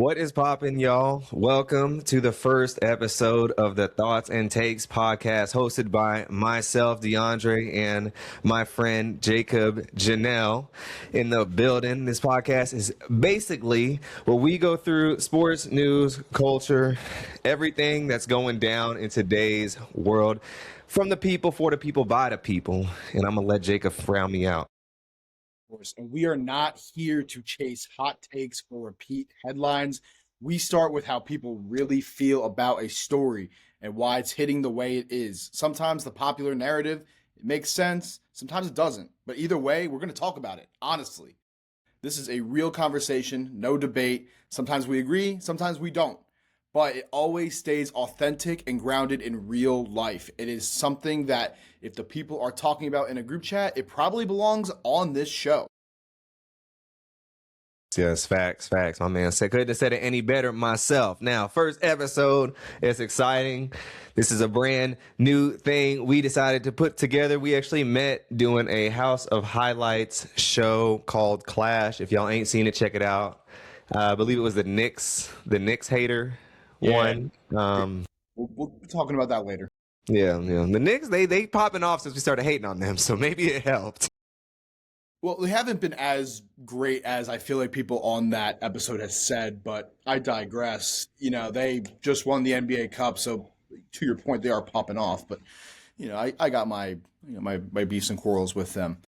What is poppin', y'all? Welcome to the first episode of the Thoughts and Takes podcast, hosted by myself, DeAndre, and my friend Jacob Janelle in the building. This podcast is basically where we go through sports, news, culture, everything that's going down in today's world, from the people, for the people, by the people. And I'm going to let Jacob round me out. And we are not here to chase hot takes or repeat headlines. We start with how people really feel about a story and why it's hitting the way it is. Sometimes the popular narrative, it makes sense. Sometimes it doesn't. But either way, we're going to talk about it, honestly. This is a real conversation, no debate. Sometimes we agree, sometimes we don't. But it always stays authentic and grounded in real life. It is something that if the people are talking about in a group chat, it probably belongs on this show. Yes, facts. My man said, couldn't have said it any better myself. Now, first episode, it's exciting. This is a brand new thing we decided to put together. We actually met doing a House of Highlights show called Clash. If y'all ain't seen it, check it out. I believe it was the Knicks hater one. We'll be talking about that later. Yeah. The Knicks, they popping off since we started hating on them, so maybe it helped. Well, they haven't been as great as I feel like people on that episode has said, but I digress. You know, they just won the NBA Cup, so to your point, they are popping off. But you know, I got my my beefs and quarrels with them.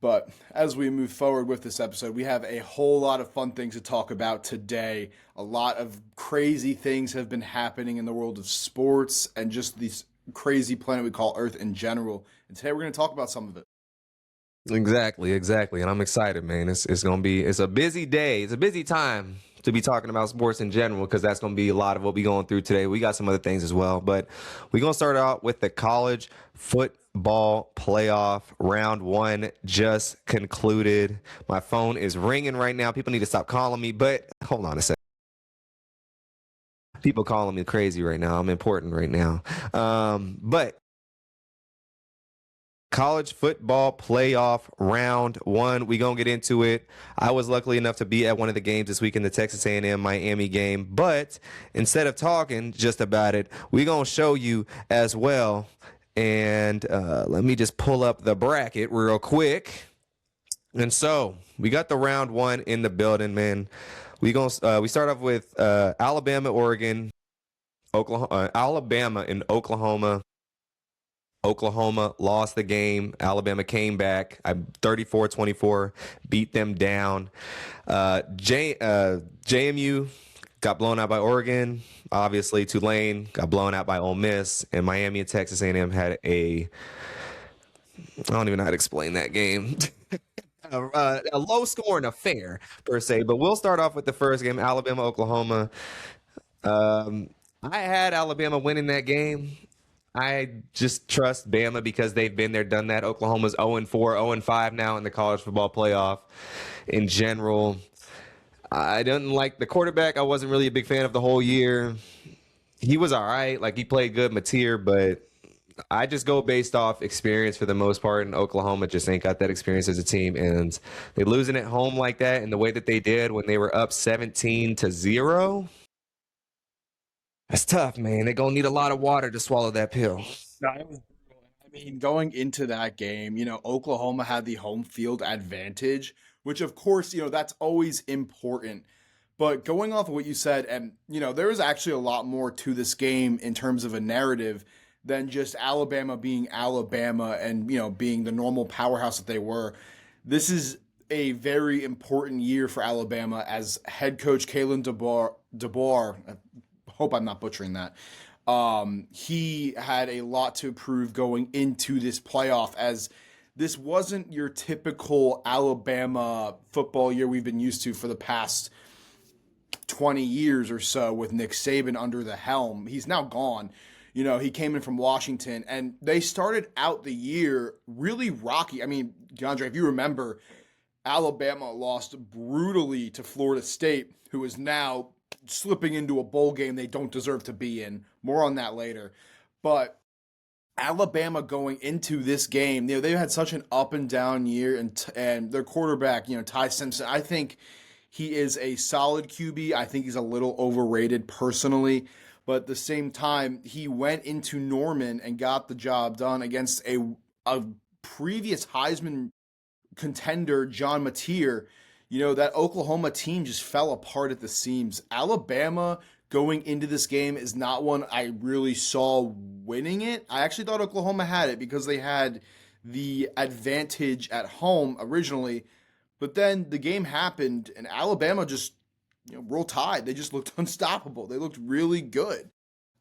But as we move forward with this episode, we have a whole lot of fun things to talk about today. A lot of crazy things have been happening in the world of sports and just this crazy planet we call Earth in general. And today we're going to talk about some of it. Exactly. And I'm excited, man. It's a busy day. It's a busy time to be talking about sports in general, because that's going to be a lot of what we're going through today. We got some other things as well, but we're going to start out with the college football playoff. Round 1 just concluded. My phone is ringing right now. People need to stop calling me, but hold on a second. People calling me crazy right now. I'm important right now. But college football playoff round 1. We gonna get into it. I was lucky enough to be at one of the games this week in the Texas A&M Miami game, but instead of talking just about it, we gonna show you as well. And let me just pull up the bracket real quick. And so we got the round 1 in the building, man. We start off with Alabama, Oregon, Oklahoma, Alabama and Oklahoma. Oklahoma lost the game. Alabama came back. 34-24, beat them down. JMU got blown out by Oregon. Obviously, Tulane got blown out by Ole Miss. And Miami and Texas A&M had I don't even know how to explain that game. A low-scoring affair, per se. But we'll start off with the first game, Alabama-Oklahoma. I had Alabama winning that game. I just trust Bama because they've been there, done that. Oklahoma's 0-4, 0-5 now in the college football playoff. In general, I didn't like the quarterback. I wasn't really a big fan of the whole year. He was all right. Like, he played good, Mateer, but I just go based off experience for the most part, and Oklahoma just ain't got that experience as a team. And they losing at home like that in the way that they did when they were up 17-0. That's tough, man. They're going to need a lot of water to swallow that pill. No, it was brutal. I mean, going into that game, you know, Oklahoma had the home field advantage, which of course, you know, that's always important. But going off of what you said, and, you know, there is actually a lot more to this game in terms of a narrative than just Alabama being Alabama and, you know, being the normal powerhouse that they were. This is a very important year for Alabama as head coach Kalen DeBoer, hope I'm not butchering that. He had a lot to prove going into this playoff, as this wasn't your typical Alabama football year we've been used to for the past 20 years or so with Nick Saban under the helm. He's now gone. You know, he came in from Washington, and they started out the year really rocky. I mean, DeAndre, if you remember, Alabama lost brutally to Florida State, who is now slipping into a bowl game they don't deserve to be in. More on that later. But Alabama going into this game, you know, they've had such an up and down year, and their quarterback, you know, Ty Simpson, I think He is a solid QB. I think he's a little overrated personally, but at the same time, he went into Norman and got the job done against a previous Heisman contender, John Mateer. That Oklahoma team just fell apart at the seams. Alabama going into this game is not one I really saw winning it. I actually thought Oklahoma had it because they had the advantage at home originally, but then the game happened and Alabama just roll tide. They just looked unstoppable. They looked really good.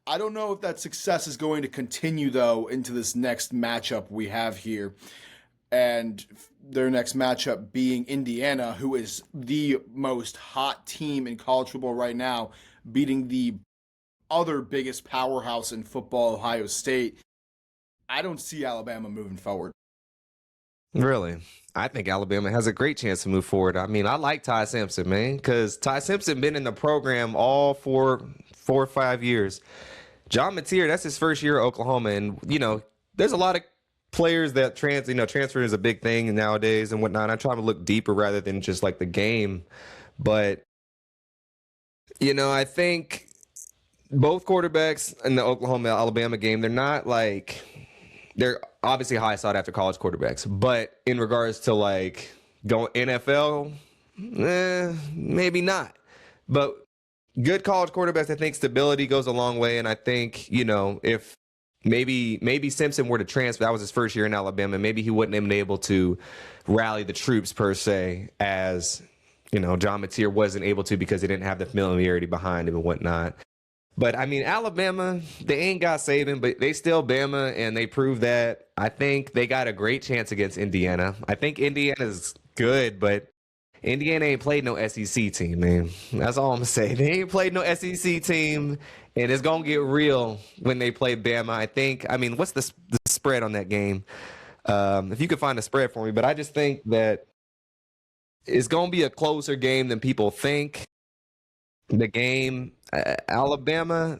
I don't know if that success is going to continue though into this next matchup we have here. And their next matchup being Indiana, who is the most hot team in college football right now, beating the other biggest powerhouse in football, Ohio State. I don't see Alabama moving forward. Really? I think Alabama has a great chance to move forward. I mean, I like Ty Simpson, man, because Ty Simpson been in the program all for 4 or 5 years. John Mateer, that's his first year at Oklahoma, and there's a lot of players that transfer is a big thing nowadays and whatnot. I try to look deeper rather than just like the game, but I think both quarterbacks in the Oklahoma Alabama game, they're obviously high sought after college quarterbacks, but in regards to like going NFL, maybe not. But good college quarterbacks, I think stability goes a long way. And I think, if maybe Simpson were to transfer, that was his first year in Alabama, maybe he wouldn't have been able to rally the troops per se as, John Mateer wasn't able to because he didn't have the familiarity behind him and whatnot. But I mean, Alabama, they ain't got Saban, but they still Bama, and they proved that. I think they got a great chance against Indiana. I think Indiana's good, but Indiana ain't played no SEC team, man. That's all I'm gonna say. They ain't played no SEC team, and it's gonna get real when they play Bama. What's the spread on that game? If you could find a spread for me, but I just think that it's gonna be a closer game than people think. The game, Alabama.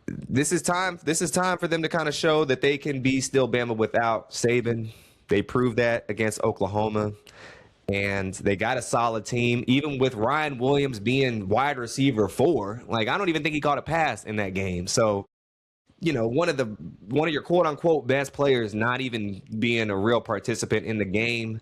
This is time for them to kind of show that they can be still Bama without Saban. They proved that against Oklahoma. And they got a solid team, even with Ryan Williams being wide receiver 4. Like, I don't even think he caught a pass in that game. So, one of your quote unquote best players not even being a real participant in the game,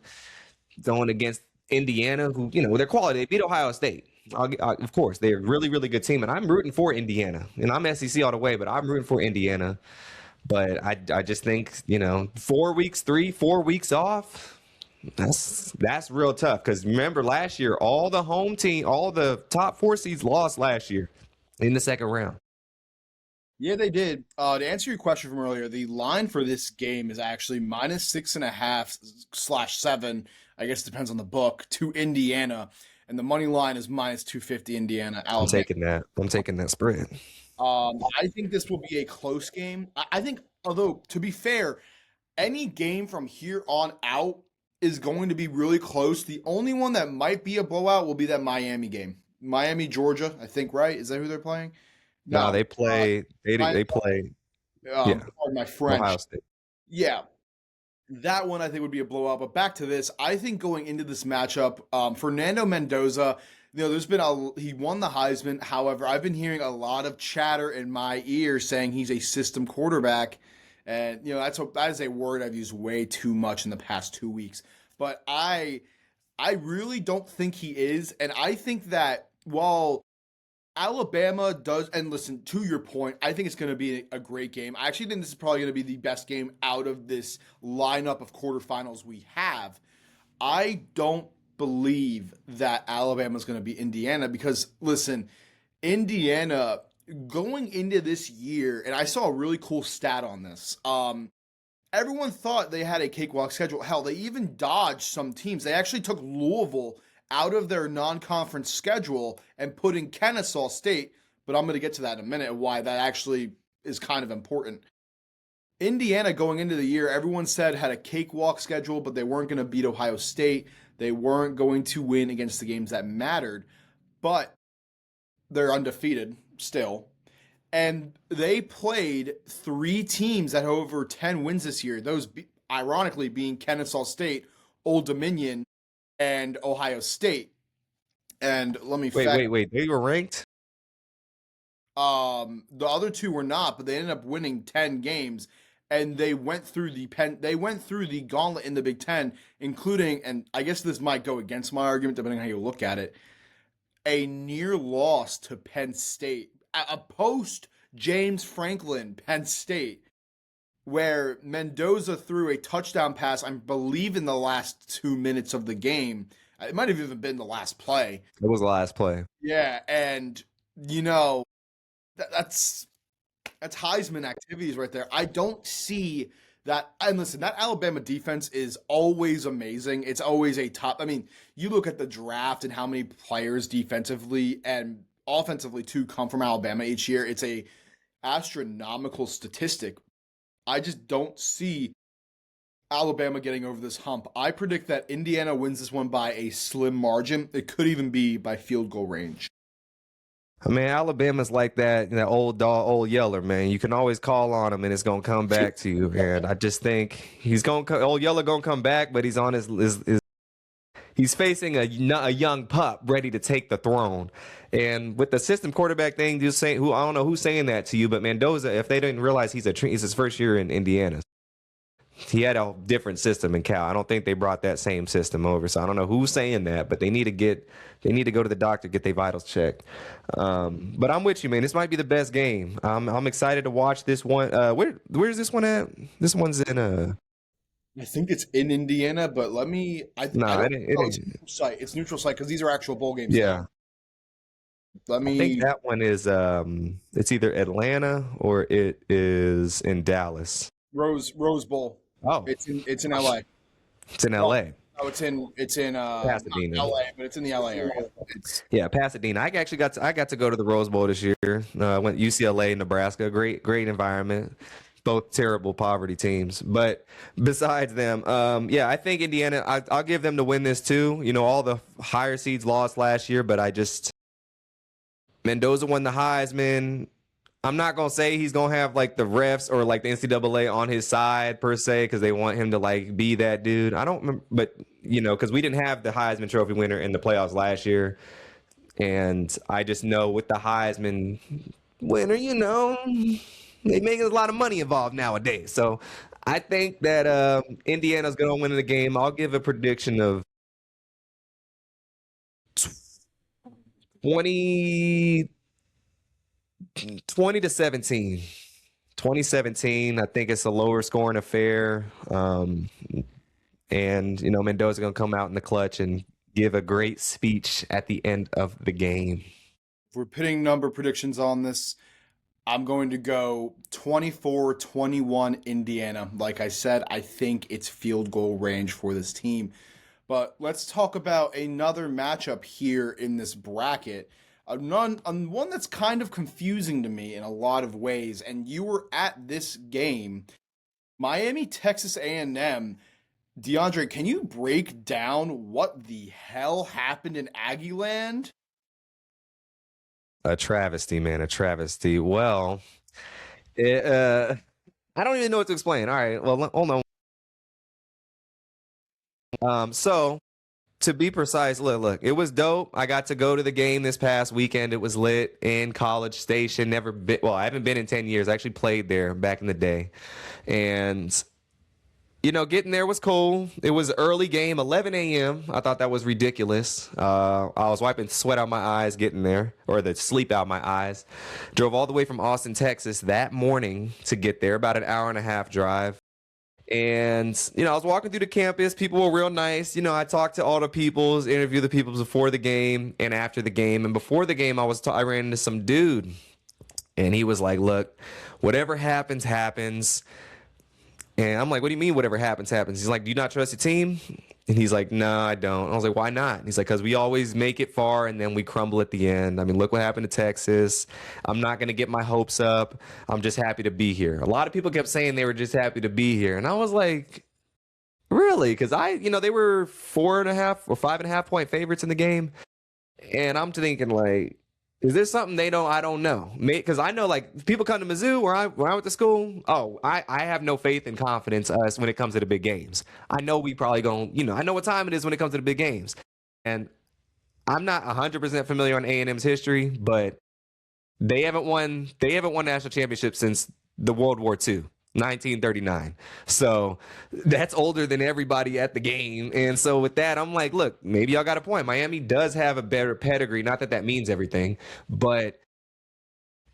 going against Indiana, who, their quality, they beat Ohio State. Of course, they're a really, really good team. And I'm rooting for Indiana. And I'm SEC all the way, but I'm rooting for Indiana. But I just think, 4 weeks off. That's real tough because remember last year, all the top 4 seeds lost last year in the second round. Yeah, they did. To answer your question from earlier, the line for this game is actually -6.5/7. I guess it depends on the book to Indiana, and the money line is -250 Indiana. Alabama. I'm taking that spread. I think this will be a close game. I think, although to be fair, any game from here on out is going to be really close. The only one that might be a blowout will be that Miami game. Miami, Georgia, I think, right? Is that who they're playing? No, they play. They play. Yeah, pardon my French. Ohio State. Yeah, that one I think would be a blowout. But back to this, I think going into this matchup, Fernando Mendoza, there's been he won the Heisman. However, I've been hearing a lot of chatter in my ear saying he's a system quarterback. And, that is a word I've used way too much in the past 2 weeks. But I really don't think he is. And I think that while Alabama does, and listen, to your point, I think it's going to be a great game. I actually think this is probably going to be the best game out of this lineup of quarterfinals we have. I don't believe that Alabama is going to be Indiana because, listen, Indiana going into this year, and I saw a really cool stat on this. Everyone thought they had a cakewalk schedule. Hell, they even dodged some teams. They actually took Louisville out of their non-conference schedule and put in Kennesaw State, but I'm going to get to that in a minute, why that actually is kind of important. Indiana going into the year, everyone said had a cakewalk schedule, but they weren't going to beat Ohio State. They weren't going to win against the games that mattered, but they're undefeated still. And they played 3 teams that have over 10 wins this year. Those, ironically, being Kennesaw State, Old Dominion, and Ohio State. And let me fact. Wait. They were ranked? The other two were not, but they ended up winning 10 games, and they went through the gauntlet in the Big Ten, including, and I guess this might go against my argument depending on how you look at it, a near loss to Penn State, a post James Franklin Penn State, where Mendoza threw a touchdown pass, I believe, in the last 2 minutes of the game. It might have even been the last play. It was the last play. Yeah, and you know, that's Heisman activities right there. I don't see that. And listen, that Alabama defense is always amazing. It's always a top. I mean, you look at the draft and how many players defensively and offensively too come from Alabama each year. It's a astronomical statistic. I just don't see Alabama getting over this hump. I predict that Indiana wins this one by a slim margin. It could even be by field goal range. I mean, Alabama's like that old dog, old Yeller, man. You can always call on him, and it's gonna come back to you. And I just think old Yeller gonna come back, but he's on he's facing a young pup ready to take the throne. And with the system quarterback thing, just saying, I don't know who's saying that to you, but Mendoza, if they didn't realize he's his first year in Indiana. He had a different system in Cal. I don't think they brought that same system over. So I don't know who's saying that, but they need to go to the doctor, get their vitals checked. But I'm with you, man. This might be the best game. I'm excited to watch this one. Where's this one at? This one's in I think it's in Indiana, but let me. I don't know. It's neutral site. It's neutral site because these are actual bowl games. Yeah. Now. I think that one is. It's either Atlanta or it is in Dallas. Rose Bowl. Oh, it's in LA. It's in LA. Oh, it's in Pasadena. LA, but it's in the LA area. Yeah, Pasadena. I actually got to go to the Rose Bowl this year. I went UCLA, Nebraska. Great environment. Both terrible poverty teams, but besides them, yeah, I think Indiana. I'll give them to win this too. You know, all the higher seeds lost last year, but Mendoza won the Heisman. I'm not going to say he's going to have like the refs or like the NCAA on his side per se because they want him to like be that dude. I don't remember, but you know, because we didn't have the Heisman Trophy winner in the playoffs last year. And I just know with the Heisman winner, you know, they make a lot of money involved nowadays. So I think that Indiana's going to win the game. I'll give a prediction of 20 to 17. 2017. I think it's a lower scoring affair. And, you know, Mendoza going to come out in the clutch and give a great speech at the end of the game. If we're putting number predictions on this, I'm going to go 24-21 Indiana. Like I said, I think it's field goal range for this team. But let's talk about another matchup here in this bracket. One that's kind of confusing to me in a lot of ways, and you were at this game. Miami, Texas A&M. DeAndre, can you break down what the hell happened in Aggie Land? A travesty, man, a travesty. Well, I don't even know what to explain. All right, well, hold on. So to be precise, look, it was dope. I got to go to the game this past weekend. It was lit in College Station. I haven't been in 10 years. I actually played there back in the day. And, you know, getting there was cool. It was an early game, 11 a.m. I thought that was ridiculous. I was wiping sweat out my eyes getting there, or the sleep out my eyes. Drove all the way from Austin, Texas that morning to get there, about an hour and a half drive. And, you know, I was walking through the campus. People were real nice. You know, I talked to all the peoples, interviewed the people before the game and after the game. And before the game, I ran into some dude. And he was like, look, whatever happens, happens. And I'm like, what do you mean whatever happens, happens? He's like, do you not trust your team? And he's like, no, I don't. And I was like, why not? And he's like, because we always make it far and then we crumble at the end. I mean, look what happened to Texas. I'm not going to get my hopes up. I'm just happy to be here. A lot of people kept saying they were just happy to be here. And I was like, really? Because they were 4.5 or 5.5 point favorites in the game. And I'm thinking like, is there something I don't know? Because I know, like, people come to Mizzou where I went to school. Oh, I have no faith and confidence when it comes to the big games. I know we probably I know what time it is when it comes to the big games. And I'm not 100% familiar on A&M's history, but they haven't won national championships since the World War II, 1939. So that's older than everybody at the game. And so with that, I'm like, look, maybe y'all got a point. Miami does have a better pedigree. Not that that means everything, but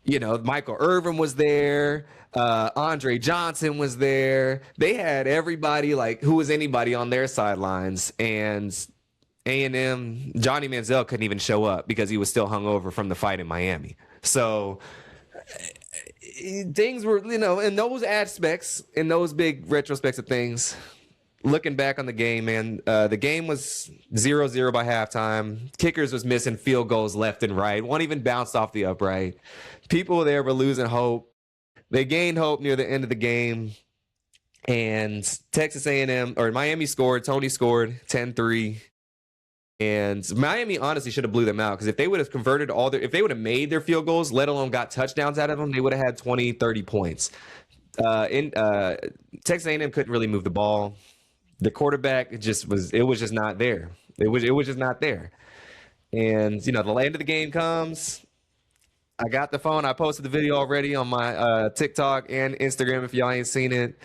Michael Irvin was there. Andre Johnson was there. They had everybody, like, who was anybody on their sidelines. And A&M, Johnny Manziel couldn't even show up because he was still hungover from the fight in Miami. So things were, in those aspects, in those big retrospects of things, looking back on the game, man, the game was 0-0 by halftime. Kickers was missing field goals left and right. One even bounced off the upright. People there were losing hope. They gained hope near the end of the game. And Texas A&M, or Miami scored. Tony scored 10-3. And Miami honestly should have blew them out, because if they would have converted if they would have made their field goals, let alone got touchdowns out of them, they would have had 20, 30 points. Texas A&M couldn't really move the ball. The quarterback was just not there. It was just not there. And the end of the game comes. I got the phone. I posted the video already on my TikTok and Instagram if y'all ain't seen it.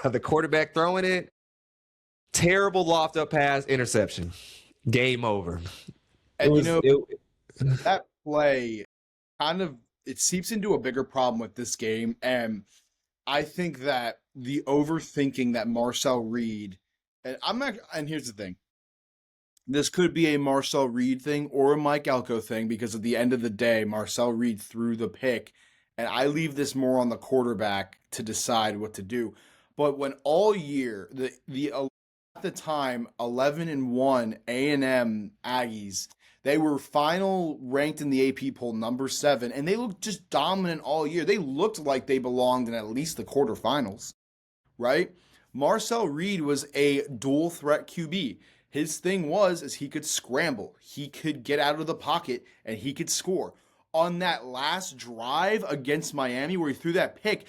The quarterback throwing it. Terrible loft up pass, interception. Game over. And that play it seeps into a bigger problem with this game. And I think that the overthinking that Marcel Reed, and here's the thing. This could be a Marcel Reed thing or a Mike Elko thing, because at the end of the day, Marcel Reed threw the pick, and I leave this more on the quarterback to decide what to do. But when all year, at the time 11-1 A&M Aggies, they were final ranked in the AP poll number 7, and they looked just dominant all year. They looked like they belonged in at least the quarterfinals, right? Marcel Reed was a dual threat QB. His thing is he could scramble, he could get out of the pocket, and he could score. On that last drive against Miami where he threw that pick,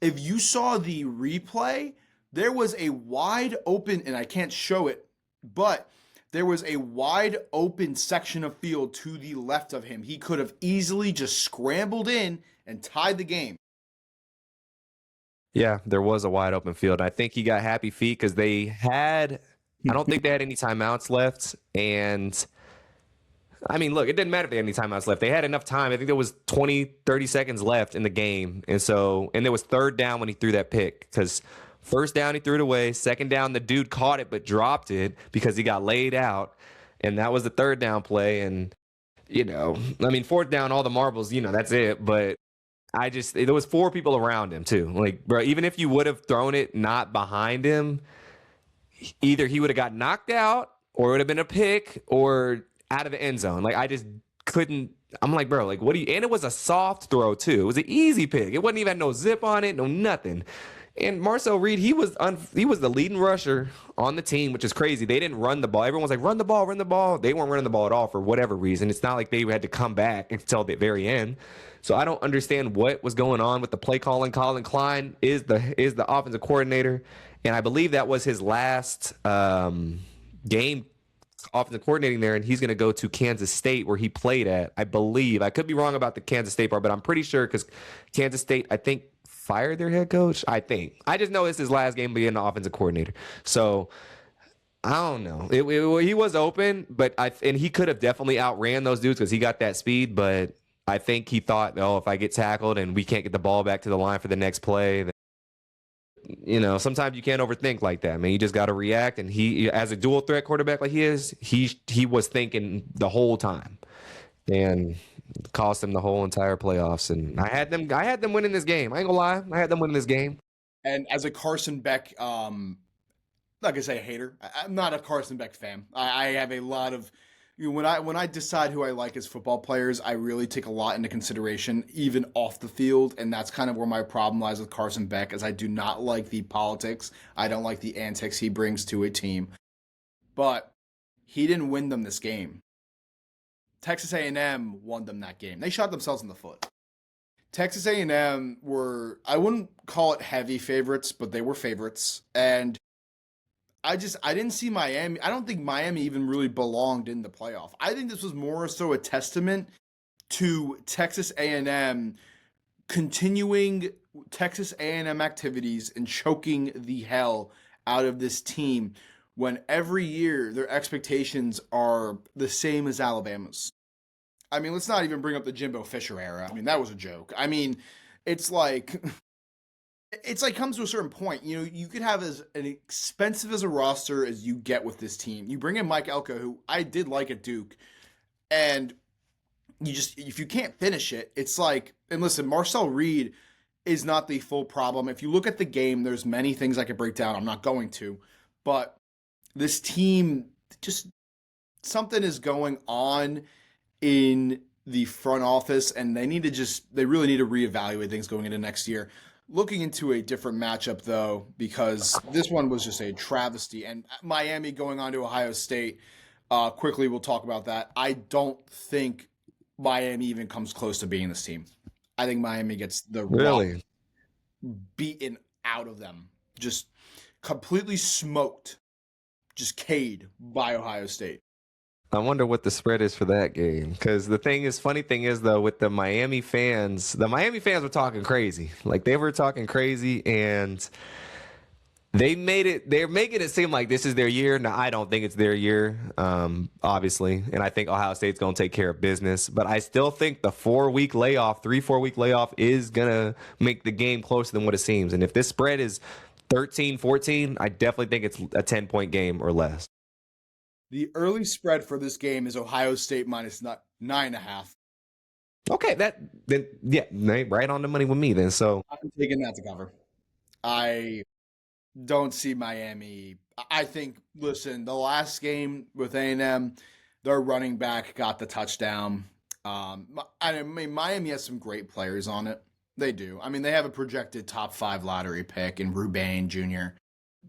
if you saw the replay, there was a wide open, and I can't show it, but there was a wide open section of field to the left of him. He could have easily just scrambled in and tied the game. Yeah, there was a wide open field. I think he got happy feet because I don't think they had any timeouts left. And I mean, look, it didn't matter if they had any timeouts left. They had enough time. I think there was 20, 30 seconds left in the game. And there was third down when he threw that pick, because first down, he threw it away. Second down, the dude caught it but dropped it because he got laid out. And that was the third down play. And, fourth down, all the marbles, that's it. But there was 4 people around him too. Like, bro, even if you would have thrown it not behind him, either he would have got knocked out, or it would have been a pick, or out of the end zone. Like, I just couldn't. I'm like, bro, like, what do you? And it was a soft throw too. It was an easy pick. It wasn't even no zip on it, no nothing. And Marcel Reed, he was the leading rusher on the team, which is crazy. They didn't run the ball. Everyone's like, run the ball, run the ball. They weren't running the ball at all for whatever reason. It's not like they had to come back until the very end. So I don't understand what was going on with the play calling. Colin Klein is the offensive coordinator, and I believe that was his last game offensive coordinating there, and he's going to go to Kansas State, where he played at. I believe. I could be wrong about the Kansas State part, but I'm pretty sure, because Kansas State, I think, fired their head coach. I just know it's his last game being the offensive coordinator. So I don't know. He was open, and he could have definitely outran those dudes because he got that speed. But I think he thought, if I get tackled and we can't get the ball back to the line for the next play, then, sometimes you can't overthink like that, man. You just got to react. And he, as a dual threat quarterback like he is, he was thinking the whole time, and cost him the whole entire playoffs. And I had them winning this game. I ain't gonna lie, I had them winning this game. And as a Carson Beck, not gonna say a hater. I'm not a Carson Beck fan. I have a lot of, when I decide who I like as football players, I really take a lot into consideration, even off the field. And that's kind of where my problem lies with Carson Beck, as I do not like the politics. I don't like the antics he brings to a team. But he didn't win them this game. Texas A&M won them that game. They shot themselves in the foot. Texas A&M were, I wouldn't call it heavy favorites, but they were favorites. And I didn't see Miami. I don't think Miami even really belonged in the playoff. I think this was more so a testament to Texas A&M continuing Texas A&M activities and choking the hell out of this team when every year their expectations are the same as Alabama's. I mean, let's not even bring up the Jimbo Fisher era. I mean, that was a joke. I mean, it's like comes to a certain point. You know, you could have as an expensive as a roster as you get with this team. You bring in Mike Elko, who I did like at Duke, and you just if you can't finish it, it's like. And listen, Marcel Reed is not the full problem. If you look at the game, there's many things I could break down. I'm not going to, but this team just something is going on in the front office, and they really need to reevaluate things going into next year. Looking into a different matchup though, because this one was just a travesty, and Miami going on to Ohio State. Quickly, we'll talk about that. I don't think Miami even comes close to beating this team. I think Miami gets the rock beaten out of them, just completely smoked, just K'd by Ohio State. I wonder what the spread is for that game. Because funny thing is though, with the Miami fans were talking crazy. Like they were talking crazy, and they're making it seem like this is their year. Now, I don't think it's their year, obviously. And I think Ohio State's going to take care of business. But I still think the 3-4 week layoff is going to make the game closer than what it seems. And if this spread is 13-14, I definitely think it's a 10-point game or less. The early spread for this game is Ohio State minus 9.5. Okay, right on the money with me then. So I'm taking that to cover. I don't see Miami. I think, listen, the last game with A&M, their running back got the touchdown. I mean, Miami has some great players on it. They do. I mean, they have a projected top 5 lottery pick in Ruben Jr.,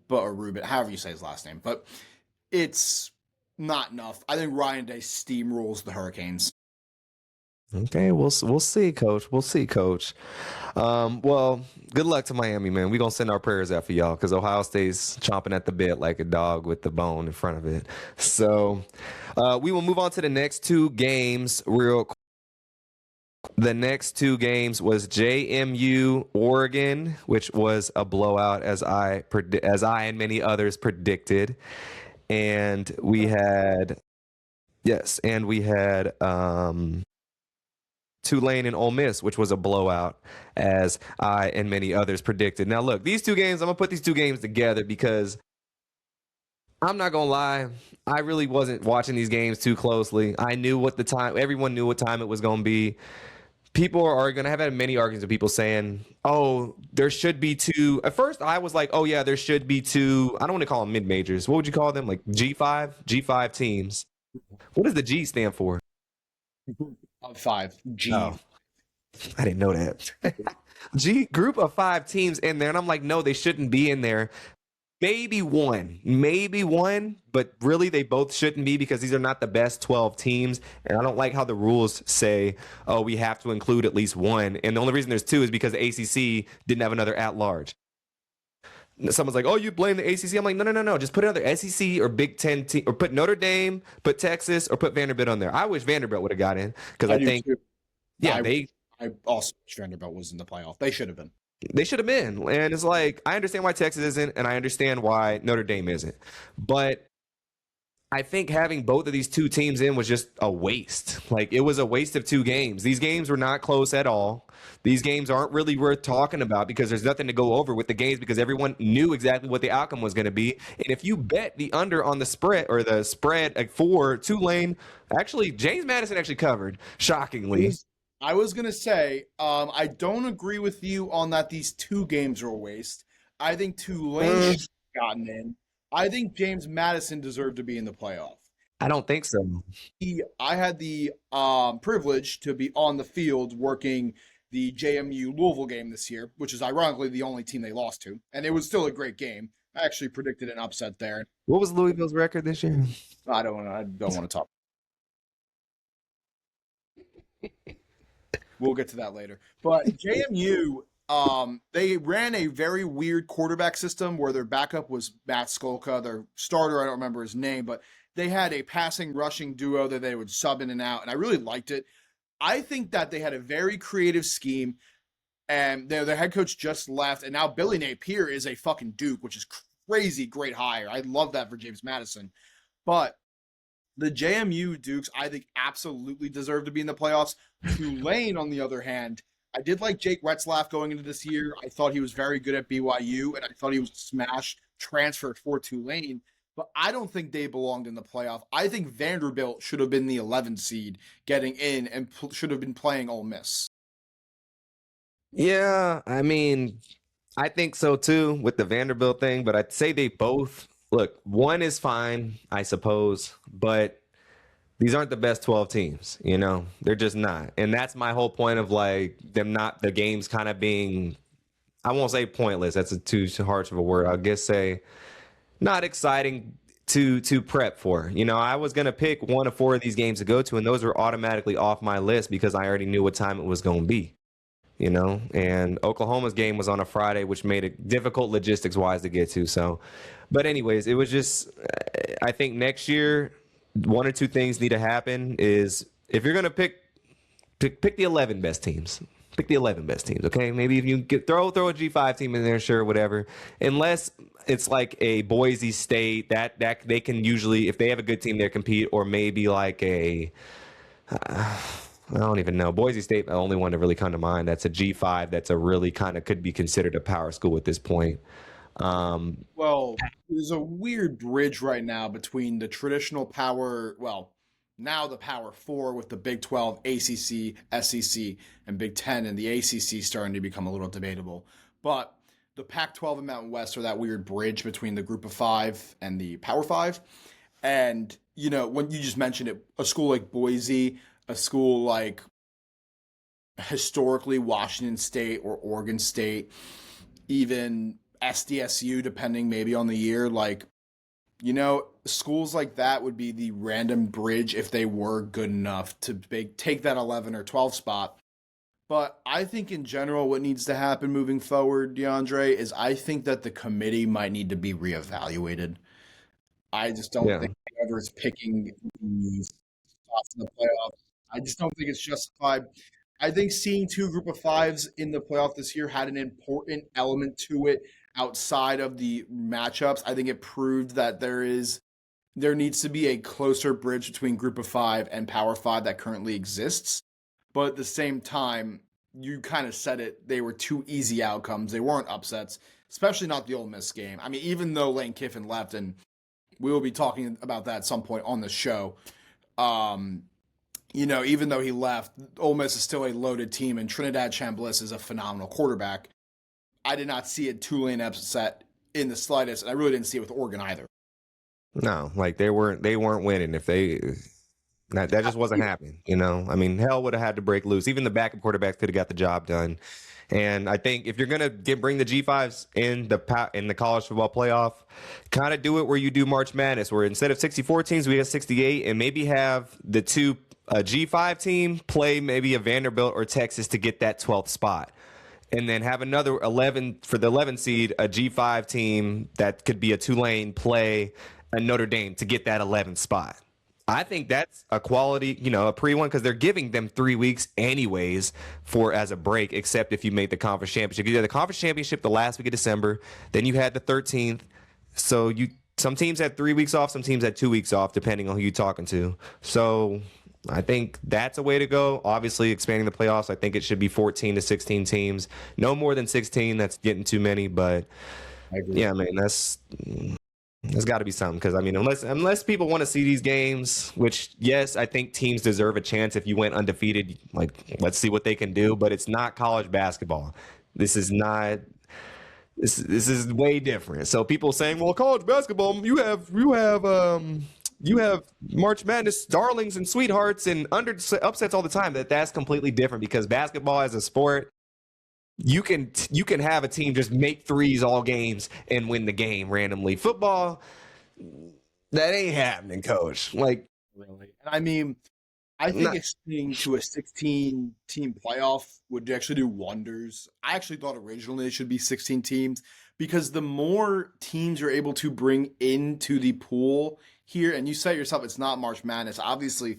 or Ruben, however you say his last name. But it's not enough. I think Ryan Day steamrolls the Hurricanes. Okay, we'll see, Coach. We'll see, Coach. Well, good luck to Miami, man. We're going to send our prayers out for y'all because Ohio State's chomping at the bit like a dog with the bone in front of it. So we will move on to the next 2 games real quick. The next 2 games was JMU Oregon, which was a blowout as I and many others predicted. And we had Tulane and Ole Miss, which was a blowout, as I and many others predicted. Now, look, these 2 games, I'm going to put these 2 games together because I'm not going to lie, I really wasn't watching these games too closely. Everyone knew what time it was going to be. People are going to have had many arguments with people saying, oh, there should be 2. At first, I was like, oh, yeah, there should be 2. I don't want to call them mid-majors. What would you call them? Like G5 teams. What does the G stand for? 5. G. Oh, I didn't know that. Group of 5 teams in there. And I'm like, no, they shouldn't be in there. Maybe one, but really they both shouldn't be because these are not the best 12 teams. And I don't like how the rules say, oh, we have to include at least 1. And the only reason there's 2 is because the ACC didn't have another at-large. Someone's like, oh, you blame the ACC? I'm like, no. Just put another SEC or Big Ten team, or put Notre Dame, put Texas, or put Vanderbilt on there. I wish Vanderbilt would have got in because I think, too. I also wish Vanderbilt was in the playoff. They should have been. They should have been. And it's like, I understand why Texas isn't, and I understand why Notre Dame isn't. But I think having both of these 2 teams in was just a waste. Like, it was a waste of 2 games. These games were not close at all. These games aren't really worth talking about because there's nothing to go over with the games because everyone knew exactly what the outcome was going to be. And if you bet the under on the spread or the spread for Tulane, actually, James Madison actually covered, shockingly. I was going to say, I don't agree with you on that these 2 games are a waste. I think Tulane should have gotten in. I think James Madison deserved to be in the playoff. I don't think so. I had the privilege to be on the field working the JMU Louisville game this year, which is ironically the only team they lost to. And it was still a great game. I actually predicted an upset there. What was Louisville's record this year? I don't want to talk. We'll get to that later. But JMU They ran a very weird quarterback system where their backup was Matt Skolka. Their starter, I don't remember his name, but they had a passing rushing duo that they would sub in and out, and I really liked it. I think that they had a very creative scheme, and their head coach just left, and now Billy Napier is a fucking Duke, which is crazy great hire. I love that for James Madison. But the JMU Dukes, I think, absolutely deserve to be in the playoffs. Tulane, on the other hand, I did like Jake Retzlaff going into this year. I thought he was very good at BYU, and I thought he was smash transferred for Tulane. But I don't think they belonged in the playoff. I think Vanderbilt should have been the 11 seed getting in and should have been playing Ole Miss. Yeah, I mean, I think so too with the Vanderbilt thing, but I'd say they both look, one is fine, I suppose, but these aren't the best 12 teams, you know? They're just not. And that's my whole point of like them not the games kind of being I won't say pointless. That's too harsh of a word. I guess say not exciting to prep for. You know, I was gonna pick one of four of these games to go to, and those were automatically off my list because I already knew what time it was gonna be. You know, and Oklahoma's game was on a Friday, which made it difficult logistics wise to get to. So, but anyways, it was just I think next year one or two things need to happen is if you're gonna pick the 11 best teams. Pick the 11 best teams, okay? Maybe if you get throw a G5 team in there, sure, whatever. Unless it's like a Boise State that they can usually, if they have a good team there, compete, or maybe like a I don't even know. Boise State, the only one to really come to mind. That's a G5. That's a really kind of could be considered a power school at this point. Um, Well, there's a weird bridge right now between the traditional power, well, now the power four with the Big 12, ACC, SEC, and Big 10, and the ACC starting to become a little debatable. But the Pac 12 and Mountain West are that weird bridge between the group of five and the power five. And, you know, when you just mentioned it, a school like Boise, a school like historically Washington State or Oregon State, even SDSU, depending maybe on the year, like, you know, schools like that would be the random bridge if they were good enough to take that 11 or 12 spot. But I think in general, what needs to happen moving forward, DeAndre, is I think that the committee might need to be reevaluated. I just don't yeah. think whoever is picking the spots in the playoffs, I just don't think it's justified. I think seeing two group of fives in the playoff this year had an important element to it outside of the matchups. I think it proved that there needs to be a closer bridge between group of five and power five that currently exists. But at the same time, you kind of said it, they were two easy outcomes. They weren't upsets, especially not the Ole Miss game. I mean, even though Lane Kiffin left, and we will be talking about that at some point on the show. Um, you know, even though he left, Ole Miss is still a loaded team, and Trinidad Chambliss is a phenomenal quarterback. I did not see a Tulane upset in the slightest, and I really didn't see it with Oregon either. No, like they weren't winning if they that just wasn't happening, you know. I mean, hell would have had to break loose. Even the backup quarterbacks could have got the job done. And I think if you're gonna bring the G5s in the college football playoff, kind of do it where you do March Madness, where instead of 64 teams, we have 68, and maybe have the two a G5 team play maybe a Vanderbilt or Texas to get that 12th spot. And then have another 11 for the 11 seed, a G5 team that could be a Tulane play a Notre Dame to get that 11th spot. I think that's a quality, you know, a pre one because they're giving them 3 weeks anyways for as a break, except if you made the conference championship. You had the conference championship the last week of December, then you had the 13th. So some teams had 3 weeks off, some teams had 2 weeks off, depending on who you're talking to. So I think that's a way to go. Obviously, expanding the playoffs, I think it should be 14 to 16 teams. No more than 16. That's getting too many. But I agree. yeah, man, there's got to be something because I mean, unless people want to see these games, which yes, I think teams deserve a chance. If you went undefeated, like let's see what they can do. But it's not college basketball. This is not. This is way different. So people saying, well, college basketball, you have March Madness darlings and sweethearts and upsets all the time. That's completely different because basketball as a sport, you can have a team just make threes all games and win the game randomly. Football, that ain't happening, coach. Like Really. And I mean, I think Not, extending to a 16 team playoff would actually do wonders. I actually thought originally it should be 16 teams because the more teams you're able to bring into the pool here, and you say yourself, it's not March Madness. Obviously,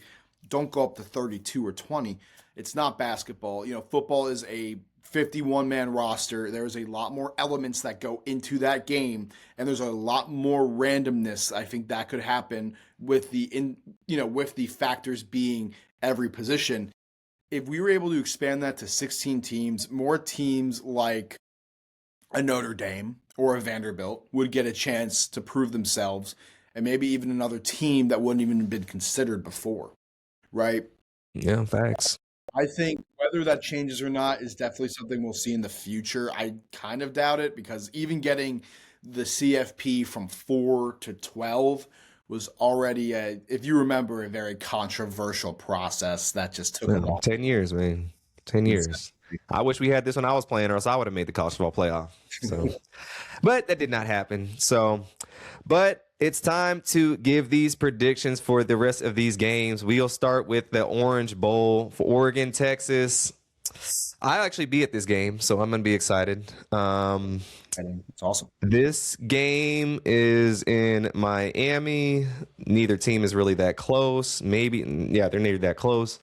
don't go up to 32 or 20. It's not basketball. Football is a 51-man roster. There's a lot more elements that go into that game, and there's a lot more randomness. I think that could happen with the factors being every position. If we were able to expand that to 16 teams, more teams like a Notre Dame or a Vanderbilt would get a chance to prove themselves, and maybe even another team that wouldn't even have been considered before, right? yeah, facts. I think whether that changes or not is definitely something we'll see in the future. I kind of doubt it because even getting the CFP from 4 to 12 was already if you remember, a very controversial process that just took a Yeah, long 10 years, man. 10 time. years. I wish we had this when I was playing, or else I would have made the college football playoff. So, but that did not happen. So, but it's time to give these predictions for the rest of these games. We'll start with the Orange Bowl for Oregon, Texas. I'll actually be at this game, so I'm going to be excited. It's awesome. This game is in Miami. Neither team is really that close. Maybe, yeah, they're neither that close.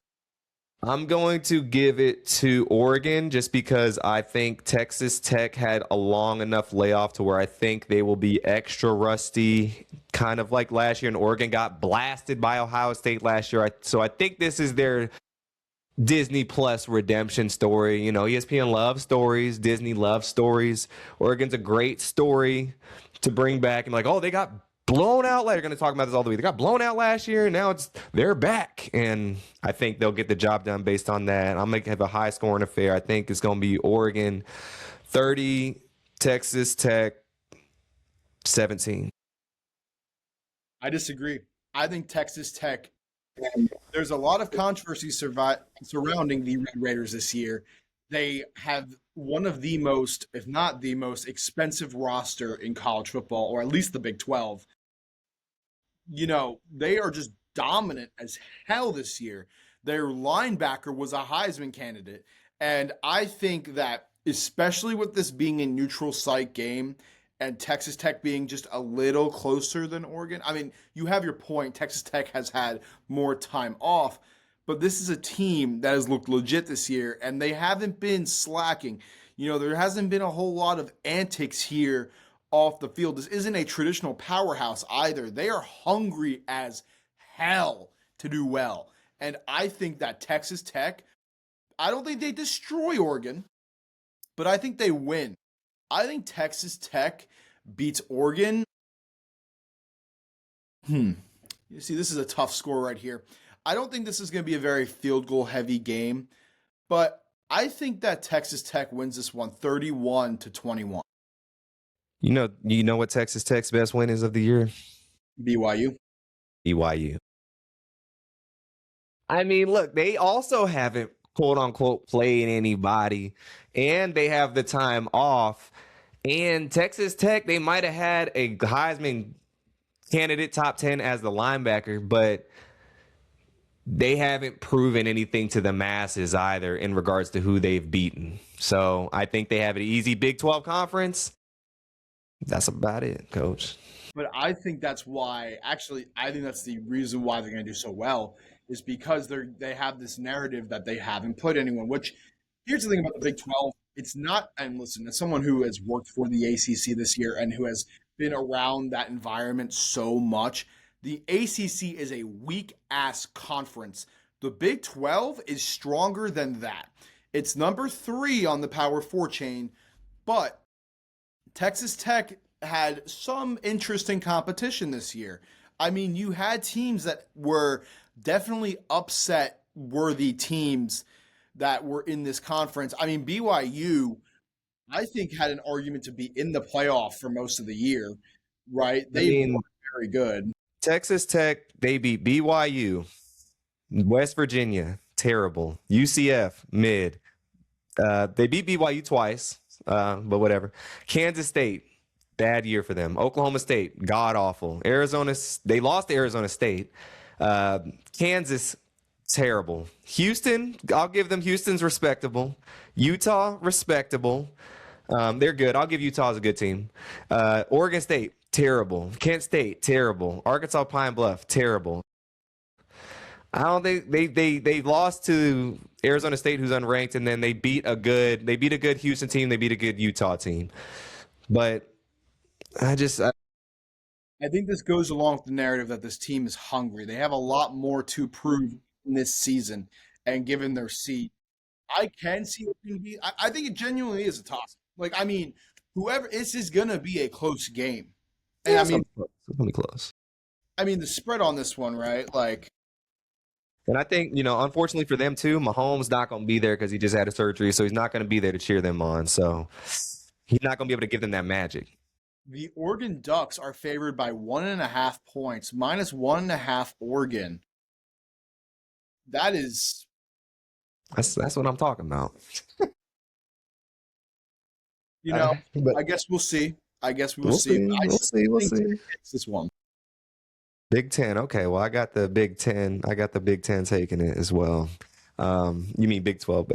I'm going to give it to Oregon just because I think Texas Tech had a long enough layoff to where I think they will be extra rusty, kind of like last year. And Oregon got blasted by Ohio State last year. So I think this is their Disney Plus redemption story. ESPN loves stories. Disney loves stories. Oregon's a great story to bring back. And oh, they got blown out. They're going to talk about this all the way. They got blown out last year, and now they're back. And I think they'll get the job done based on that. I'm going to have a high scoring affair. I think it's going to be Oregon 30, Texas Tech 17. I disagree. I think Texas Tech, there's a lot of controversy surrounding the Red Raiders this year. They have one of the most, if not the most expensive roster in college football, or at least the Big 12. They are just dominant as hell this year. Their linebacker was a Heisman candidate. And I think that, especially with this being a neutral site game and Texas Tech being just a little closer than Oregon, I mean, you have your point. Texas Tech has had more time off, but this is a team that has looked legit this year, and they haven't been slacking. There hasn't been a whole lot of antics here off the field. This isn't a traditional powerhouse either. They are hungry as hell to do well. And I think that Texas Tech, I don't think they destroy Oregon, but I think they win. I think Texas Tech beats Oregon. You see, this is a tough score right here. I don't think this is going to be a very field goal heavy game, but I think that Texas Tech wins this one 31-21. You know what Texas Tech's best win is of the year? BYU. BYU. I mean, look, they also haven't, quote unquote, played anybody, and they have the time off. And Texas Tech, they might have had a Heisman candidate top 10 as the linebacker, but they haven't proven anything to the masses either in regards to who they've beaten. So I think they have an easy Big 12 conference. That's about it, Coach. But I think that's why, actually, I think that's the reason why they're going to do so well, is because they have this narrative that they haven't put anyone, which, here's the thing about the Big 12. It's not, and listen, as someone who has worked for the ACC this year and who has been around that environment so much, the ACC is a weak-ass conference. The Big 12 is stronger than that. It's number 3 on the Power 4 chain, but Texas Tech had some interesting competition this year. I mean, you had teams that were definitely upset-worthy teams that were in this conference. I mean, BYU, I think, had an argument to be in the playoff for most of the year, right? They were very good. Texas Tech, they beat BYU. West Virginia, terrible. UCF, mid. They beat BYU twice, but whatever. Kansas State, bad year for them. Oklahoma State, god awful. Arizona, they lost to Arizona State. Kansas, terrible. Houston, I'll give them Houston's respectable. Utah, respectable. They're good. I'll give Utah as a good team. Oregon State, terrible. Kent State, terrible. Arkansas Pine Bluff, terrible. I don't think they lost to Arizona State, who's unranked, and then they beat a good Houston team. They beat a good Utah team. But I I think this goes along with the narrative that this team is hungry. They have a lot more to prove in this season, and given their seed, I can see it being I think it genuinely is a toss. Like, I mean, whoever this is gonna be a close game. And yeah, it's gonna be close. I mean the spread on this one, right? Like, And I think, unfortunately for them too, Mahomes not going to be there because he just had a surgery, so he's not going to be there to cheer them on. So he's not going to be able to give them that magic. the Oregon Ducks are favored by 1.5 points, -1.5 Oregon. That is, That's what I'm talking about. But I guess we'll see. I guess we will we'll see. see. But I We'll still see. We'll think see. Tennessee gets this one. Big Ten. Okay. Well, I got the Big Ten. I got the Big Ten taking it as well. You mean Big 12,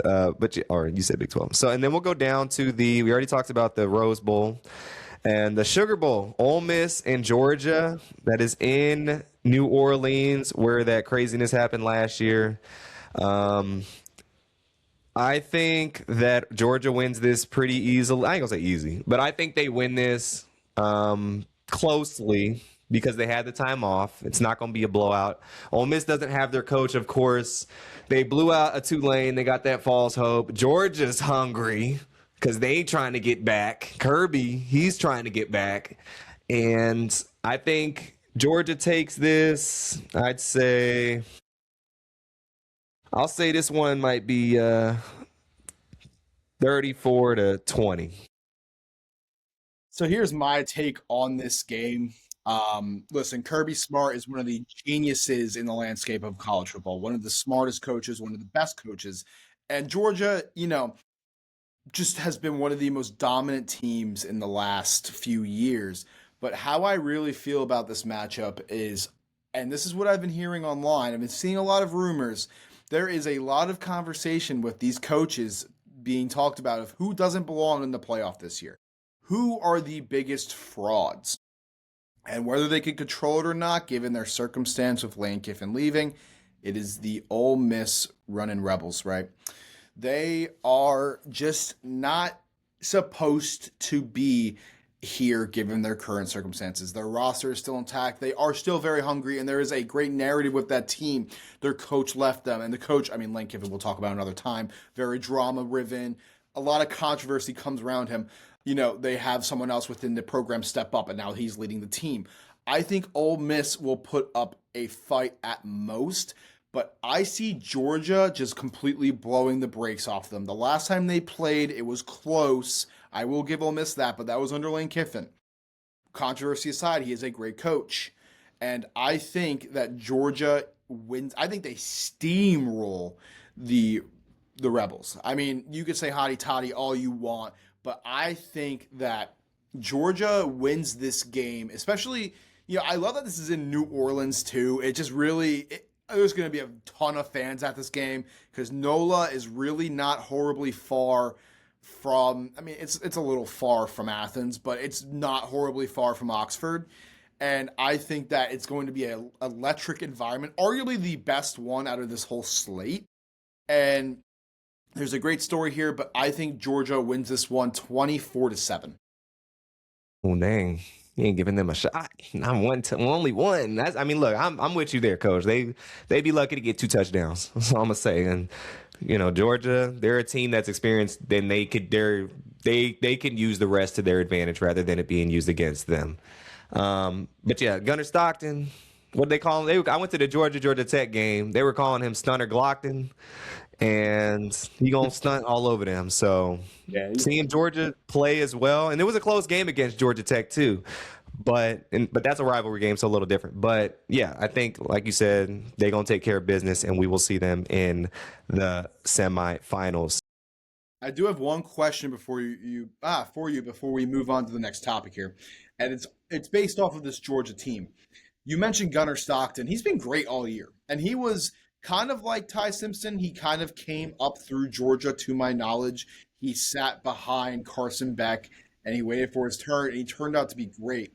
or you said Big 12. So, and then we'll go down to we already talked about the Rose Bowl and the Sugar Bowl, Ole Miss and Georgia. That is in New Orleans, where that craziness happened last year. I think that Georgia wins this pretty easily. I ain't gonna say easy, but I think they win this closely because they had the time off. It's not gonna be a blowout. Ole Miss doesn't have their coach, of course. They blew out a Tulane. They got that false hope. Georgia's hungry because they trying to get back. Kirby, he's trying to get back, and I think Georgia takes this. I'll say this one might be 34-20. So here's my take on this game. Listen, Kirby Smart is one of the geniuses in the landscape of college football, one of the smartest coaches, one of the best coaches. And Georgia, just has been one of the most dominant teams in the last few years. But how I really feel about this matchup is, and this is what I've been hearing online, I've been seeing a lot of rumors. There is a lot of conversation with these coaches being talked about of who doesn't belong in the playoff this year. Who are the biggest frauds? And whether they can control it or not, given their circumstance with Lane Kiffin leaving, it is the Ole Miss running Rebels, right? They are just not supposed to be here given their current circumstances. Their roster is still intact. They are still very hungry, and there is a great narrative with that team. Their coach left them, and the coach, Lane Kiffin we'll talk about another time, very drama-riven. A lot of controversy comes around him. They have someone else within the program step up, and now he's leading the team. I think Ole Miss will put up a fight at most, but I see Georgia just completely blowing the brakes off them. The last time they played, it was close. I will give Ole Miss that, but that was under Lane Kiffin. Controversy aside, he is a great coach. And I think that Georgia wins. I think they steamroll the Rebels. You could say hotty toddy all you want, but I think that Georgia wins this game, especially, I love that this is in New Orleans too. It just really, there's going to be a ton of fans at this game because NOLA is really not horribly far from, it's a little far from Athens, but it's not horribly far from Oxford. And I think that it's going to be an electric environment, arguably the best one out of this whole slate. And there's a great story here, but I think Georgia wins this one 24-7. Oh dang. You ain't giving them a shot. I'm only one. Look, I'm with you there, coach. They'd be lucky to get 2 touchdowns. That's all I'm gonna say. And Georgia, they're a team that's experienced. Then they can use the rest to their advantage rather than it being used against them. But yeah, Gunnar Stockton. What they call him? I went to the Georgia Tech game. They were calling him Stunner Glockton, and he gonna stunt all over them. So Yeah, seeing Georgia play as well, and it was a close game against Georgia Tech too. But that's a rivalry game, so a little different. But yeah, I think, like you said, they're gonna take care of business, and we will see them in the semifinals. I do have one question before before we move on to the next topic here, and it's based off of this Georgia team. You mentioned Gunnar Stockton. He's been great all year, and he was Kind of like Ty Simpson, he kind of came up through Georgia, to my knowledge. He sat behind Carson Beck and he waited for his turn, and he turned out to be great.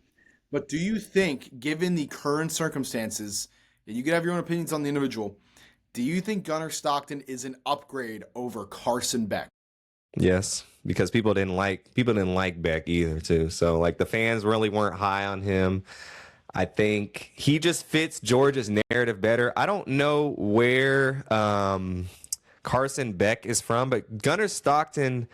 But do you think, given the current circumstances, and you can have your own opinions on the individual, do you think Gunnar Stockton is an upgrade over Carson Beck? Yes, because people didn't like Beck either too. So like the fans really weren't high on him. I think he just fits Georgia's narrative better. I don't know where Carson Beck is from, but Gunnar Stockton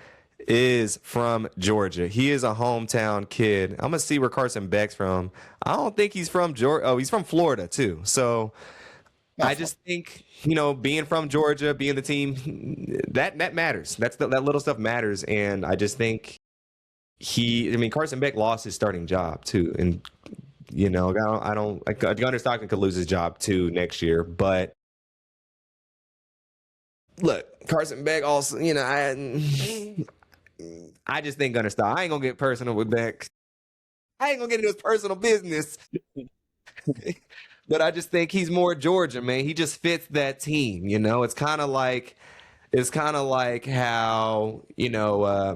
is from Georgia. He is a hometown kid. I'm gonna see where Carson Beck's from. I don't think he's from Georgia. Oh, he's from Florida too. So I That's just think being from Georgia, being the team, that matters. That little stuff matters, and I just think Carson Beck lost his starting job too, and I don't like Gunnar Stockton could lose his job too next year, but look, Carson Beck also, I just think Gunnar Stockton. I ain't gonna get personal with Beck. I ain't gonna get into his personal business. But I just think he's more Georgia, man. He just fits that team, it's kind of like how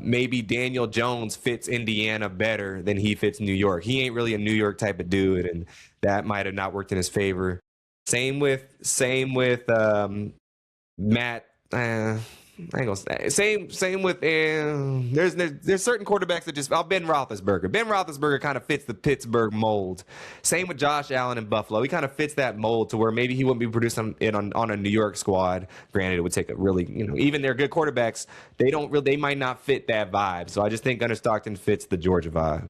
maybe Daniel Jones fits Indiana better than he fits New York. He ain't really a New York type of dude, and that might have not worked in his favor. Same with Matt. I ain't gonna say same with there's certain quarterbacks that just Ben Roethlisberger. Ben Roethlisberger kind of fits the Pittsburgh mold. Same with Josh Allen in Buffalo. He kind of fits that mold to where maybe he wouldn't be producing it on a New York squad. Granted, it would take a really even they're good quarterbacks. They might not fit that vibe. So I just think Gunnar Stockton fits the Georgia vibe.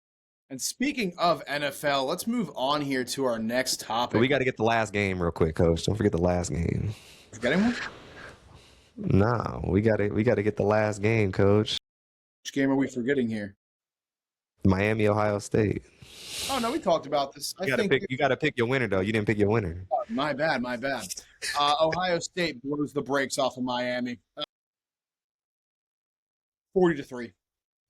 And speaking of NFL, let's move on here to our next But topic. we got to get the last game real quick, Coach. Don't forget the last game. Forgetting one? Nah, we gotta get the last game, Coach. Which game are we forgetting here? Miami, Ohio State. Oh no, we talked about this. You gotta pick your winner though. You didn't pick your winner. My bad, my bad. Ohio State blows the brakes off of Miami, 40-3.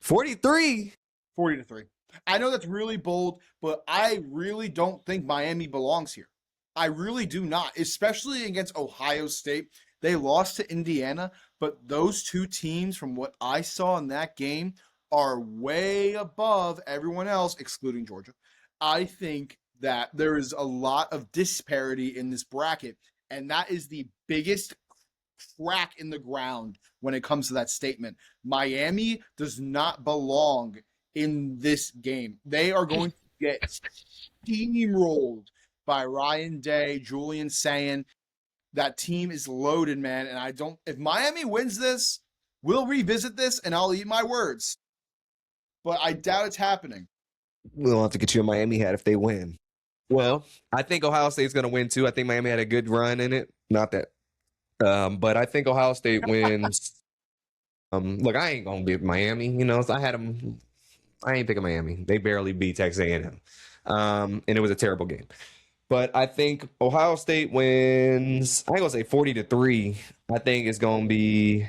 43. 40-3. I know that's really bold, but I really don't think Miami belongs here. I really do not, especially against Ohio State. They lost to Indiana, but those two teams, from what I saw in that game, are way above everyone else, excluding Georgia. I think that there is a lot of disparity in this bracket, and that is the biggest crack in the ground when it comes to that statement. Miami does not belong in this game. They are going to get steamrolled by Ryan Day, Julian Sayin. That team is loaded, man. And if Miami wins this, we'll revisit this and I'll eat my words. But I doubt it's happening. We'll have to get you a Miami hat if they win. Well, I think Ohio State's going to win too. I think Miami had a good run in it. Not that. But I think Ohio State wins. Look, I ain't going to beat Miami. So I had them. I ain't picking Miami. They barely beat Texas A&M. And it was a terrible game. But I think Ohio State wins. I ain't going to say 40-3. I think it's going to be.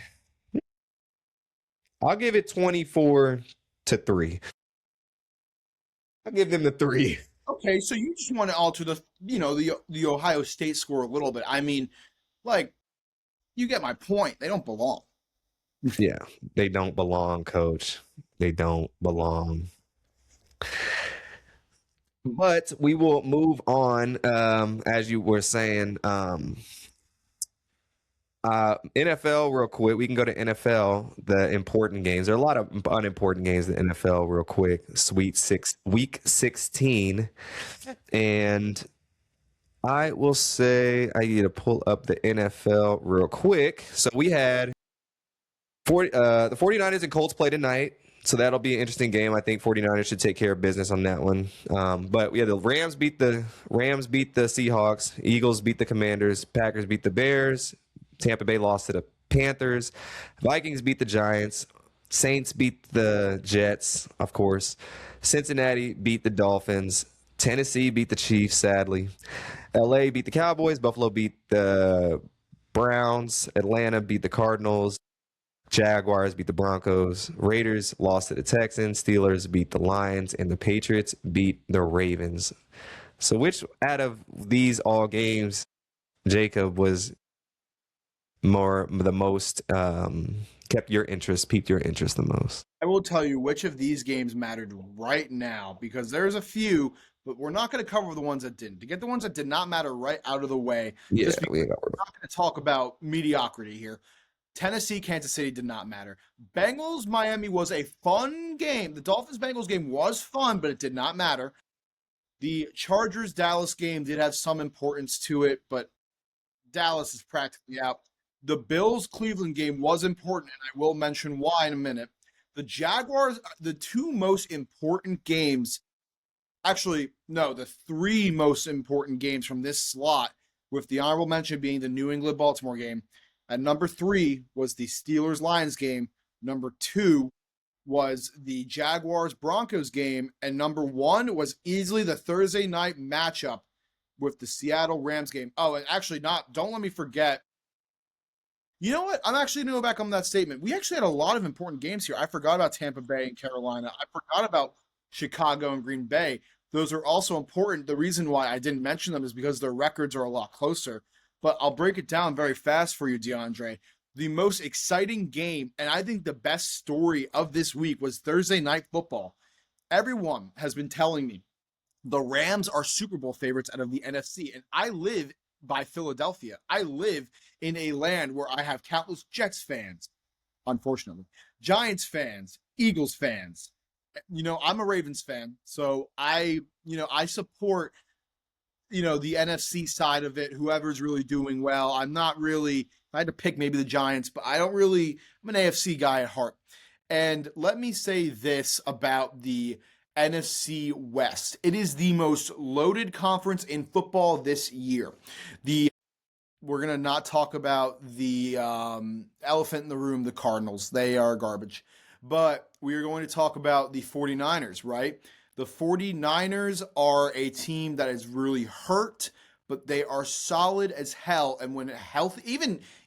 I'll give it 24-3. I'll give them the 3. Okay, so you just want to alter the Ohio State score a little bit. I mean, like, you get my point. They don't belong. Yeah, they don't belong, Coach. They don't belong. But we will move on, as you were saying. NFL real quick. We can go to NFL, the important games. There are a lot of unimportant games in the NFL real quick. Week 16. And I will say I need to pull up the NFL real quick. So we had the 49ers and Colts play tonight. So that'll be an interesting game. I think 49ers should take care of business on that one. But the Rams beat the Seahawks. Eagles beat the Commanders. Packers beat the Bears. Tampa Bay lost to the Panthers. Vikings beat the Giants. Saints beat the Jets, of course. Cincinnati beat the Dolphins. Tennessee beat the Chiefs, sadly. LA beat the Cowboys. Buffalo beat the Browns. Atlanta beat the Cardinals. Jaguars beat the Broncos. Raiders lost to the Texans. Steelers beat the Lions. And the Patriots beat the Ravens. So which out of these all games, Jacob, was the most piqued your interest the most? I will tell you which of these games mattered right now because there's a few, but we're not going to cover the ones that didn't. To get the ones that did not matter right out of the way, Yeah, just because we ain't got we're not going to talk about mediocrity here. Tennessee, Kansas City did not matter. Bengals, Miami was a fun game. The Dolphins Bengals game was fun, but it did not matter. The Chargers Dallas game did have some importance to it, but Dallas is practically out. The Bills Cleveland game was important, and I will mention why in a minute. The Jaguars, the two most important games, actually, no, the three most important games from this slot, with the honorable mention being the New England Baltimore game. At number 3 was the Steelers Lions game. Number 2 was the Jaguars Broncos game. And number 1 was easily the Thursday night matchup with the Seattle Rams game. Oh, and actually don't let me forget. You know what? I'm actually going to go back on that statement. We actually had a lot of important games here. I forgot about Tampa Bay and Carolina. I forgot about Chicago and Green Bay. Those are also important. The reason why I didn't mention them is because their records are a lot closer. But I'll break it down very fast for you, DeAndre. The most exciting game, and I think the best story of this week, was Thursday Night Football. Everyone has been telling me the Rams are Super Bowl favorites out of the NFC, and I live by Philadelphia. I live in a land where I have countless Jets fans, unfortunately, Giants fans, Eagles fans. I'm a Ravens fan, so I support the NFC side of it, whoever's really doing well. I'm not really, I had to pick maybe the Giants, but I'm an AFC guy at heart. And let me say this about the NFC West. It is the most loaded conference in football this year. We're going to not talk about the elephant in the room, the Cardinals. They are garbage. But we are going to talk about the 49ers, right? The 49ers are a team that is really hurt, but they are solid as hell. And when healthy,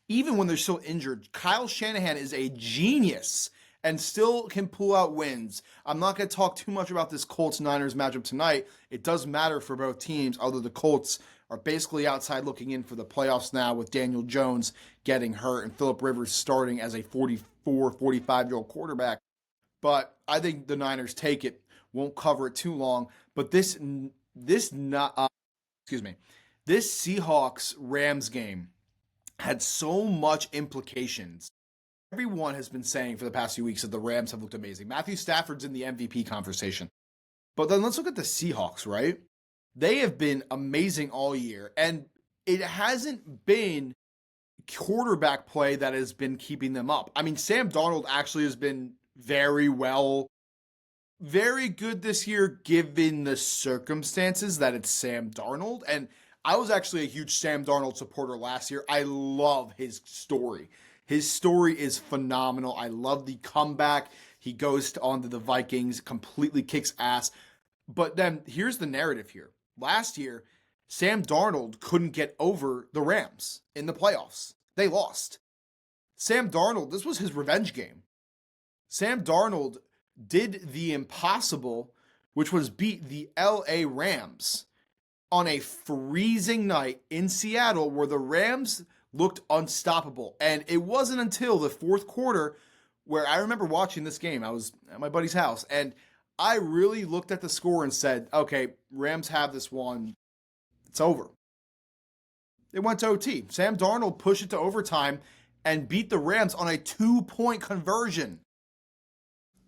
even when they're still injured, Kyle Shanahan is a genius and still can pull out wins. I'm not going to talk too much about this Colts-Niners matchup tonight. It does matter for both teams, although the Colts are basically outside looking in for the playoffs now with Daniel Jones getting hurt and Phillip Rivers starting as a 44, 45-year-old quarterback. But I think the Niners take it. Won't cover it too long, but this Seahawks Rams game had so much implications. Everyone has been saying for the past few weeks that the Rams have looked amazing. Matthew Stafford's in the MVP conversation. But then let's look at the Seahawks, right? They have been amazing all year, and it hasn't been quarterback play that has been keeping them up. I mean, Sam Darnold actually has been very good this year given the circumstances that it's Sam Darnold. And I was actually a huge Sam Darnold supporter last year. I love his story. His story is phenomenal. I love the comeback. He goes onto the Vikings, completely kicks ass. But then here's the narrative here. Last year, Sam Darnold couldn't get over the Rams in the playoffs. They lost. Sam Darnold, this was his revenge game. Sam Darnold did the impossible, which was beat the LA Rams on a freezing night in Seattle where the Rams looked unstoppable. And it wasn't until the fourth quarter where I remember watching this game. I was at my buddy's house and I really looked at the score and said, okay, Rams have this one. It's over. It went to OT. Sam Darnold pushed it to overtime and beat the Rams on a 2-point conversion.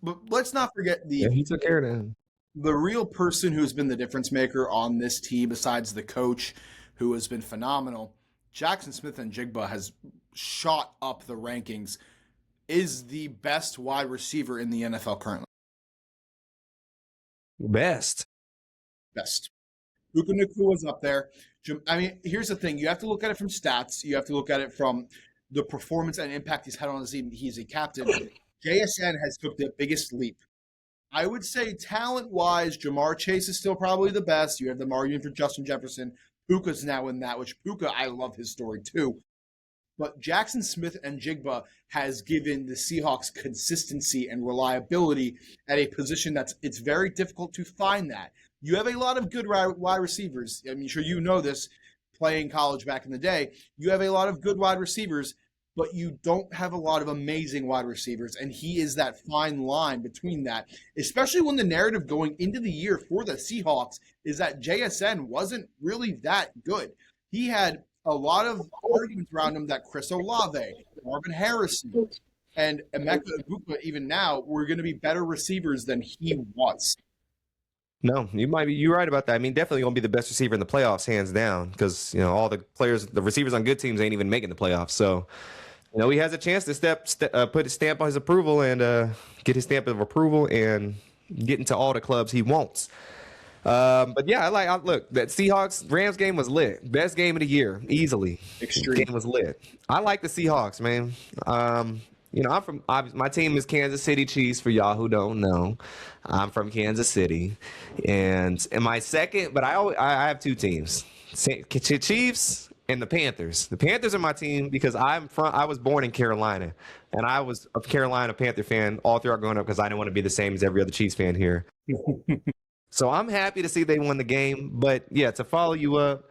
But let's not forget he took care of them. The real person who's been the difference maker on this team, besides the coach, who has been phenomenal. Jackson Smith and Jigba has shot up the rankings, is the best wide receiver in the NFL currently. Best. Puka Nacua is up there. I mean, here's the thing. You have to look at it from stats. You have to look at it from the performance and impact he's had on the team. He's a captain. JSN has took the biggest leap. I would say talent-wise, Jamar Chase is still probably the best. You have the margin for Justin Jefferson. Puka's now in that, which Puka, I love his story too. But Jackson Smith and Jigba has given the Seahawks consistency and reliability at a position it's very difficult to find that. You have a lot of good wide receivers. I'm sure you know this, playing college back in the day. You have a lot of good wide receivers. but you don't have a lot of amazing wide receivers. And he is that fine line between that, especially when the narrative going into the year for the Seahawks is that JSN wasn't really that good. He had a lot of arguments around him that Chris Olave, Marvin Harrison, and Emeka Egbuka, even now, were going to be better receivers than he was. No, you're right about that. I mean, definitely gonna be the best receiver in the playoffs, hands down, because all the players, the receivers on good teams ain't even making the playoffs. So, he has a chance to put his stamp on his approval and get his stamp of approval and get into all the clubs he wants. But yeah, look, that Seahawks Rams game was lit. Best game of the year, easily. Extreme. Game was lit. I like the Seahawks, man. My team is Kansas City Chiefs, for y'all who don't know. I'm from Kansas City. And my second, but I have two teams, Chiefs and the Panthers. The Panthers are my team because I was born in Carolina, and I was a Carolina Panther fan all throughout growing up because I didn't want to be the same as every other Chiefs fan here. So I'm happy to see they won the game. But yeah, to follow you up,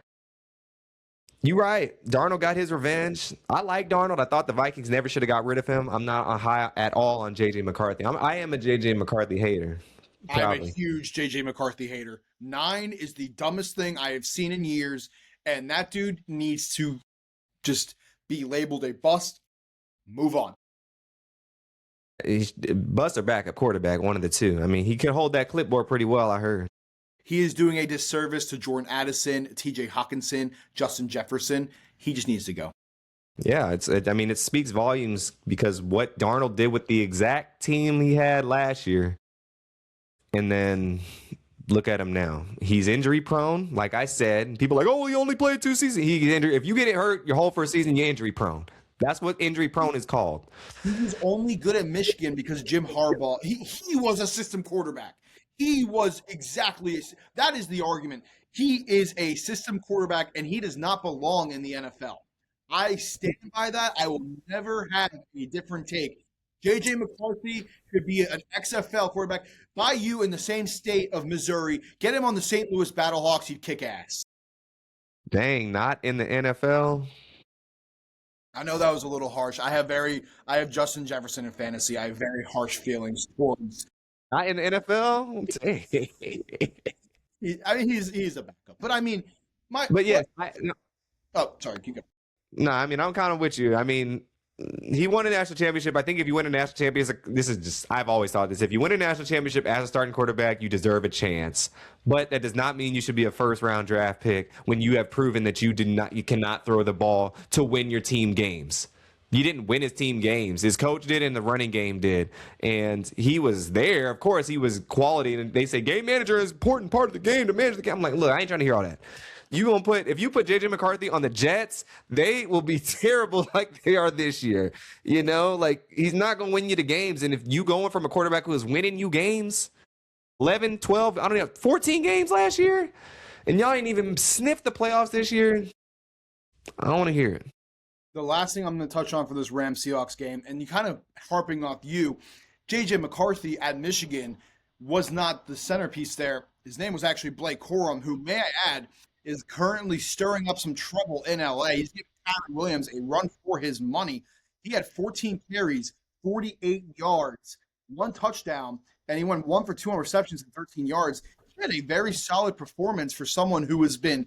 you're right. Darnold got his revenge. I like Darnold. I thought the Vikings never should have got rid of him. I'm not high at all on J.J. McCarthy. I am a J.J. McCarthy hater. I'm a huge J.J. McCarthy hater. 9 is the dumbest thing I have seen in years, and that dude needs to just be labeled a bust. Move on. Bust or backup quarterback, one of the two. I mean, he could hold that clipboard pretty well, I heard. He is doing a disservice to Jordan Addison, T.J. Hawkinson, Justin Jefferson. He just needs to go. Yeah, it speaks volumes because what Darnold did with the exact team he had last year, and then look at him now. He's injury prone. Like I said, people are like, oh, he only played 2 seasons. He's injured. If you get hurt your whole first season, you're injury prone. That's what injury prone is called. He was only good at Michigan because Jim Harbaugh, he was a system quarterback. He was that is the argument. He is a system quarterback, and he does not belong in the NFL. I stand by that. I will never have a different take. J.J. McCarthy could be an XFL quarterback. Buy you in the same state of Missouri. Get him on the St. Louis Battlehawks. He'd kick ass. Dang, not in the NFL? I know that was a little harsh. I have Justin Jefferson in fantasy. I have very harsh feelings towards. Not in the NFL? He's a backup. But I mean, sorry, keep going. No, I mean, I'm kind of with you. I mean, he won a national championship. I think if you win a national championship, I've always thought this. If you win a national championship as a starting quarterback, you deserve a chance. But that does not mean you should be a first-round draft pick when you have proven that you cannot throw the ball to win your team games. You didn't win his team games. His coach did and the running game did. And he was there. Of course, he was quality. And they say game manager is an important part of the game to manage the game. I'm like, look, I ain't trying to hear all that. If you put J.J. McCarthy on the Jets, they will be terrible like they are this year. He's not going to win you the games. And if you going from a quarterback who is winning you games, 11, 12, 14 games last year, and y'all ain't even sniffed the playoffs this year, I don't want to hear it. The last thing I'm going to touch on for this Rams-Seahawks game, and you kind of harping off J.J. McCarthy at Michigan was not the centerpiece there. His name was actually Blake Corum, who, may I add, is currently stirring up some trouble in L.A. He's giving Kyren Williams a run for his money. He had 14 carries, 48 yards, 1 touchdown, and he went 1 for 2 on receptions and 13 yards. He had a very solid performance for someone who has been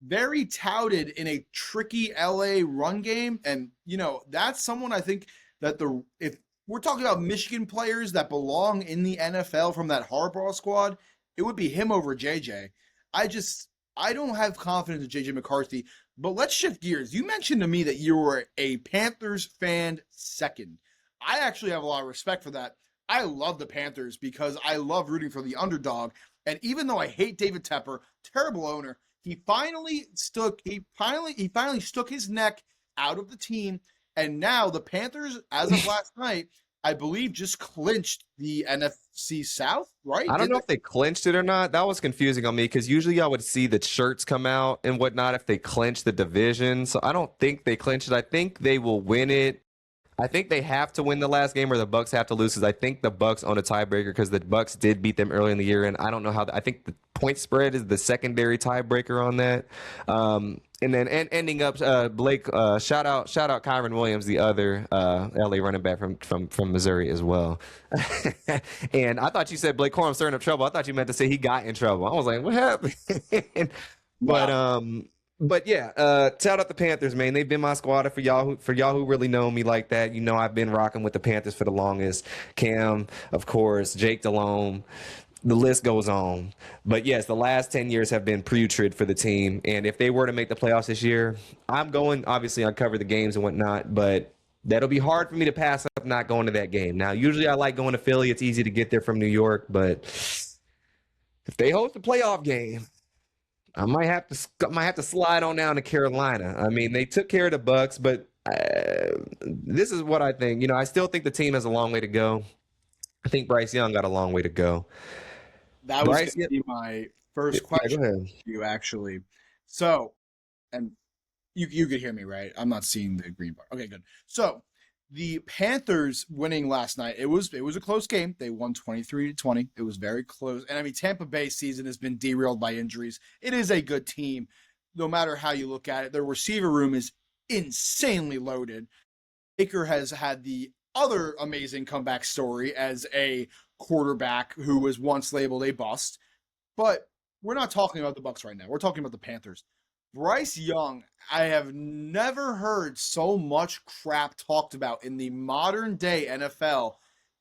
very touted in a tricky LA run game. And, that's someone I think that if we're talking about Michigan players that belong in the NFL from that Harbaugh squad, it would be him over JJ. I don't have confidence in JJ McCarthy, but let's shift gears. You mentioned to me that you were a Panthers fan second. I actually have a lot of respect for that. I love the Panthers because I love rooting for the underdog. And even though I hate David Tepper, terrible owner, he finally stuck his neck out of the team. And now the Panthers, as of last night, I believe just clinched the NFC South, right? I don't know if they clinched it or not. That was confusing on me because usually I would see the shirts come out and whatnot if they clinched the division. So I don't think they clinched it. I think they will win it. I think they have to win the last game or the Bucks have to lose because I think the Bucks own a tiebreaker because the Bucks did beat them early in the year. And I don't know how I think the point spread is the secondary tiebreaker on that. And then ending up Blake shout out Kyron Williams, the other LA running back from Missouri as well. And I thought you said Blake Corum stirring up trouble. I thought you meant to say he got in trouble. I was like, what happened? but No. but yeah, shout out the Panthers, man. They've been my squad for y'all who really know me like that. You know, I've been rocking with the Panthers for the longest. Cam, of course, Jake Delhomme, the list goes on. But yes, the last 10 years have been putrid for the team. And if they were to make the playoffs this year, I'm going, obviously, I cover the games and whatnot, but that'll be hard for me to pass up not going to that game. Now, usually I like going to Philly. It's easy to get there from New York, but if they host a playoff game, I might have to slide on down to Carolina. I mean, they took care of the Bucks, but this is what I think. You know, I still think the team has a long way to go. I think Bryce Young got a long way to go. That was going Bryce, to be my first yeah, go question ahead. to you, actually. So, and you could hear me, right? I'm not seeing the green bar. Okay, good. So, the Panthers winning last night, it was a close game. They won 23-20. It was very close. And I mean, Tampa Bay's season has been derailed by injuries. It is a good team, no matter how you look at it. Their receiver room is insanely loaded. Baker has had the other amazing comeback story as a quarterback who was once labeled a bust. But we're not talking about the Bucks right now. We're talking about the Panthers. Bryce Young, I have never heard so much crap talked about in the modern day NFL,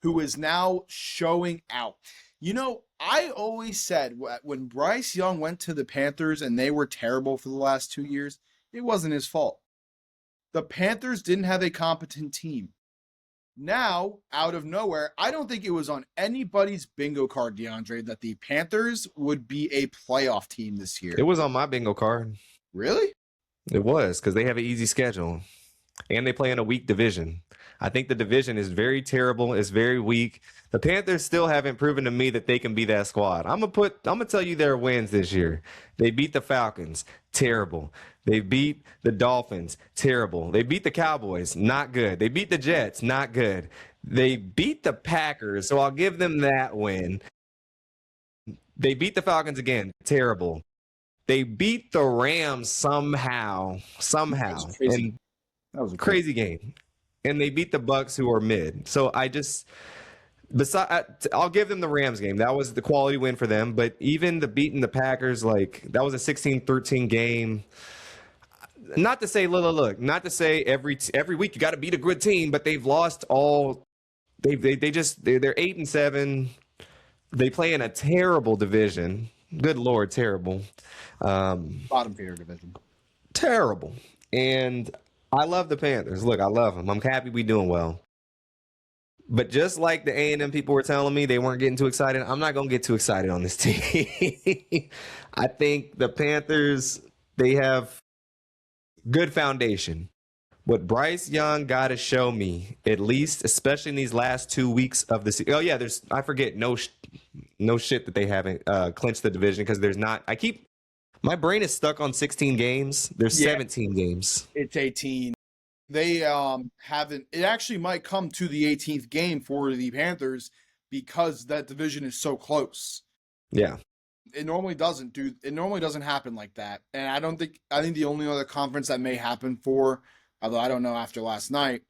who is now showing out. You know, I always said when Bryce Young went to the Panthers and they were terrible for the last 2 years, it wasn't his fault. The Panthers didn't have a competent team. Now, out of nowhere, I don't think it was on anybody's bingo card, DeAndre, that the Panthers would be a playoff team this year. It was on my bingo card. Really? It was because they have an easy schedule and they play in a weak division. I think the division is very terrible. It's very weak. The Panthers still haven't proven to me that they can be that squad. I'm gonna tell you their wins this year. They beat the Falcons, terrible. They beat the Dolphins, terrible. They beat the Cowboys, not good. They beat the Jets, not good. They beat the Packers, so I'll give them that win. They beat the Falcons again, terrible. They beat the Rams somehow, That was crazy. and That was a crazy game. And they beat the Bucks, who are mid. So I'll give them the Rams game. That was the quality win for them. But even the beating the Packers, like that was a 16-13 game. Not to say, look, not to say every week you got to beat a good team, but they've lost all. They're 8-7. They play in a terrible division. Good Lord, terrible. bottom feeder division. Terrible. And I love the Panthers. Look, I love them. I'm happy we doing well. But just like the A&M people were telling me they weren't getting too excited, I'm not going to get too excited on this team. I think the Panthers, they have good foundation. What Bryce Young got to show me, at least, especially in these last 2 weeks of the season. Oh, yeah, I forget, no shit that they haven't clinched the division because there's not. My brain is stuck on 16 games. There's 17 games. It's 18. They haven't. It actually might come to the 18th game for the Panthers because that division is so close. Yeah. It normally doesn't happen like that. And I think the only other conference that may happen for, although I don't know after last night,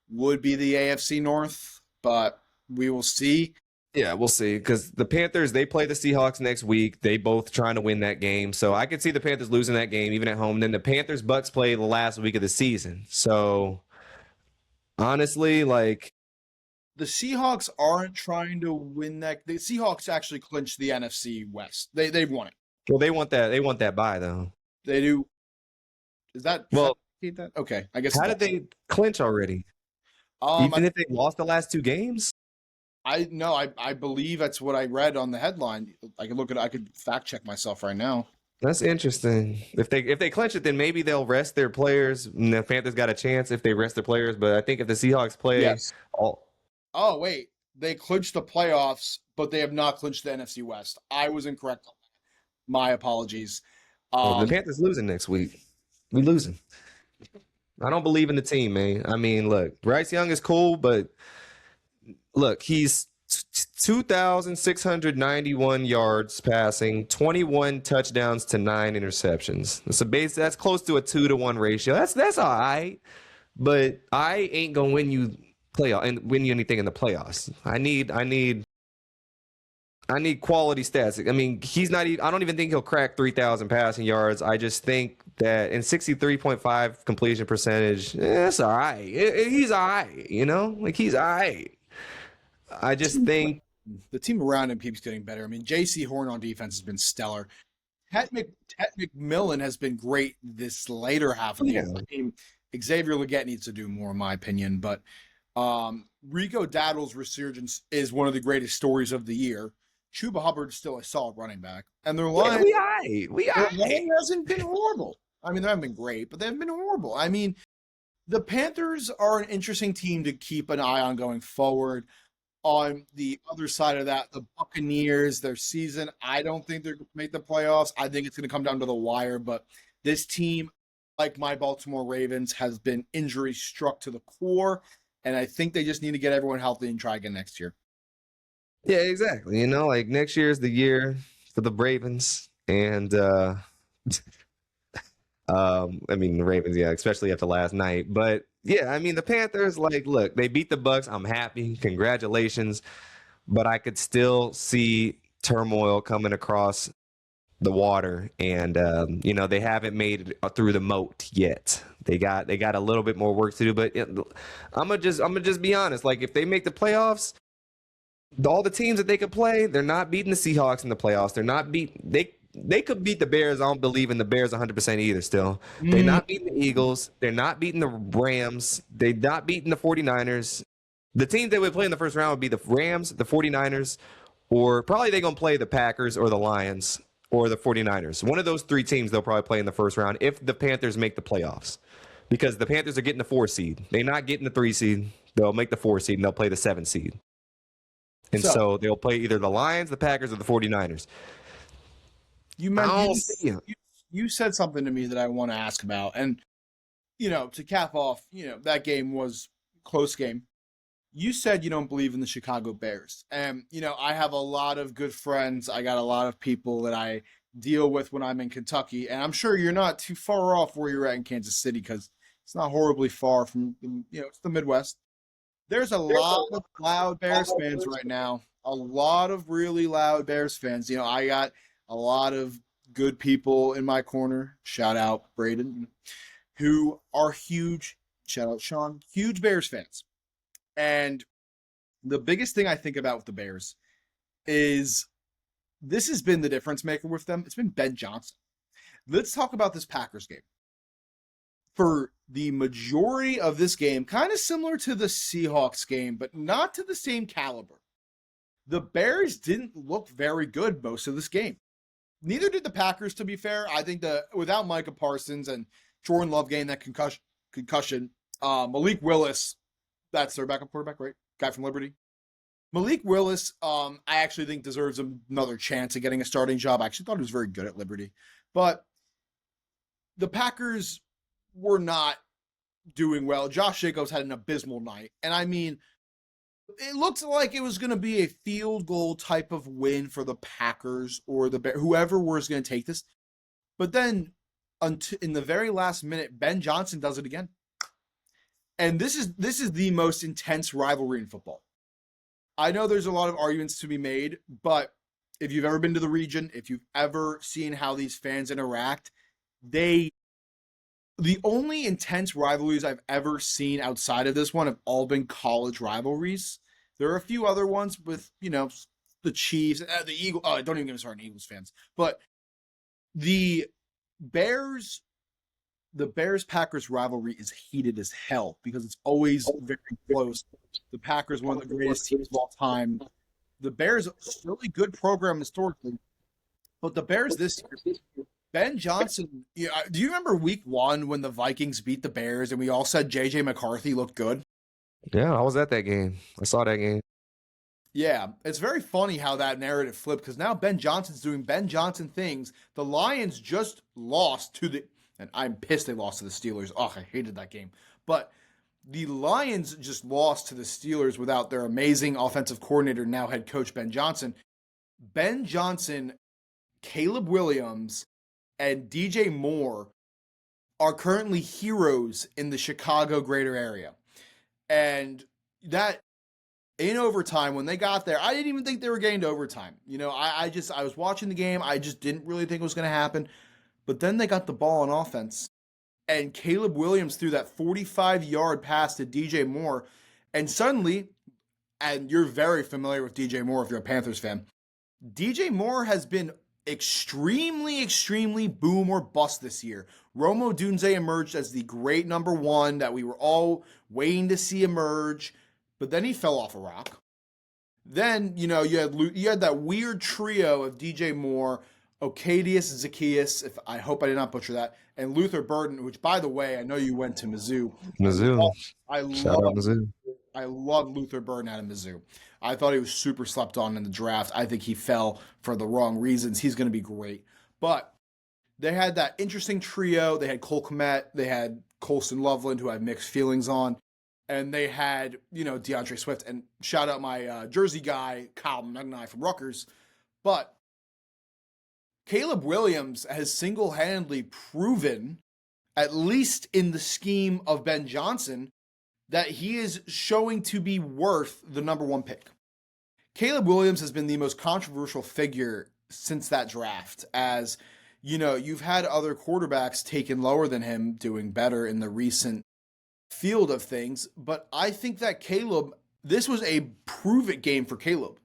would be the AFC North, but we will see. Yeah, we'll see. Because the Panthers, they play the Seahawks next week. They both trying to win that game. So I could see the Panthers losing that game, even at home. Then the Panthers-Bucks play the last week of the season. So honestly, like, The Seahawks aren't trying to win that. The Seahawks actually clinched the NFC West. They've won it. well, they want that bye though. They do. Is that Well, that? Okay, I guess. how did they clinch already? Even if they lost the last two games? I believe that's what I read on the headline. I could fact check myself right now. That's interesting. If they clinch it, then maybe they'll rest their players. And the Panthers got a chance if they rest their players. But I think if the Seahawks play, Yes. Oh wait, they clinched the playoffs, but they have not clinched the NFC West. I was incorrect on that. My apologies. The Panthers losing next week. We losing. I don't believe in the team, man. I mean, look, Bryce Young is cool, but look, he's 2,691 yards passing, 21 touchdowns to 9 interceptions. That's close to a 2-to-1 ratio. That's all right, but I ain't gonna win you anything in the playoffs. I need quality stats. I mean, I don't even think he'll crack 3,000 passing yards. I just think that in 63.5 completion percentage, that's all right. He's all right, like he's all right. I just think the team around him keeps getting better. I mean, J.C. Horn on defense has been stellar. Ted McMillan has been great this later half of the year. I mean, Xavier Legette needs to do more, in my opinion. But Rico Daddle's resurgence is one of the greatest stories of the year. Chuba Hubbard's still a solid running back. And their line, their line hasn't been horrible. I mean, they haven't been great, but they haven't been horrible. I mean, the Panthers are an interesting team to keep an eye on going forward. On the other side of that, the Buccaneers, their season, I don't think they're going to make the playoffs. I think it's going to come down to the wire. But this team, like my Baltimore Ravens, has been injury struck to the core. And I think they just need to get everyone healthy and try again next year. Yeah, exactly. Like next year is the year for the Ravens. And, I mean, the Ravens, yeah, especially after last night. But, yeah, I mean, the Panthers, like, look, they beat the Bucs. I'm happy. Congratulations. But I could still see turmoil coming across the water. And, they haven't made it through the moat yet. They got a little bit more work to do. But I'm gonna just be honest. Like, if they make the playoffs, all the teams that they could play, they're not beating the Seahawks in the playoffs. They're not They could beat the Bears. I don't believe in the Bears 100% either still. They're not beating the Eagles. They're not beating the Rams. They're not beating the 49ers. The teams they would play in the first round would be the Rams, the 49ers, or probably they're going to play the Packers or the Lions or the 49ers. One of those three teams they'll probably play in the first round if the Panthers make the playoffs. Because the Panthers are getting the 4 seed. They're not getting the 3 seed. They'll make the 4 seed and they'll play the 7 seed. And so they'll play either the Lions, the Packers, or the 49ers. You said something to me that I want to ask about. And, to cap off, that game was a close game. You said you don't believe in the Chicago Bears. And, I have a lot of good friends. I got a lot of people that I deal with when I'm in Kentucky. And I'm sure you're not too far off where you're at in Kansas City because it's not horribly far from, it's the Midwest. There's a lot of loud Bears fans right now. A lot of really loud Bears fans. I got a lot of good people in my corner. Shout out Braden, who are huge. Shout out Sean, huge Bears fans. And the biggest thing I think about with the Bears is this has been the difference maker with them. It's been Ben Johnson. Let's talk about this Packers game. For the majority of this game, kind of similar to the Seahawks game, but not to the same caliber. The Bears didn't look very good most of this game. Neither did the Packers, to be fair. I think without Micah Parsons and Jordan Love getting that concussion, Malik Willis, that's their backup quarterback, right? Guy from Liberty. Malik Willis, I actually think deserves another chance at getting a starting job. I actually thought he was very good at Liberty. But the Packers were not doing well. Josh Jacobs had an abysmal night. And I mean, it looked like it was going to be a field goal type of win for the Packers or whoever was going to take this. But then in the very last minute, Ben Johnson does it again. And this is the most intense rivalry in football. I know there's a lot of arguments to be made, but if you've ever been to the region, if you've ever seen how these fans interact, the only intense rivalries I've ever seen outside of this one have all been college rivalries. There are a few other ones with, the Chiefs, the Eagles. Oh, don't even get me started on Eagles fans. But the Bears-Packers rivalry is heated as hell because it's always very close. The Packers, one of the greatest teams of all time. The Bears, a really good program historically. But the Bears this year, Ben Johnson, do you remember week 1 when the Vikings beat the Bears and we all said J.J. McCarthy looked good? Yeah, I was at that game. I saw that game. Yeah, it's very funny how that narrative flipped because now Ben Johnson's doing Ben Johnson things. The Lions just lost and I'm pissed they lost to the Steelers. Oh, I hated that game. But The Lions just lost to the Steelers without their amazing offensive coordinator, now head coach Ben Johnson. Ben Johnson, Caleb Williams, and DJ Moore are currently heroes in the Chicago greater area. And that in overtime, when they got there, I didn't even think they were getting to overtime. I was watching the game. I just didn't really think it was going to happen. But then they got the ball on offense. And Caleb Williams threw that 45-yard pass to DJ Moore. And suddenly, and you're very familiar with DJ Moore if you're a Panthers fan, DJ Moore has been extremely, extremely boom or bust this year. Rome Odunze emerged as the great number one that we were all waiting to see emerge, but then he fell off a rock. Then, you had that weird trio of DJ Moore, Ocadius Zacchaeus, I hope I did not butcher that, and Luther Burden, which, by the way, I know you went to Mizzou. I love Luther Burden out of Mizzou. I thought he was super slept on in the draft. I think he fell for the wrong reasons. He's going to be great. But they had that interesting trio. They had Cole Kmet. They had Colston Loveland, who I had mixed feelings on. And they had, DeAndre Swift. And shout out my Jersey guy, Kyle Magnai from Rutgers. But Caleb Williams has single-handedly proven, at least in the scheme of Ben Johnson, that he is showing to be worth the number one pick. Caleb Williams has been the most controversial figure since that draft, as, you've had other quarterbacks taken lower than him doing better in the recent field of things, but I think that this was a prove-it game for Caleb.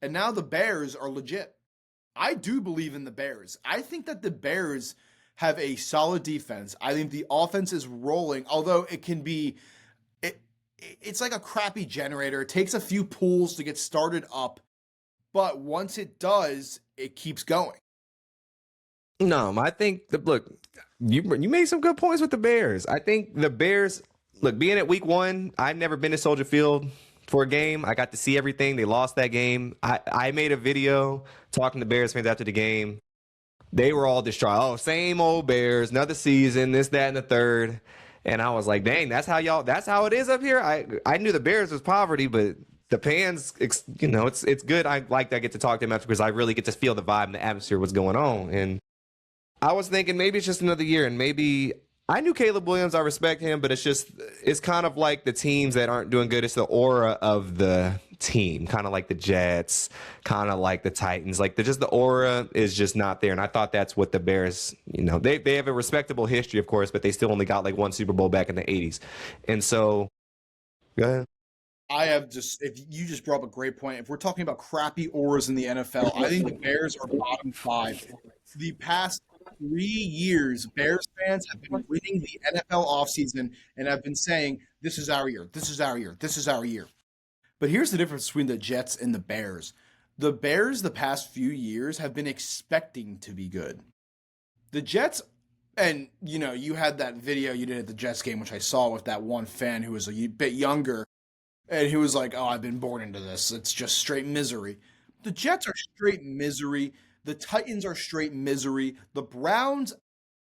And now the Bears are legit. I do believe in the Bears. I think that the Bears have a solid defense. I think the offense is rolling, although it can be... It's like a crappy generator. It takes a few pulls to get started up, but once it does, it keeps going. No, I think look, you made some good points with the Bears. I think the Bears, look, being at week 1, I've never been to Soldier Field for a game. I got to see everything. They lost that game. I made a video talking to Bears fans after the game. They were all distraught. Oh, same old Bears, another season, this, that, and the third. And I was like, dang, that's how it is up here. I knew the Bears was poverty, but the Pans, it's good. I like that I get to talk to them after because I really get to feel the vibe and the atmosphere, what's going on. And I was thinking maybe it's just another year. And maybe I knew Caleb Williams. I respect him, but it's kind of like the teams that aren't doing good. It's the aura of the team, kind of like the Jets, kind of like the Titans. Like the aura is just not there. And I thought that's what the Bears, they have a respectable history, of course, but they still only got like one Super Bowl back in the 80s. And so, go ahead. If you just brought up a great point. If we're talking about crappy auras in the NFL, I think the Bears are bottom 5. The past 3 years, Bears fans have been winning the NFL offseason and have been saying, this is our year, this is our year, this is our year. But here's the difference between the Jets and the Bears. The Bears, the past few years, have been expecting to be good. The Jets, and you had that video you did at the Jets game, which I saw with that one fan who was a bit younger, and he was like, oh, I've been born into this. It's just straight misery. The Jets are straight misery. The Titans are straight misery. The Browns,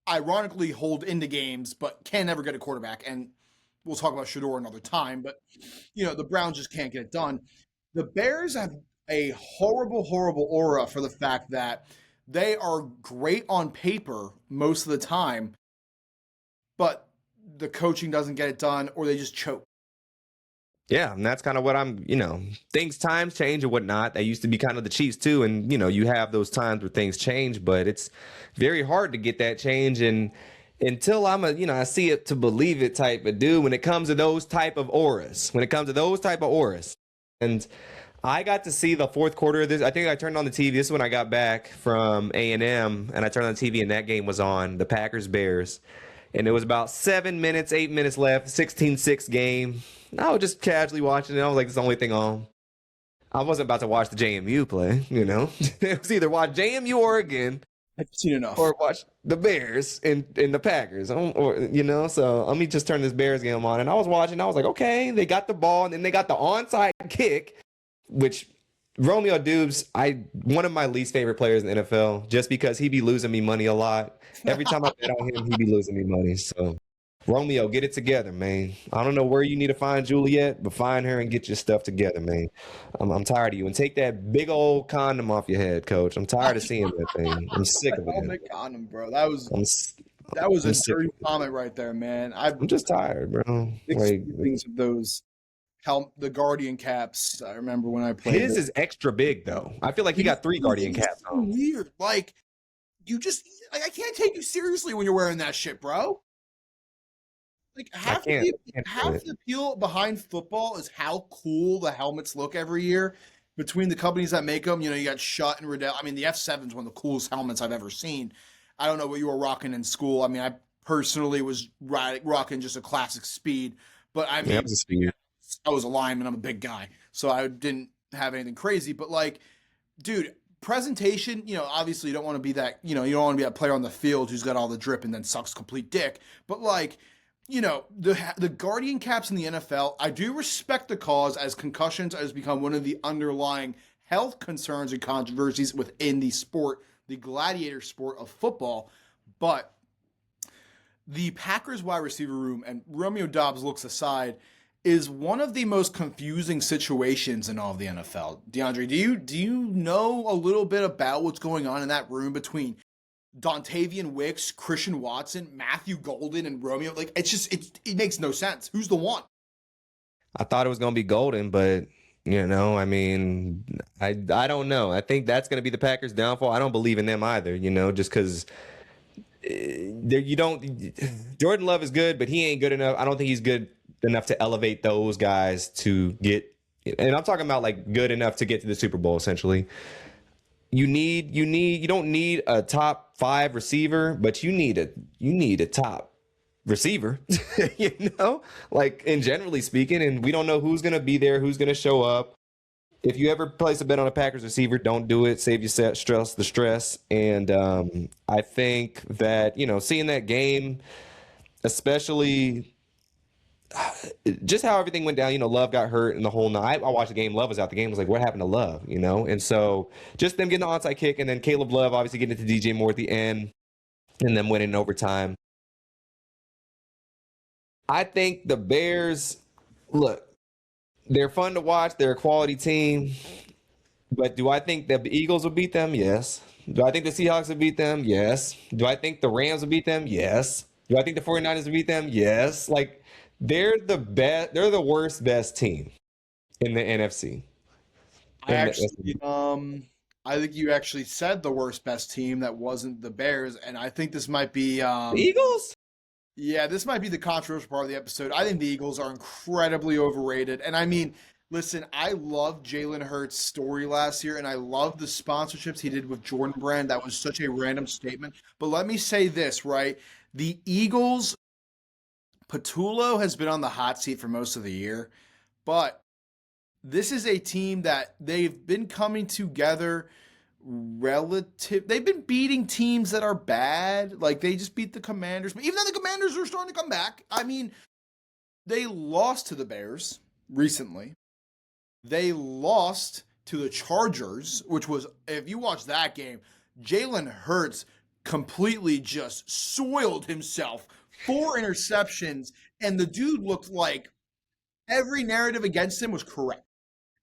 ironically, hold into games, but can never get a quarterback. And we'll talk about Shador another time, but, the Browns just can't get it done. The Bears have a horrible, horrible aura for the fact that they are great on paper most of the time, but the coaching doesn't get it done or they just choke. Yeah, and that's kind of what times change and whatnot. That used to be kind of the Chiefs too. And, you have those times where things change, but it's very hard to get that change. And until I see it to believe it type of dude when it comes to those type of auras, And I got to see the fourth quarter of this. I think I turned on the TV. This is when I got back from A&M and I turned on the TV and that game was on, the Packers-Bears. And it was about 8 minutes left, 16-6 game. I was just casually watching it. I was like, this is the only thing on. I wasn't about to watch the JMU play, It was either watch JMU Oregon I've seen enough. or watch the Bears and the Packers. So let me just turn this Bears game on. And I was watching. I was like, okay, they got the ball. And then they got the onside kick, which Romeo Dubes, one of my least favorite players in the NFL, just because he be losing me money a lot. Every time I bet on him, he be losing me money. So Romeo, get it together, man. I don't know where you need to find Juliet, but find her and get your stuff together, man. I'm tired of you. And take that big old condom off your head, coach. I'm tired of seeing that thing. I'm sick of it. Helmet condom, bro. That was I'm s- that was I'm a sick of dirty it. comment right there, man. I've I'm just tired, bro. Like experienced of those the Guardian caps. I remember when I played his it. is extra big though. I feel like he got three Guardian It is caps so on. weird. Like you just like I can't take you seriously when you're wearing that shit, bro. Like I can't do half it. the appeal behind football is how cool the helmets look every year. Between the companies that make them, you got Schutt and Riddell. I mean, the F7 is one of the coolest helmets I've ever seen. I don't know what you were rocking in school. I mean, I personally was rocking just a classic Speed, but I Yeah, it mean, was a speed. I was a lineman. I'm a big guy, so I didn't have anything crazy. But like, dude, presentation. Obviously, you don't want to be that. You don't want to be that player on the field who's got all the drip and then sucks complete dick. But like, the Guardian caps in the NFL, I do respect the cause as concussions has become one of the underlying health concerns and controversies within the sport, the gladiator sport of football. But the Packers wide receiver room, and Romeo Doubs looks aside, is one of the most confusing situations in all of the NFL. DeAndre, do you know a little bit about what's going on in that room between Dontavian Wicks, Christian Watson, Matthew Golden, and Romeo? Like it makes no sense. Who's the one? I thought it was gonna be Golden, but I mean, I don't know. I think that's gonna be the Packers' downfall. I don't believe in them either. Just because you don't. Jordan Love is good, but he ain't good enough. I don't think he's good enough to elevate those guys to get. And I'm talking about like good enough to get to the Super Bowl. Essentially, you don't need a top 5 receiver, but you need a top receiver. Like in generally speaking, and we don't know who's gonna be there, who's gonna show up. If you ever place a bet on a Packers receiver, don't do it. Save your the stress. And I think that seeing that game, especially just how everything went down. Love got hurt in the whole night. I watched the game. Love was out. The game was like, what happened to Love? And so just them getting the onside kick, and then Caleb Love obviously getting it to DJ Moore at the end, and them winning in overtime. I think the Bears, look, they're fun to watch. They're a quality team. But do I think the Eagles will beat them? Yes. Do I think the Seahawks will beat them? Yes. Do I think the Rams will beat them? Yes. Do I think the 49ers will beat them? Yes. Like, they're the best. They're the worst best team in the NFC. I actually, I think you actually said the worst best team that wasn't the Bears, and I think this might be, The Eagles? yeah, this might be the controversial part of the episode. I think the Eagles are incredibly overrated, and I mean, listen, I loved Jalen Hurts' story last year, and I love the sponsorships he did with Jordan Brand. That was such a random statement. But let me say this, right? The Eagles, Patullo has been on the hot seat for most of the year, but this is a team that they've been coming together they've been beating teams that are bad. Like they just beat the Commanders, but even though the Commanders are starting to come back, I mean, they lost to the Bears recently. They lost to the Chargers, which was, if you watch that game, Jalen Hurts completely just soiled himself. 4 interceptions, and the dude looked like every narrative against him was correct.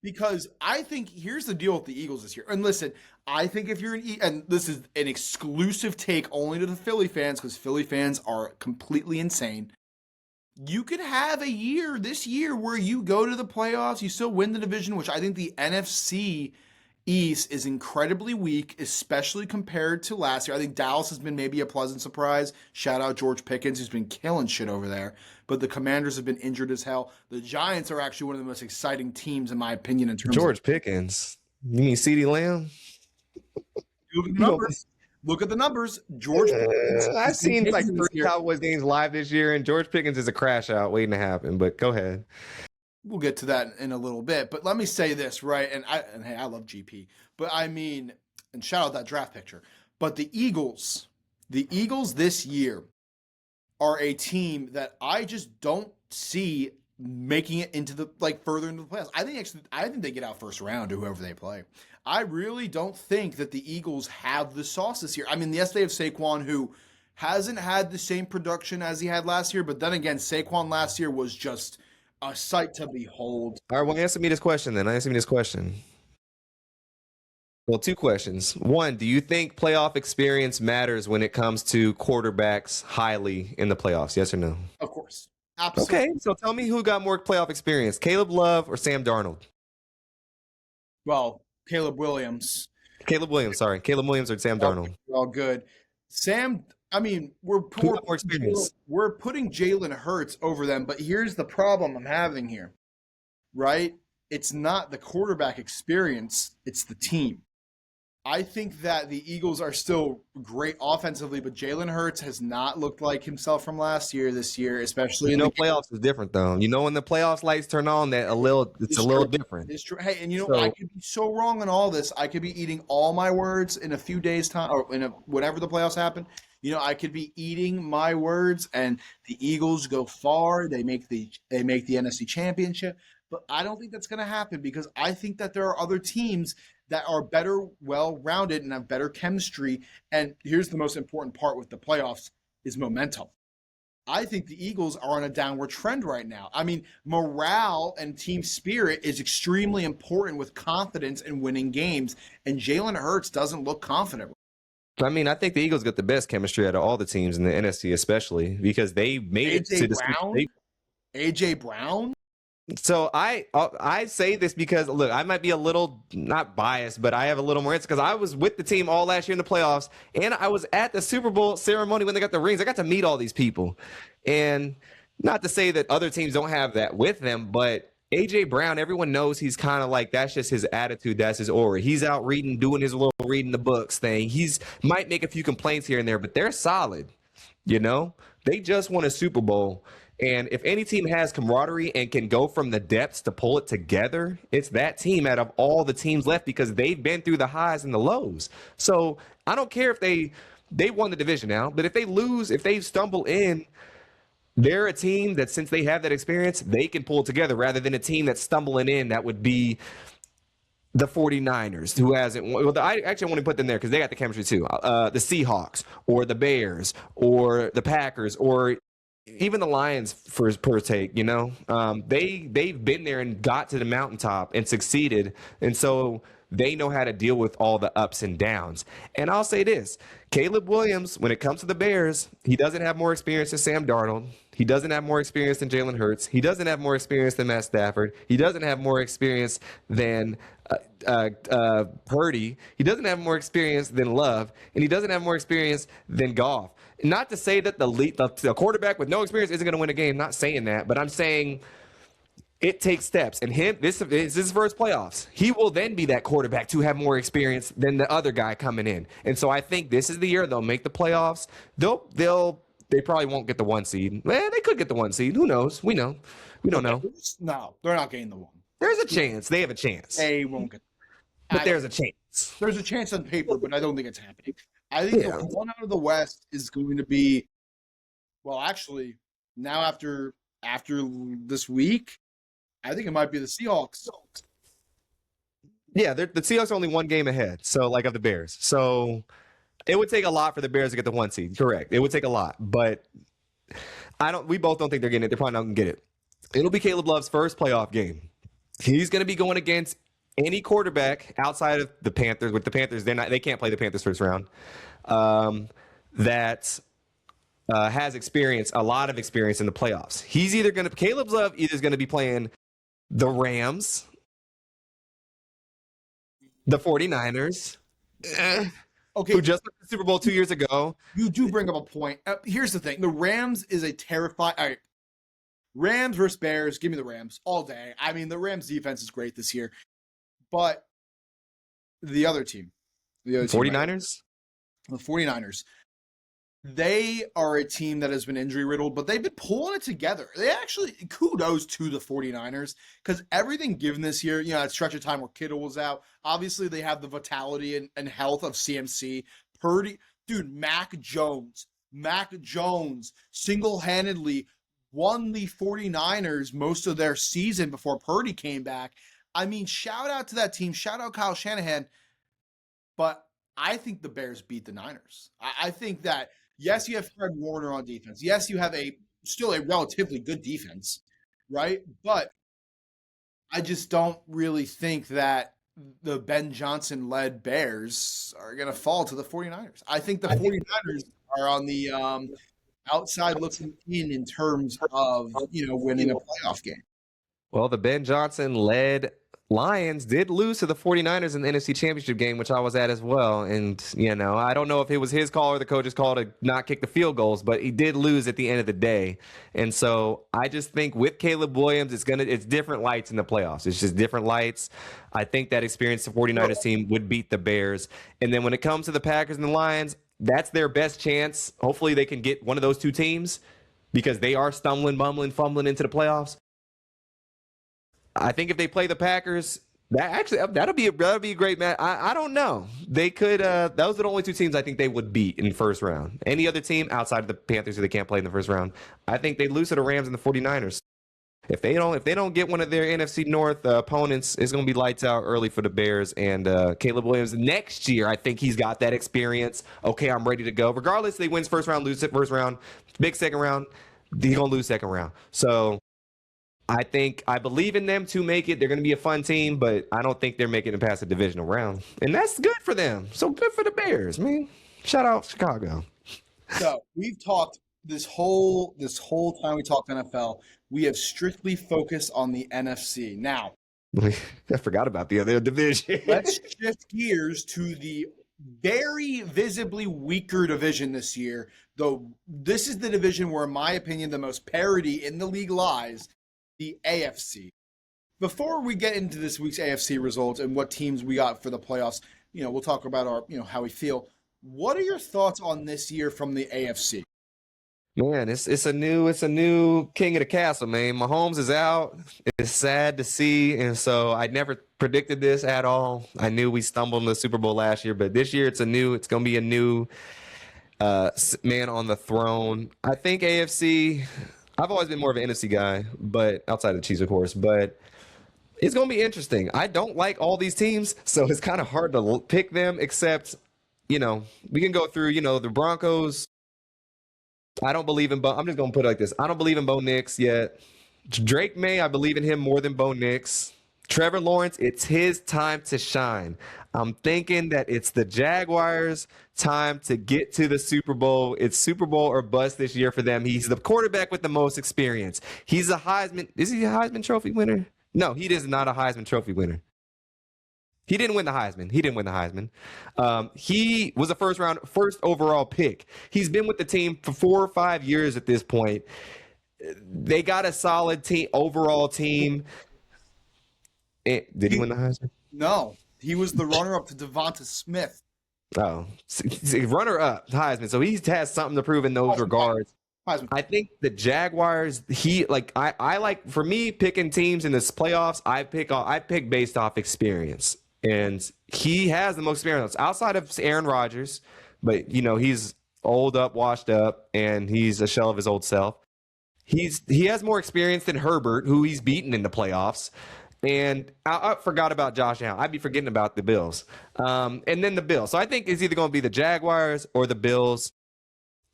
Because I think here's the deal with the Eagles this year. And listen, I think if you're and this is an exclusive take only to the Philly fans because Philly fans are completely insane. You could have a year this year where you go to the playoffs, you still win the division, which I think the NFC East is incredibly weak, especially compared to last year. I think Dallas has been maybe a pleasant surprise. Shout out George Pickens, who's been killing shit over there. But the Commanders have been injured as hell. The Giants are actually one of the most exciting teams, in my opinion, in terms George Pickens. You mean CeeDee Lamb? look at the You know, numbers. Look at the numbers. George Pickens I've is seen like amazing 3 this year. Cowboys games live this year, and George Pickens is a crash out waiting to happen. But go ahead. We'll get to that in a little bit. But let me say this, right? And hey, I love GP. But I mean, and shout out that draft picture. But the Eagles this year are a team that I just don't see making it into the further into the playoffs. I think they get out first round to whoever they play. I really don't think that the Eagles have the sauce this year. I mean, yes, they have Saquon, who hasn't had the same production as he had last year, but then again, Saquon last year was just a sight to behold. All right, well, answer me this question then. Answer me this question. Well, two questions. One, do you think playoff experience matters when it comes to quarterbacks highly in the playoffs? Yes or no? Of course. Absolutely. Okay, so tell me who got more playoff experience, Caleb Love or Sam Darnold? Well, Caleb Williams. Caleb Williams, sorry. Caleb Williams or Sam Darnold? All good. Sam, I mean, Who got more experience? we're putting Jalen Hurts over them, but here's the problem I'm having here, right? It's not the quarterback experience, it's the team. I think that the Eagles are still great offensively, but Jalen Hurts has not looked like himself from last year this year, especially in the Playoffs is different though. You know, when the playoffs lights turn on, it's a little different. It's true. Hey, and I could be so wrong on all this. I could be eating all my words in a few days' time, or whenever the playoffs happen. I could be eating my words, and the Eagles go far. They make the NFC Championship, but I don't think that's going to happen because I think that there are other teams that are better, well-rounded, and have better chemistry. And here's the most important part with the playoffs is momentum. I think the Eagles are on a downward trend right now. I mean, morale and team spirit is extremely important with confidence in winning games, and Jalen Hurts doesn't look confident. I mean, I think the Eagles got the best chemistry out of all the teams in the NFC, especially because they made it to the AJ Brown? So I say this because, look, I might be a little not biased, but I have a little more insight because I was with the team all last year in the playoffs, and I was at the Super Bowl ceremony when they got the rings. I got to meet all these people, and not to say that other teams don't have that with them, but AJ Brown, everyone knows he's kind of like, that's just his attitude, that's his aura. He's out doing his little reading the books thing. He's might make a few complaints here and there, but they're solid. They just won a Super Bowl. And if any team has camaraderie and can go from the depths to pull it together, it's that team out of all the teams left because they've been through the highs and the lows. So I don't care if they won the division now, but if they lose, if they stumble in, they're a team that since they have that experience, they can pull it together rather than a team that's stumbling in. That would be the 49ers, who hasn't won. Well, I actually want to put them there because they got the chemistry too. The Seahawks or the Bears or the Packers or even the Lions per take, they've been there and got to the mountaintop and succeeded. And so they know how to deal with all the ups and downs. And I'll say this, Caleb Williams, when it comes to the Bears, he doesn't have more experience than Sam Darnold. He doesn't have more experience than Jalen Hurts. He doesn't have more experience than Matt Stafford. He doesn't have more experience than Purdy. He doesn't have more experience than Love. And he doesn't have more experience than Goff. Not to say that the quarterback with no experience isn't going to win a game. Not saying that, but I'm saying it takes steps. And this is his first playoffs. He will then be that quarterback to have more experience than the other guy coming in. And so I think this is the year they'll make the playoffs. They probably won't get the 1 seed. They could get the 1 seed. Who knows? We don't know. No, they're not getting the 1. There's a chance. They have a chance. They won't get. But there's a chance. There's a chance on paper, but I don't think it's happening. I think the one out of the West is going to be, well, actually, now after this week, I think it might be the Seahawks. Yeah, the Seahawks are only 1 game ahead, so of the Bears. So it would take a lot for the Bears to get the 1 seed. Correct. It would take a lot, but we both don't think they're getting it. They're probably not going to get it. It'll be Caleb Love's first playoff game. He's going to be going against any quarterback outside of the Panthers. With the Panthers, they can't play the Panthers first round. That has a lot of experience in the playoffs. Caleb Love either is going to be playing the Rams, the 49ers, who just won the Super Bowl 2 years ago. You do bring up a point. Here's the thing. The Rams is a terrifying... All right. Rams versus Bears. Give me the Rams all day. I mean, the Rams defense is great this year. But the other team. 49ers? The 49ers. They are a team that has been injury riddled, but they've been pulling it together. They actually, kudos to the 49ers, because everything given this year, that stretch of time where Kittle was out, obviously they have the vitality and health of CMC. Purdy, dude, Mac Jones single-handedly won the 49ers most of their season before Purdy came back. I mean, shout out to that team. Shout out Kyle Shanahan. But I think the Bears beat the Niners. I think that Yes, you have Fred Warner on defense. Yes, you have still a relatively good defense, right? But I just don't really think that the Ben Johnson led Bears are going to fall to the 49ers. I think the 49ers are on the outside looking in terms of, winning a playoff game. Well, the Ben Johnson led Lions did lose to the 49ers in the NFC Championship game, which I was at as well. And, I don't know if it was his call or the coach's call to not kick the field goals, but he did lose at the end of the day. And so I just think with Caleb Williams, it's different lights in the playoffs. It's just different lights. I think that experienced 49ers team would beat the Bears. And then when it comes to the Packers and the Lions, that's their best chance. Hopefully they can get one of those two teams because they are stumbling, bumbling, fumbling into the playoffs. I think if they play the Packers, that'll be a great match. I don't know. They could. Those are the only two teams I think they would beat in the first round. Any other team outside of the Panthers who they can't play in the first round, I think they lose to the Rams and the 49ers. If they don't get one of their NFC North opponents, it's going to be lights out early for the Bears and Caleb Williams. Next year, I think he's got that experience. Okay, I'm ready to go. Regardless, they wins first round, lose it first round, big second round, he's going to lose second round. So I believe in them to make it. They're going to be a fun team, but I don't think they're making it past the divisional round. And that's good for them. So good for the Bears, man. Shout out Chicago. So we've talked this whole time we talked NFL, we have strictly focused on the NFC. Now, I forgot about the other division. Let's shift gears to the very visibly weaker division this year, though this is the division where, in my opinion, the most parity in the league lies, the AFC. Before we get into this week's AFC results and what teams we got for the playoffs, we'll talk about our, how we feel. What are your thoughts on this year from the AFC? Man, it's a new king of the castle, man. Mahomes is out. It's sad to see, and so I never predicted this at all. I knew we stumbled in the Super Bowl last year, but this year it's going to be a new man on the throne. I think AFC. I've always been more of an NFC guy, but outside of the Chiefs, of course. But it's going to be interesting. I don't like all these teams, so it's kind of hard to pick them. Except, we can go through. The Broncos. I don't believe in Bo. I'm just going to put it like this. I don't believe in Bo Nix yet. Drake May, I believe in him more than Bo Nix. Trevor Lawrence, it's his time to shine. I'm thinking that it's the Jaguars' time to get to the Super Bowl. It's Super Bowl or bust this year for them. He's the quarterback with the most experience. He's a Heisman. Is he a Heisman Trophy winner? No, he is not a Heisman Trophy winner. He didn't win the Heisman. He was a first overall pick. He's been with the team for 4 or 5 years at this point. They got a solid team, overall team. Did he win the Heisman? No, he was the runner-up to Devonta Smith. Oh, runner-up Heisman. So he has something to prove in those regards. Heisman. I think the Jaguars. I like, for me, picking teams in this playoffs. I pick based off experience. And he has the most experience outside of Aaron Rodgers, but he's old up, washed up, and he's a shell of his old self. He has more experience than Herbert, who he's beaten in the playoffs. And I forgot about Josh Allen. I'd be forgetting about the Bills. And then the Bills. So I think it's either going to be the Jaguars or the Bills.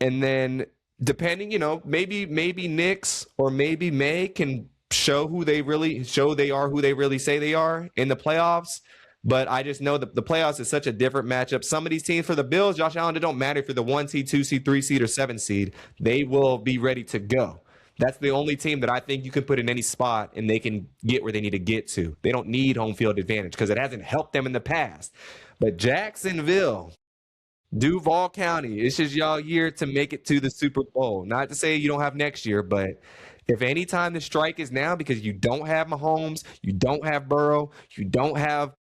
And then depending, maybe Knicks or maybe May can show they are who they really say they are in the playoffs. But I just know that the playoffs is such a different matchup. Some of these teams for the Bills, Josh Allen, it don't matter if you're the 1 seed, 2 seed, 3 seed, or 7 seed. They will be ready to go. That's the only team that I think you can put in any spot and they can get where they need to get to. They don't need home field advantage because it hasn't helped them in the past. But Jacksonville, Duval County, it's just y'all year to make it to the Super Bowl. Not to say you don't have next year, but if any time the strike is now because you don't have Mahomes, you don't have Burrow, you don't have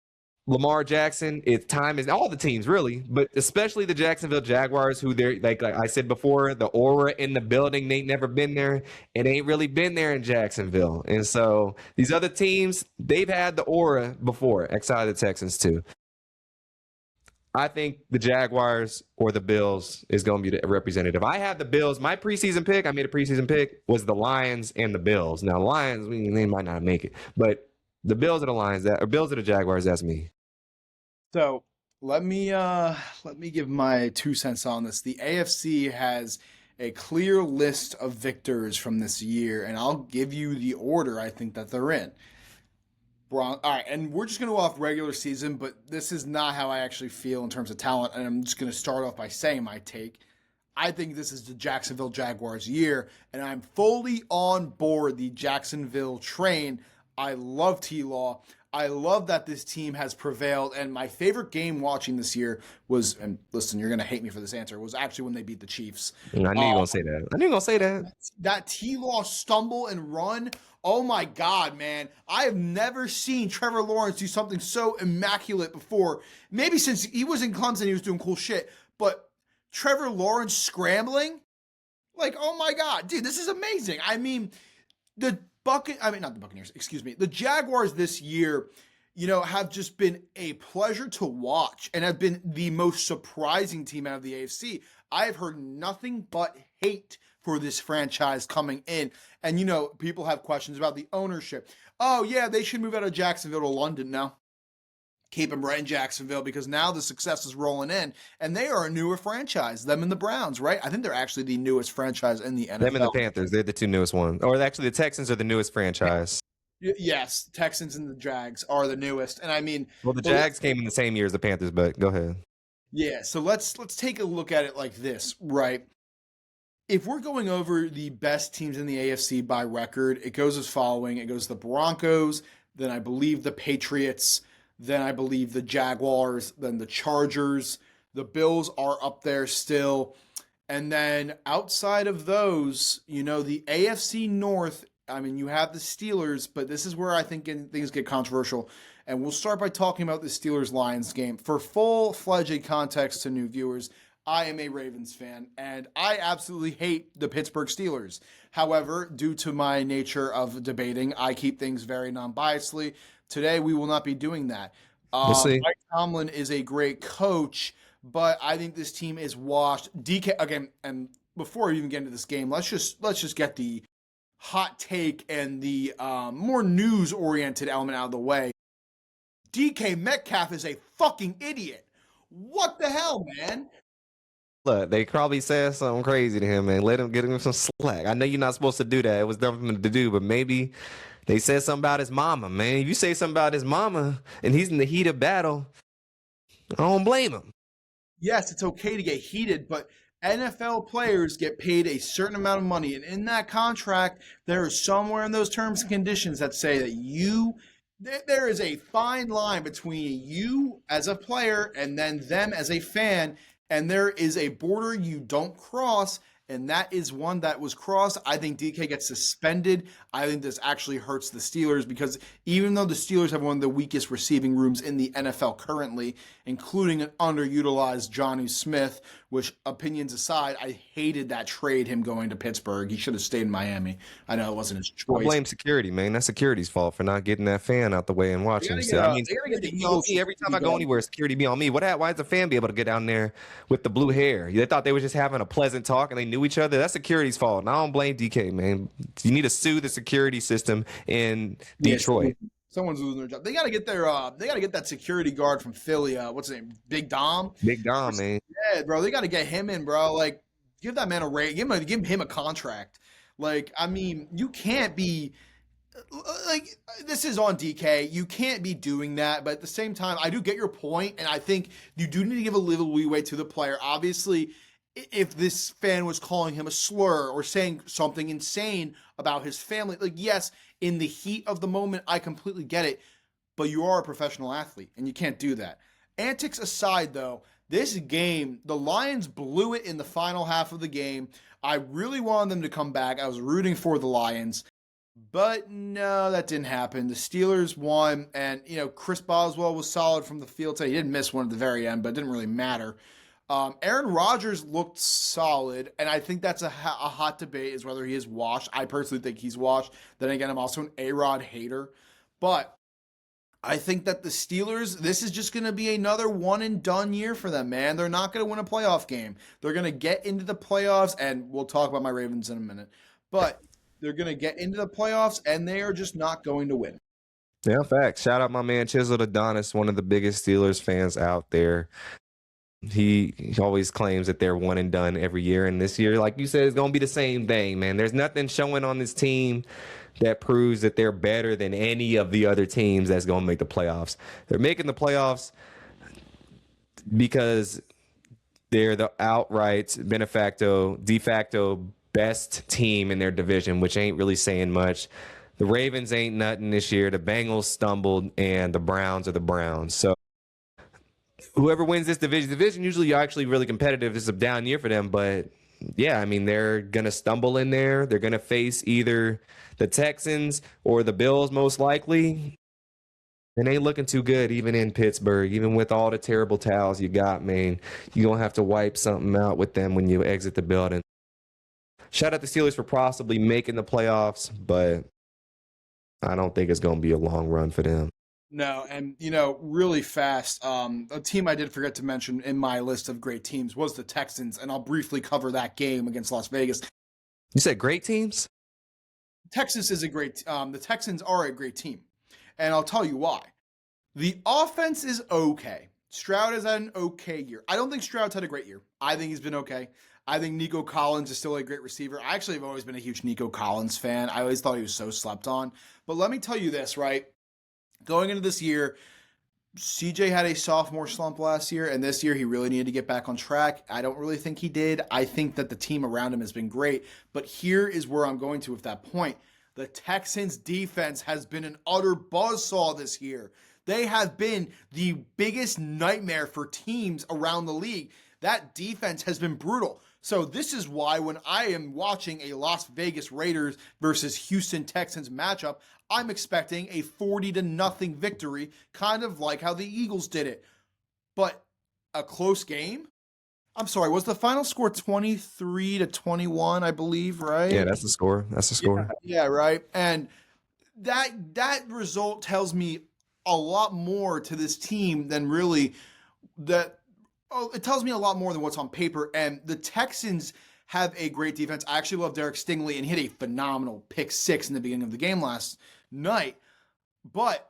Lamar Jackson, it's time is all the teams really, but especially the Jacksonville Jaguars, who they're like I said before, the aura in the building, they ain't never been there. It ain't really been there in Jacksonville. And so these other teams, they've had the aura before, outside of the Texans too. I think the Jaguars or the Bills is going to be the representative. I have the Bills. My preseason pick, I made a preseason pick, was the Lions and the Bills. Now, Lions, they might not make it, but the Bills are the Lions, or Bills are the Jaguars, that's me. So Let me give my 2 cents on this. The AFC has a clear list of victors from this year, and I'll give you the order I think that they're in. All right, and we're just going to go off regular season, but this is not how I actually feel in terms of talent. And I'm just going to start off by saying my take. I think this is the Jacksonville Jaguars year, and I'm fully on board the Jacksonville train. I love T Law. I love that this team has prevailed. And my favorite game watching this year was, and listen, you're going to hate me for this answer, was actually when they beat the Chiefs. I knew you were gonna say that. I knew you were gonna say that. That T Law stumble and run. Oh my God, man. I have never seen Trevor Lawrence do something so immaculate before. Maybe since he was in Clemson, he was doing cool shit. But Trevor Lawrence scrambling, like, oh my God, dude, this is amazing. I mean, not the Buccaneers, excuse me. The Jaguars this year, have just been a pleasure to watch and have been the most surprising team out of the AFC. I have heard nothing but hate for this franchise coming in. And, people have questions about the ownership. Oh, yeah, they should move out of Jacksonville to London now. Keep them right in Jacksonville because now the success is rolling in. And they are a newer franchise, them and the Browns, right? I think they're actually the newest franchise in the NFL. Them and the Panthers, they're the two newest ones. Or actually, the Texans are the newest franchise. Yes, Texans and the Jags are the newest. And I mean... Well, the Jags came in the same year as the Panthers, but go ahead. Yeah, so let's take a look at it like this, right? If we're going over the best teams in the AFC by record, it goes as following. It goes the Broncos, then I believe the Patriots, then I believe the Jaguars, then the Chargers. The Bills are up there still. And then outside of those, the AFC North, I mean, you have the Steelers, but this is where I think things get controversial. And we'll start by talking about the Steelers-Lions game. For full-fledged context to new viewers, I am a Ravens fan, and I absolutely hate the Pittsburgh Steelers. However, due to my nature of debating, I keep things very non-biasedly. Today, we will not be doing that. We'll see. Mike Tomlin is a great coach, but I think this team is washed. DK again, and before we even get into this game, let's just get the hot take and the more news-oriented element out of the way. DK Metcalf is a fucking idiot. What the hell, man? Look, they probably said something crazy to him, man. Let him get him some slack. I know you're not supposed to do that. It was dumb for him to do, but maybe they said something about his mama, man. If you say something about his mama and he's in the heat of battle, I don't blame him. Yes, it's okay to get heated, but NFL players get paid a certain amount of money. And in that contract, there is somewhere in those terms and conditions that say that there is a fine line between you as a player and then them as a fan. And there is a border you don't cross, and that is one that was crossed. I think DK gets suspended. I think this actually hurts the Steelers because even though the Steelers have one of the weakest receiving rooms in the NFL currently, including an underutilized Johnny Smith, which, opinions aside, I hated that trade, him going to Pittsburgh. He should have stayed in Miami. I know it wasn't his choice. I blame security, man. That's security's fault for not getting that fan out the way and watching him. Every time I go anywhere, security be on me. Why is the fan be able to get down there with the blue hair? They thought they were just having a pleasant talk and they knew each other. That's security's fault. And I don't blame DK, man. You need to sue the security system in Detroit. Someone's losing their job. They got to get that security guard from Philly. What's his name? Big Dom. Big Dom, man. Yeah, bro. They got to get him in, bro. Like, give that man a raise. Give him a contract. Like, I mean, you can't be like, this is on DK. You can't be doing that. But at the same time, I do get your point, and I think you do need to give a little leeway to the player. Obviously, if this fan was calling him a slur or saying something insane about his family, like, yes, in the heat of the moment, I completely get it, but you are a professional athlete and you can't do that. Antics aside, though, this game, the Lions blew it in the final half of the game. I really wanted them to come back. I was rooting for the Lions, but no, that didn't happen. The Steelers won, and, Chris Boswell was solid from the field today. He didn't miss one at the very end, but it didn't really matter. Aaron Rodgers looked solid, and I think that's a hot debate is whether he is washed. I personally think he's washed. Then again, I'm also an A-Rod hater. But I think that the Steelers, this is just going to be another one-and-done year for them, man. They're not going to win a playoff game. They're going to get into the playoffs, and we'll talk about my Ravens in a minute. But they're going to get into the playoffs, and they are just not going to win. Yeah, facts. Shout out my man Chisel Adonis, one of the biggest Steelers fans out there. He always claims that they're one and done every year, and this year, like you said, it's gonna be the same thing, man. There's nothing showing on this team that proves that they're better than any of the other teams that's gonna make the playoffs. They're making the playoffs because they're the outright de facto best team in their division, which ain't really saying much. The Ravens ain't nothing this year. The Bengals stumbled, and the Browns are the Browns. So whoever wins this division usually are actually really competitive. It's a down year for them, but yeah, I mean, they're gonna stumble in there. They're gonna face either the Texans or the Bills, most likely. And ain't looking too good, even in Pittsburgh. Even with all the terrible towels you got, man, you're gonna have to wipe something out with them when you exit the building. Shout out the Steelers for possibly making the playoffs, but I don't think it's gonna be a long run for them. No, and really fast, a team I did forget to mention in my list of great teams was the Texans, and I'll briefly cover that game against Las Vegas. You said great teams? Texas is the Texans are a great team, and I'll tell you why. The offense is okay. Stroud has had an okay year. I don't think Stroud's had a great year. I think he's been okay. I think Nico Collins is still a great receiver. I actually have always been a huge Nico Collins fan. I always thought he was so slept on. But let me tell you this, right? Going into this year, CJ had a sophomore slump last year, and this year he really needed to get back on track. I don't really think he did. I think that the team around him has been great. But here is where I'm going to with that point. The Texans' defense has been an utter buzzsaw this year. They have been the biggest nightmare for teams around the league. That defense has been brutal. So this is why when I am watching a Las Vegas Raiders versus Houston Texans matchup, I'm expecting a 40-0 victory, kind of like how the Eagles did it. But a close game? I'm sorry, was the final score 23-21, I believe, right? Yeah, that's the score. That's the score. Yeah, right. And that result tells me a lot more to this team than really that. Oh, it tells me a lot more than what's on paper. And the Texans have a great defense. I actually love Derek Stingley and hit a phenomenal pick six in the beginning of the game last night. But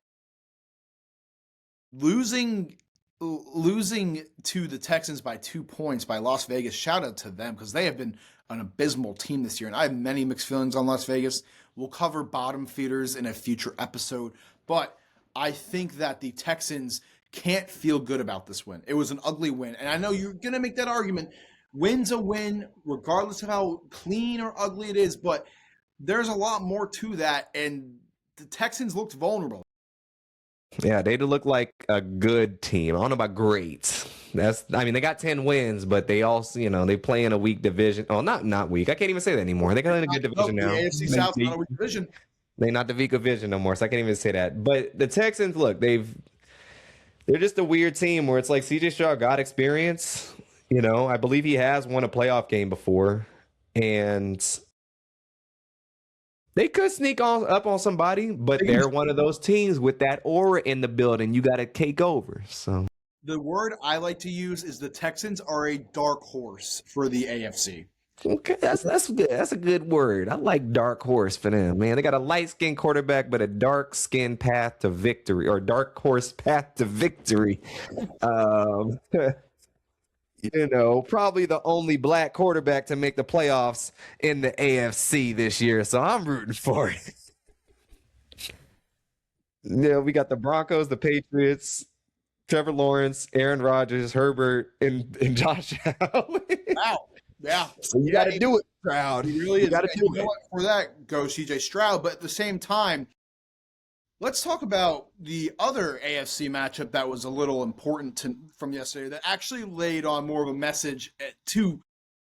losing to the Texans by 2 points by Las Vegas, shout out to them because they have been an abysmal team this year. And I have many mixed feelings on Las Vegas. We'll cover bottom feeders in a future episode. But I think that the Texans can't feel good about this win. It was an ugly win. And I know you're going to make that argument. Win's a win, regardless of how clean or ugly it is. But there's a lot more to that. And the Texans looked vulnerable. Yeah, they look like a good team. I don't know about great. They got 10 wins, but they also, they play in a weak division. Oh, not weak. I can't even say that anymore. They got in a good division now. The AFC South not a weak division. They're not the weak division no more, so I can't even say that. But the Texans, look, they're just a weird team where it's like CJ Stroud got experience. I believe he has won a playoff game before, and they could sneak up on somebody, but they're one of those teams with that aura in the building. You got to take over. So the word I like to use is the Texans are a dark horse for the AFC. Okay, that's good. That's a good word. I like dark horse for them, man. They got a light-skinned quarterback, but a dark-skinned path to victory, or dark horse path to victory. Probably the only black quarterback to make the playoffs in the AFC this year. So I'm rooting for it. Yeah, we got the Broncos, the Patriots, Trevor Lawrence, Aaron Rodgers, Herbert, and Josh Allen. Wow. Yeah. So you got to do it, Stroud. He really is. Got to do it. For that goes CJ Stroud. But at the same time, let's talk about the other AFC matchup that was a little important from yesterday that actually laid on more of a message to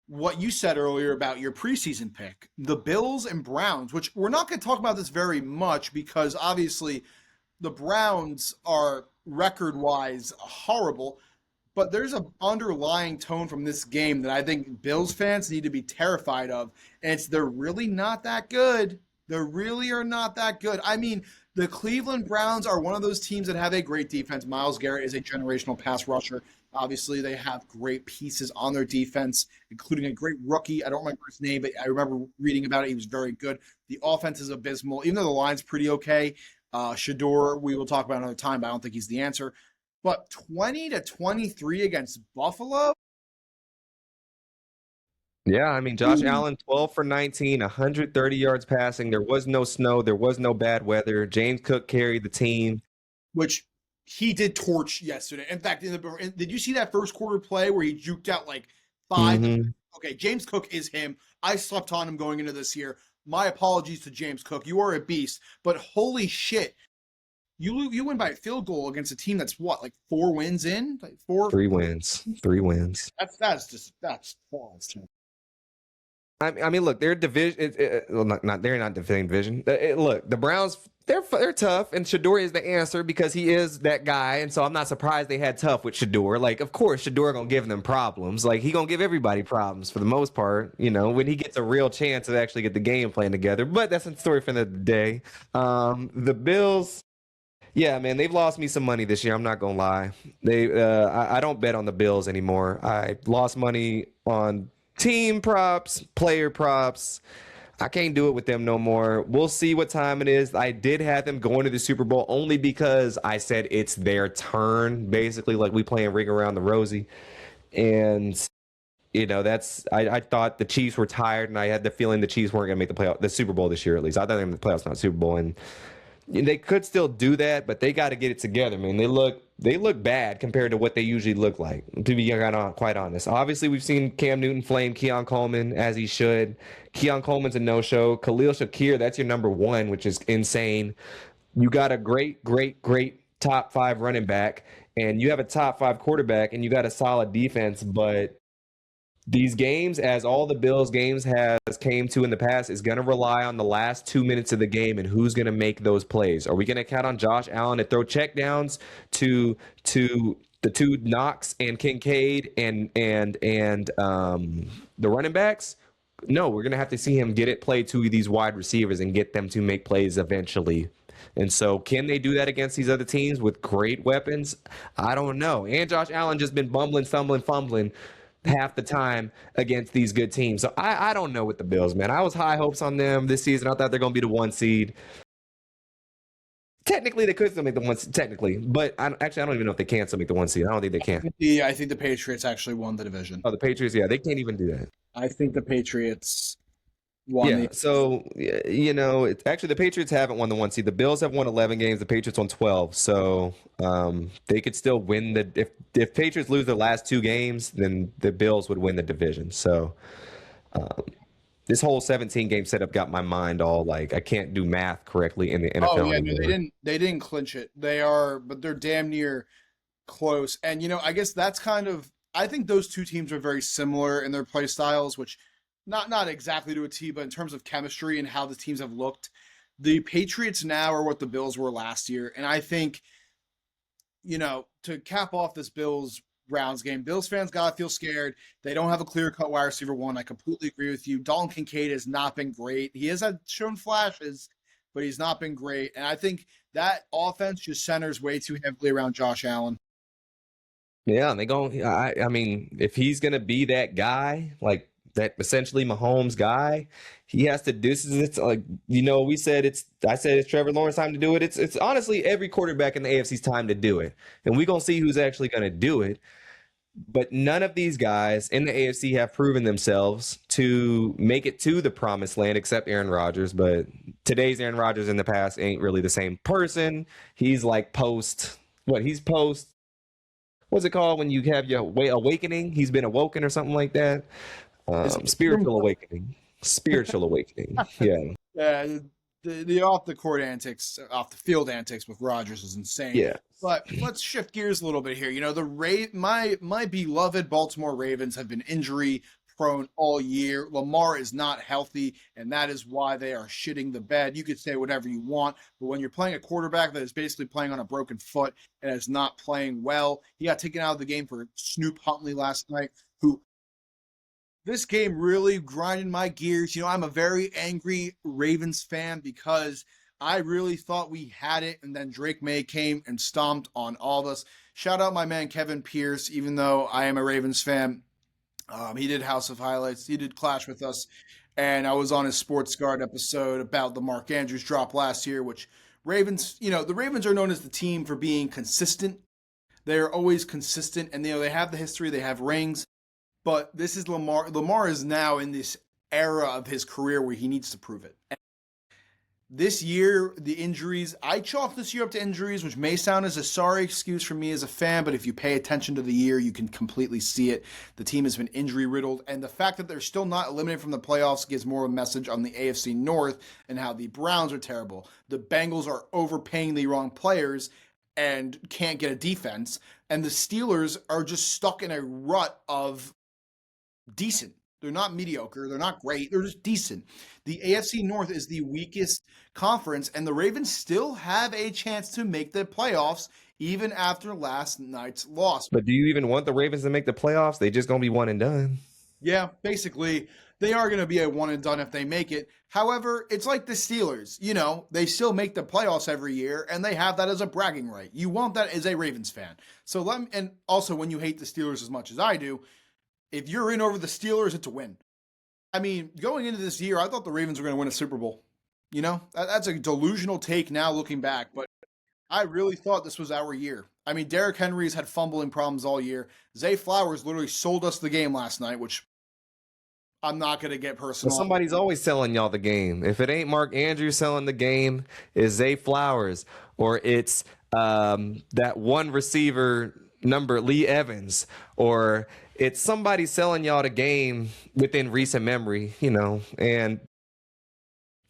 what you said earlier about your preseason pick. The Bills and Browns, which we're not going to talk about this very much because obviously the Browns are record-wise horrible. But there's an underlying tone from this game that I think Bills fans need to be terrified of. And they're really not that good. They really are not that good. I mean, the Cleveland Browns are one of those teams that have a great defense. Myles Garrett is a generational pass rusher. Obviously, they have great pieces on their defense, including a great rookie. I don't remember his name, but I remember reading about it. He was very good. The offense is abysmal. Even though the line's pretty okay, Shador, we will talk about another time, but I don't think he's the answer. But 20-23 against Buffalo. Yeah, I mean, Josh Allen, 12 for 19, 130 yards passing. There was no snow. There was no bad weather. James Cook carried the team. Which he did torch yesterday. In fact, did you see that first quarter play where he juked out like 5? Mm-hmm. Okay, James Cook is him. I slept on him going into this year. My apologies to James Cook. You are a beast, but holy shit. You win by a field goal against a team that's what, like 4 wins in? Like 4? 3 wins. 3 wins. That's false. I mean, look, they're division. Well, they're not defending division. Look, the Browns, they're tough, and Shador is the answer because he is that guy. And so I'm not surprised they had tough with Shador. Like, of course, Shador gonna give them problems. Like, he gonna give everybody problems for the most part. You know, when he gets a real chance to actually get the game plan together. But that's a story for the day. The Bills. Yeah, man, they've lost me some money this year. I'm not gonna lie. I don't bet on the Bills anymore. I lost money on team props, player props. I can't do it with them no more. We'll see what time it is. I did have them going to the Super Bowl only because I said it's their turn, basically, like we playing Ring Around the Rosie. And I thought the Chiefs were tired, and I had the feeling the Chiefs weren't going to make the Super Bowl this year, at least. I thought they were going to make the playoffs, not Super Bowl, and they could still do that, but they got to get it together, man. They look bad compared to what they usually look like, to be quite honest. Obviously, we've seen Cam Newton flame Keon Coleman as he should. Keon Coleman's a no-show. Khalil Shakir, that's your number one, which is insane. You got a great top 5 running back, and you have a top 5 quarterback, and you got a solid defense, but these games, as all the Bills games has came to in the past, is going to rely on the last 2 minutes of the game and who's going to make those plays. Are we going to count on Josh Allen to throw checkdowns to the two Knox and Kincaid and the running backs? No, we're going to have to see him get it played to these wide receivers and get them to make plays eventually. And so can they do that against these other teams with great weapons? I don't know. And Josh Allen just been bumbling, stumbling, fumbling half the time against these good teams. So I don't know with the Bills, man. I was high hopes on them this season. I thought they're going to be the 1 seed. Technically, they could still make the 1 seed, technically. But I don't even know if they can still make the 1 seed. I don't think they can. I think the Patriots actually won the division. Oh, the Patriots? Yeah, they can't even do that. I think the Patriots won. Yeah, so, actually the Patriots haven't won the 1 seed. The Bills have won 11 games. The Patriots won 12. So they could still win if Patriots lose their last 2 games, then the Bills would win the division. So this whole 17-game setup got my mind all like I can't do math correctly in the NFL. Oh yeah, no, they didn't clinch it. But they're damn near close. And I guess that's kind of, I think those two teams are very similar in their play styles, which not exactly to a T, but in terms of chemistry and how the teams have looked, the Patriots now are what the Bills were last year. And I think, to cap off this Bills-Browns game, Bills fans got to feel scared. They don't have a clear-cut wide receiver 1. I completely agree with you. Dalton Kincaid has not been great. He has shown flashes, but he's not been great. And I think that offense just centers way too heavily around Josh Allen. Yeah, and I mean, if he's going to be that guy, like, that essentially Mahomes guy, he has to do this. It's like, I said it's Trevor Lawrence time to do it. It's honestly every quarterback in the AFC's time to do it. And we're going to see who's actually going to do it. But none of these guys in the AFC have proven themselves to make it to the promised land except Aaron Rodgers. But today's Aaron Rodgers in the past ain't really the same person. He's like what's it called when you have your awakening? He's been awoken or something like that. Spiritual awakening. Yeah. Yeah. The off the court antics, off the field antics with Rodgers is insane. Yeah. But let's shift gears a little bit here. My beloved Baltimore Ravens have been injury prone all year. Lamar is not healthy, and that is why they are shitting the bed. You could say whatever you want, but when you're playing a quarterback that is basically playing on a broken foot and is not playing well, he got taken out of the game for Snoop Huntley last night, who this game really grinded my gears. I'm a very angry Ravens fan because I really thought we had it, and then Drake May came and stomped on all of us. Shout out my man Kevin Pierce, even though I am a Ravens fan. He did House of Highlights. He did Clash with us, and I was on his Sports Guard episode about the Mark Andrews drop last year, which Ravens, the Ravens are known as the team for being consistent. They're always consistent, and they have the history, they have rings. But this is Lamar. Lamar is now in this era of his career where he needs to prove it. This year, the injuries, I chalk this year up to injuries, which may sound as a sorry excuse for me as a fan, but if you pay attention to the year, you can completely see it. The team has been injury riddled, and the fact that they're still not eliminated from the playoffs gives more of a message on the AFC North and how the Browns are terrible. The Bengals are overpaying the wrong players and can't get a defense, and the Steelers are just stuck in a rut of decent. They're not mediocre. They're not great. They're just decent. The AFC North is the weakest conference, and the Ravens still have a chance to make the playoffs even after last night's loss. But do you even want the Ravens to make the playoffs? They just going to be one and done. Yeah, basically, they are going to be a one and done if they make it. However, it's like the Steelers. They still make the playoffs every year, and they have that as a bragging right. You want that as a Ravens fan. And also, when you hate the Steelers as much as I do, if you're in over the Steelers, it's a win. I mean, going into this year, I thought the Ravens were going to win a Super Bowl. That's a delusional take now looking back, but I really thought this was our year. I mean, Derrick Henry's had fumbling problems all year. Zay Flowers literally sold us the game last night, which I'm not going to get personal. Well, somebody's always selling y'all the game. If it ain't Mark Andrews selling the game, it's Zay Flowers, or it's that one receiver number, Lee Evans, or it's somebody selling y'all the game within recent memory, and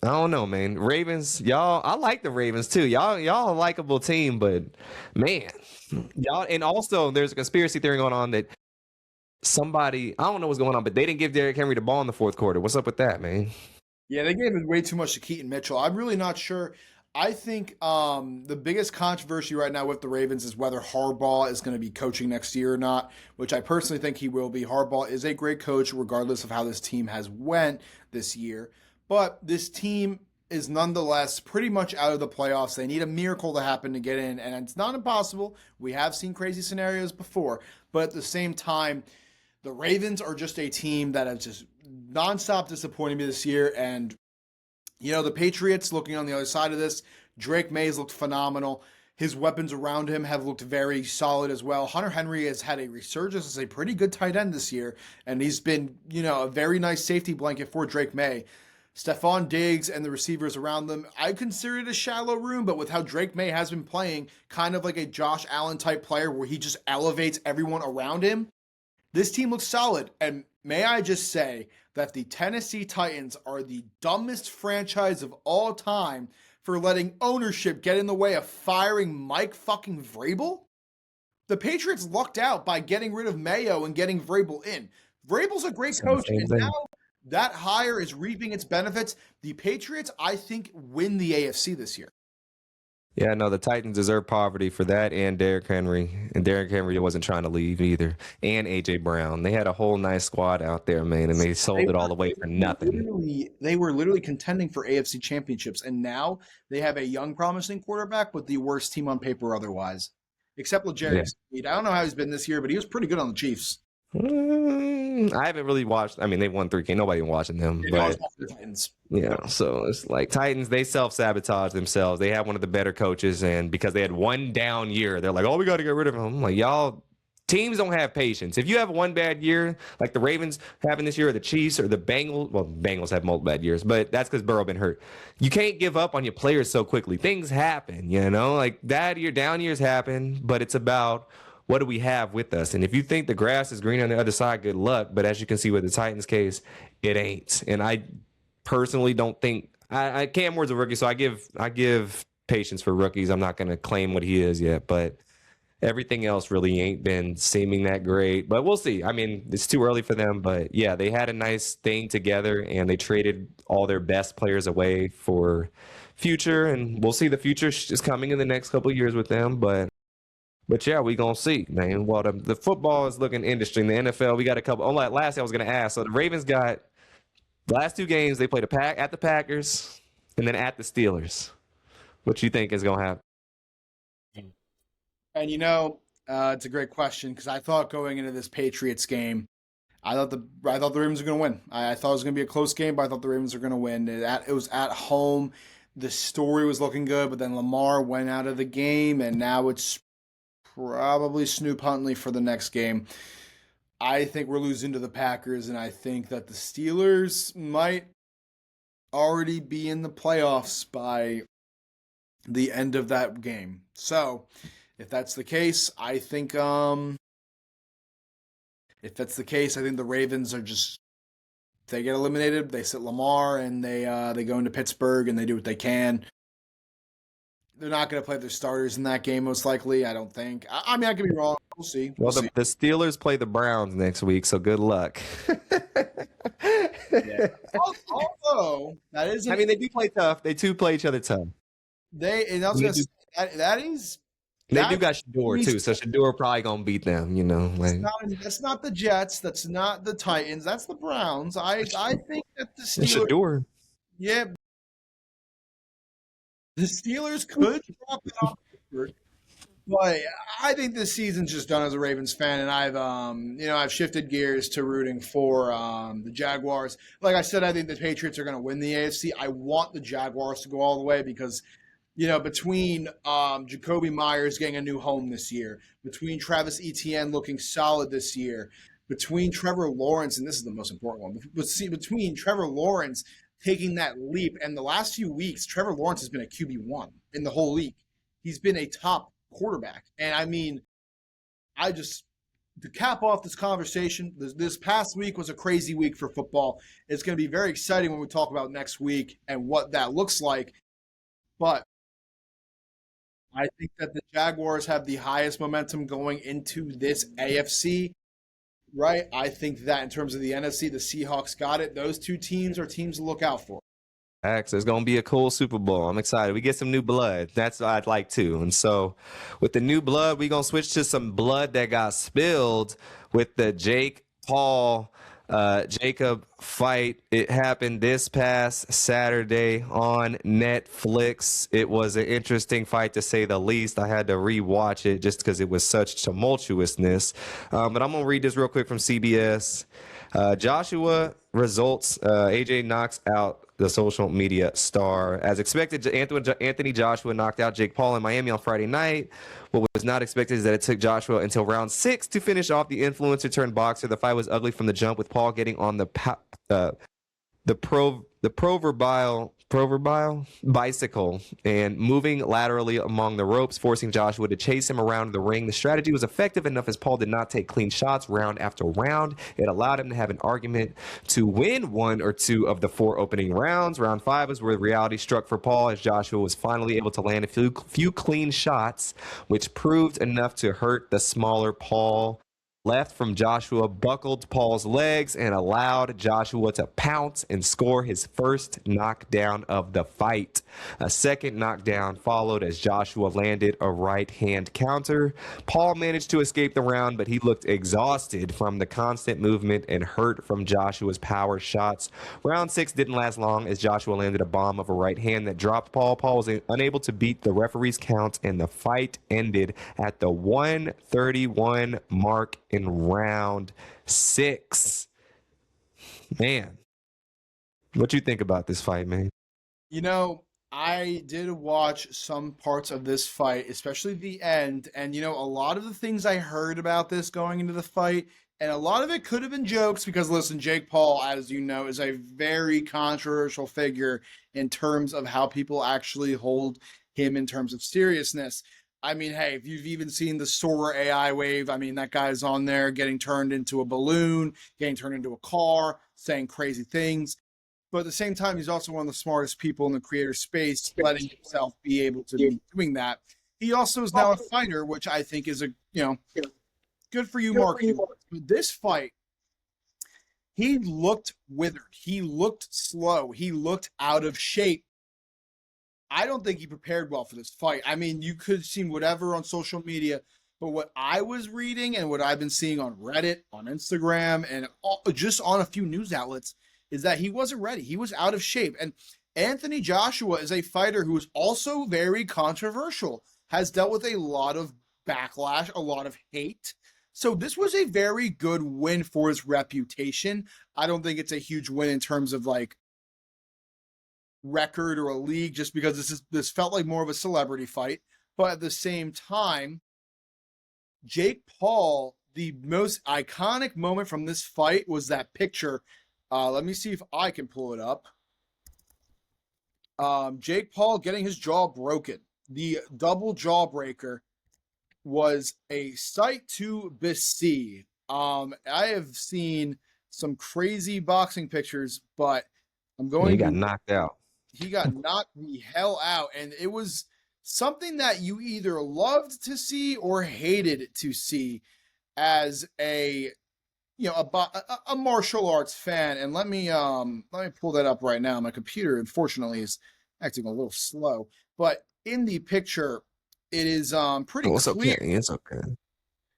I don't know, man. Ravens, y'all, I like the Ravens too. Y'all a likable team, but man, y'all, and also there's a conspiracy theory going on that somebody, I don't know what's going on, but they didn't give Derrick Henry the ball in the fourth quarter. What's up with that, man? Yeah, they gave it way too much to Keaton Mitchell. I'm really not sure. I think the biggest controversy right now with the Ravens is whether Harbaugh is going to be coaching next year or not, which I personally think he will be. Harbaugh is a great coach regardless of how this team has went this year. But this team is nonetheless pretty much out of the playoffs. They need a miracle to happen to get in, and it's not impossible. We have seen crazy scenarios before. But at the same time, the Ravens are just a team that has just nonstop disappointed me this year, and the Patriots, looking on the other side of this, Drake May's looked phenomenal. His weapons around him have looked very solid as well. Hunter Henry has had a resurgence as a pretty good tight end this year, and he's been, a very nice safety blanket for Drake May. Stephon Diggs and the receivers around them, I consider it a shallow room, but with how Drake May has been playing, kind of like a Josh Allen type player where he just elevates everyone around him, this team looks solid. And may I just say that the Tennessee Titans are the dumbest franchise of all time for letting ownership get in the way of firing Mike fucking Vrabel? The Patriots lucked out by getting rid of Mayo and getting Vrabel in. Vrabel's a great coach, and now that hire is reaping its benefits. The Patriots, I think, win the AFC this year. Yeah, no, the Titans deserve poverty for that and Derrick Henry. And Derrick Henry wasn't trying to leave either. And A.J. Brown. They had a whole nice squad out there, man, and they sold it all away for nothing. They were literally contending for AFC championships, and now they have a young, promising quarterback, but the worst team on paper otherwise. Except L'Jarius Sneed. I don't know how he's been this year, but he was pretty good on the Chiefs. I haven't really watched. I mean, they won 3 games. Nobody watching them. But so it's like Titans, they self-sabotage themselves. They have one of the better coaches, and because they had one down year, they're like, oh, we got to get rid of him. I'm like, y'all, teams don't have patience. If you have one bad year, like the Ravens having this year, or the Chiefs, or the Bengals, well, Bengals have multiple bad years, but that's because Burrow been hurt. You can't give up on your players so quickly. Things happen, like that year, down years happen, but it's about what do we have with us? And if you think the grass is green on the other side, good luck. But as you can see with the Titans case, it ain't. And I personally don't think Cam Ward's a rookie, so I give patience for rookies. I'm not going to claim what he is yet, but everything else really ain't been seeming that great. But we'll see. I mean, it's too early for them, but yeah, they had a nice thing together, and they traded all their best players away for future, and we'll see. The future is coming in the next couple of years with them, but yeah, we gonna see, man. Well, the football is looking interesting. The NFL, we got a couple. Last thing I was gonna ask. So the Ravens got the last 2 games. They played at the Packers and then at the Steelers. What you think is gonna happen? And it's a great question because I thought going into this Patriots game, I thought the Ravens were gonna win. I thought it was gonna be a close game, but I thought the Ravens were gonna win. It was at home. the story was looking good, but then Lamar went out of the game, and now it's probably Snoop Huntley for the next game. I think we're losing to the Packers, and I think that the Steelers might already be in the playoffs by the end of that game. So, if that's the case, I think the Ravens are just, they get eliminated, they sit Lamar, and they go into Pittsburgh and they do what they can. They're not going to play their starters in that game, most likely. I don't think. I mean, I could be wrong. We'll see. Well, see. the Steelers play the Browns next week, so good luck. Yeah. Although that is, I mean, they do play tough. They do play each other tough. And I was going to say that is. They do got Shador too, so Shador probably gonna beat them. You know, like, that's not the Jets. That's not the Titans. That's the Browns. I think that the Steelers. Shador. Yeah, the Steelers could drop it off, but I think this season's just done as a Ravens fan, and I've shifted gears to rooting for the Jaguars. Like I said, I think the Patriots are going to win the AFC. I want the Jaguars to go all the way because, between Jacoby Myers getting a new home this year, between Travis Etienne looking solid this year, between Trevor Lawrence, and this is the most important one, between Trevor Lawrence taking that leap, and the last few weeks, Trevor Lawrence has been a QB1 in the whole league. He's been a top quarterback. And I mean, to cap off this conversation, this past week was a crazy week for football. It's going to be very exciting when we talk about next week and what that looks like. But I think that the Jaguars have the highest momentum going into this AFC, right? I think that in terms of the NFC, the Seahawks got it. Those two teams are teams to look out for. It's going to be a cool Super Bowl. I'm excited. We get some new blood. That's what I'd like to. And so with the new blood, we're going to switch to some blood that got spilled with the Jake Paul Jacob fight. It happened this past Saturday on Netflix. It was an interesting fight to say the least. I had to rewatch it just because it was such tumultuousness. But I'm going to read this real quick from CBS. Joshua results. AJ knocks out the social media star. As expected, Anthony Joshua knocked out Jake Paul in Miami on Friday night. What was not expected is that it took Joshua until round 6 to finish off the influencer turned boxer. The fight was ugly from the jump, with Paul getting on the proverbial bicycle and moving laterally among the ropes, forcing Joshua to chase him around the ring. The strategy was effective enough as Paul did not take clean shots round after round. It allowed him to have an argument to win 1 or 2 of the 4 opening rounds. Round 5 was where reality struck for Paul, as Joshua was finally able to land a few clean shots, which proved enough to hurt the smaller Paul. Left from Joshua buckled Paul's legs and allowed Joshua to pounce and score his first knockdown of the fight. A second knockdown followed as Joshua landed a right-hand counter. Paul managed to escape the round, but he looked exhausted from the constant movement and hurt from Joshua's power shots. Round 6 didn't last long as Joshua landed a bomb of a right hand that dropped Paul. Paul was unable to beat the referee's count, and the fight ended at the 131 mark in round 6. Man, what you think about this fight, man? I did watch some parts of this fight, especially the end, and a lot of the things I heard about this going into the fight, and a lot of it could have been jokes because, listen, Jake Paul, as you know, is a very controversial figure in terms of how people actually hold him in terms of seriousness. I mean, hey, if you've even seen the Sora AI wave, I mean, that guy's on there getting turned into a balloon, getting turned into a car, saying crazy things. But at the same time, he's also one of the smartest people in the creator space, letting himself be able to be doing that. He also is now a fighter, which I think is good for you, Mark. But this fight, he looked withered. He looked slow. He looked out of shape. I don't think he prepared well for this fight. I mean, you could see whatever on social media, but what I was reading and what I've been seeing on Reddit, on Instagram, and just on a few news outlets is that he wasn't ready. He was out of shape. And Anthony Joshua is a fighter who is also very controversial, has dealt with a lot of backlash, a lot of hate. So this was a very good win for his reputation. I don't think it's a huge win in terms of record or a league just because this felt like more of a celebrity fight. But at the same time, Jake Paul, the most iconic moment from this fight was that picture. Let me see if I can pull it up. Jake Paul getting his jaw broken. The double jawbreaker was a sight to see. I have seen some crazy boxing pictures, but I'm going. He got knocked out. He got knocked the hell out, and it was something that you either loved to see or hated to see as a martial arts fan. And let me pull that up right now. My computer, unfortunately, is acting a little slow, but in the picture, it is pretty clear. Okay. It's okay.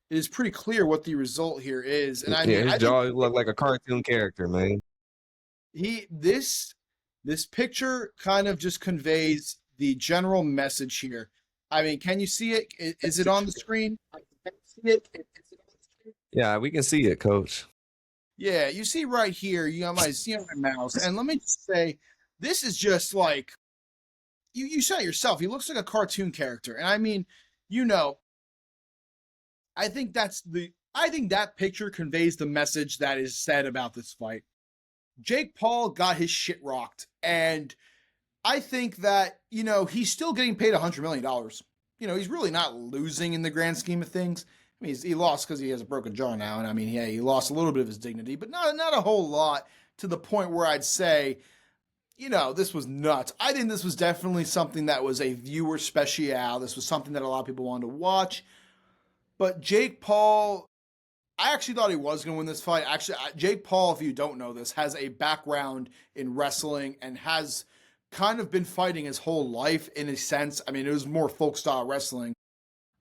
It is pretty clear what the result here is, and his jaw looked like a cartoon character, man. This picture kind of just conveys the general message here. I mean, can you see it? Is it on the screen? Yeah, we can see it, Coach. Yeah, you see right here. You got my mouse, and let me just say, this is just like you said it yourself. He looks like a cartoon character, and I mean, I think that picture conveys the message that is said about this fight. Jake Paul got his shit rocked, and I think that, he's still getting paid $100 million. He's really not losing in the grand scheme of things. I mean, he lost because he has a broken jaw now, and I mean, yeah, he lost a little bit of his dignity, but not a whole lot, to the point where I'd say, this was nuts. I think this was definitely something that was a viewer special. This was something that a lot of people wanted to watch. But Jake Paul, I actually thought he was going to win this fight. Actually, Jake Paul, if you don't know this, has a background in wrestling and has kind of been fighting his whole life in a sense. I mean, it was more folk style wrestling.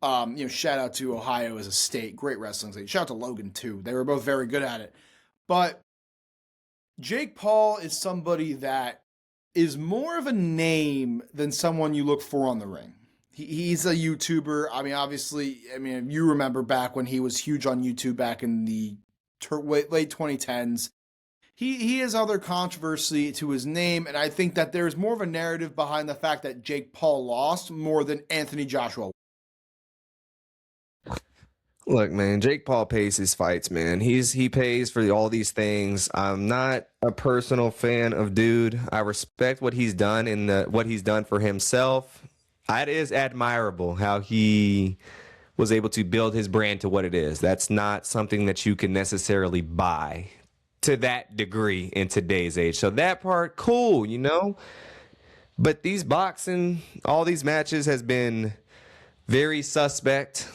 Shout out to Ohio as a state, great wrestling state. Shout out to Logan too. They were both very good at it. But Jake Paul is somebody that is more of a name than someone you look for on the ring. He's a YouTuber. I mean, obviously, you remember back when he was huge on YouTube back in the late 2010s. He has other controversy to his name, and I think that there's more of a narrative behind the fact that Jake Paul lost more than Anthony Joshua. Look, man, Jake Paul pays his fights, man. He pays for all these things. I'm not a personal fan of dude. I respect what he's done what he's done for himself. It is admirable how he was able to build his brand to what it is. That's not something that you can necessarily buy to that degree in today's age. So that part, cool, But these boxing, all these matches has been very suspect.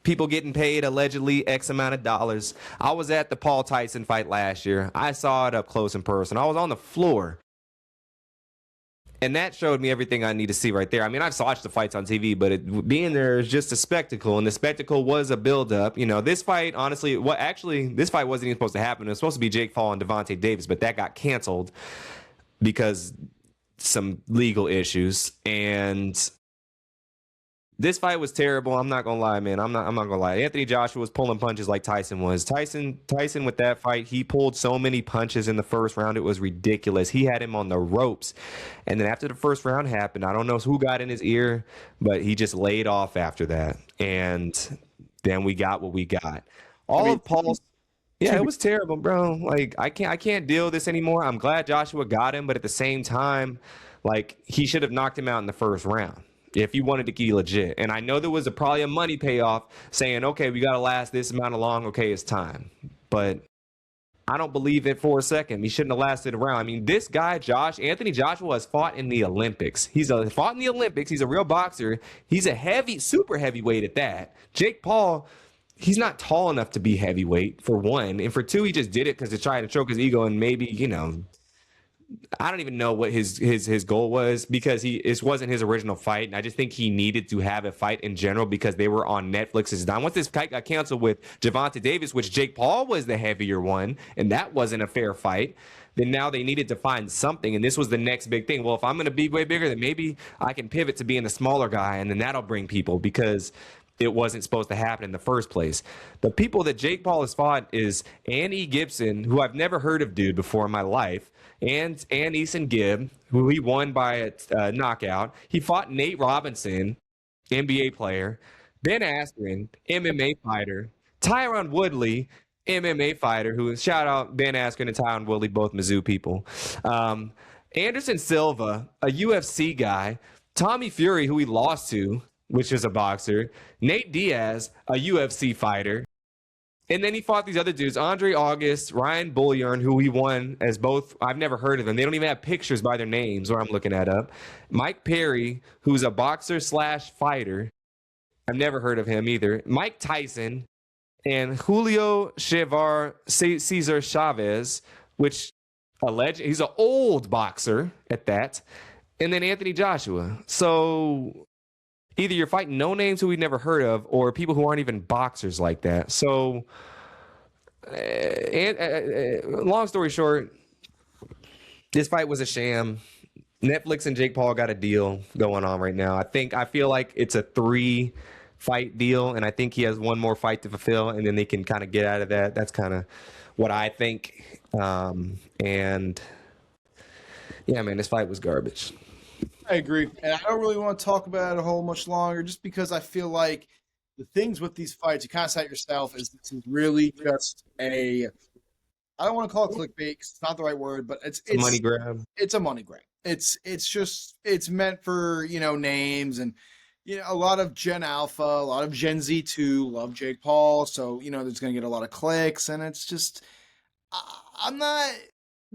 People getting paid allegedly X amount of dollars. I was at the Paul Tyson fight last year. I saw it up close in person. I was on the floor. And that showed me everything I need to see right there. I mean, I've watched the fights on TV, but being there is just a spectacle, and the spectacle was a build-up. This fight, honestly, this fight wasn't even supposed to happen. It was supposed to be Jake Paul and Devontae Davis, but that got canceled because some legal issues. And this fight was terrible. I'm not gonna lie, man. I'm not gonna lie. Anthony Joshua was pulling punches like Tyson was. Tyson with that fight, he pulled so many punches in the first round. It was ridiculous. He had him on the ropes. And then after the first round happened, I don't know who got in his ear, but he just laid off after that. And then we got what we got. Of Paul's. Yeah, it was terrible, bro. Like, I can't deal with this anymore. I'm glad Joshua got him, but at the same time, he should have knocked him out in the first round if you wanted to be legit. And I know there was probably a money payoff saying, okay, we got to last this amount of long. Okay, it's time. But I don't believe it for a second. He shouldn't have lasted around. I mean, this guy, Anthony Joshua, has fought in the Olympics. He's fought in the Olympics. He's a real boxer. He's a super heavyweight at that. Jake Paul, he's not tall enough to be heavyweight, for one. And for two, he just did it because to try to choke his ego and maybe, I don't even know what his goal was, because it wasn't his original fight. And I just think he needed to have a fight in general because they were on Netflix's dime. Once this fight got canceled with Gervonta Davis, which Jake Paul was the heavier one, and that wasn't a fair fight, then now they needed to find something. And this was the next big thing. Well, if I'm going to be way bigger, then maybe I can pivot to being the smaller guy, and then that'll bring people, because it wasn't supposed to happen in the first place. The people that Jake Paul has fought is Annie Gibson, who I've never heard of dude before in my life, and Eason Gibb, who he won by a knockout. He fought Nate Robinson, NBA player, Ben Askren, MMA fighter, Tyron Woodley, MMA fighter, who is shout out Ben Askren and Tyron Woodley, both Mizzou people. Anderson Silva, a UFC guy, Tommy Fury, who he lost to, which is a boxer, Nate Diaz, a UFC fighter. And then he fought these other dudes, Andre August, Ryan Bullion, who he won as both. I've never heard of them. They don't even have pictures by their names, or I'm looking that up. Mike Perry, who's a boxer / fighter. I've never heard of him either. Mike Tyson and Julio Cesar Chavez, which he's an old boxer at that. And then Anthony Joshua. So either you're fighting no names who we've never heard of, or people who aren't even boxers like that. So, long story short, this fight was a sham. Netflix and Jake Paul got a deal going on right now. I feel like it's a 3-fight deal, and I think he has one more fight to fulfill, and then they can kind of get out of that. That's kind of what I think. And yeah, man, this fight was garbage. I agree. And I don't really want to talk about it a whole much longer just because I feel like the things with these fights, you kind of set yourself is this is really just I don't want to call it clickbait because it's not the right word, but it's a money grab. It's a money grab. It's meant for, names and, a lot of Gen Alpha, a lot of Gen Z too, love Jake Paul. So, there's going to get a lot of clicks, and it's just, I'm not.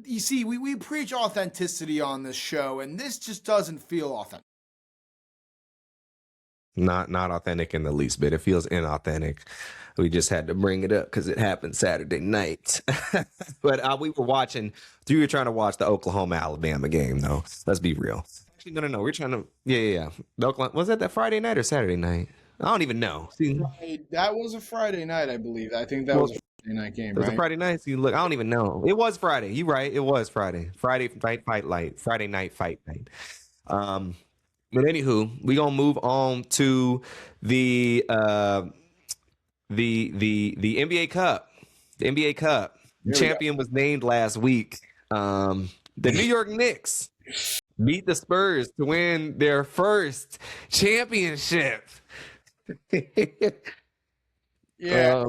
You see, we preach authenticity on this show, and this just doesn't feel authentic. Not authentic in the least bit. It feels inauthentic. We just had to bring it up because it happened Saturday night. But we were trying to watch the Oklahoma-Alabama game, though. Let's be real. Actually, no. We're trying to, yeah. The Oklahoma, was that Friday night or Saturday night? I don't even know. See, that was a Friday night, I believe. I think that was a Friday night game, right? It was a Friday night. So look, I don't even know. It was Friday. You're right. It was Friday. Friday night fight night. But anywho, we gonna move on to the NBA Cup. The NBA Cup. The champion was named last week. The New York Knicks beat the Spurs to win their first championship. Yeah.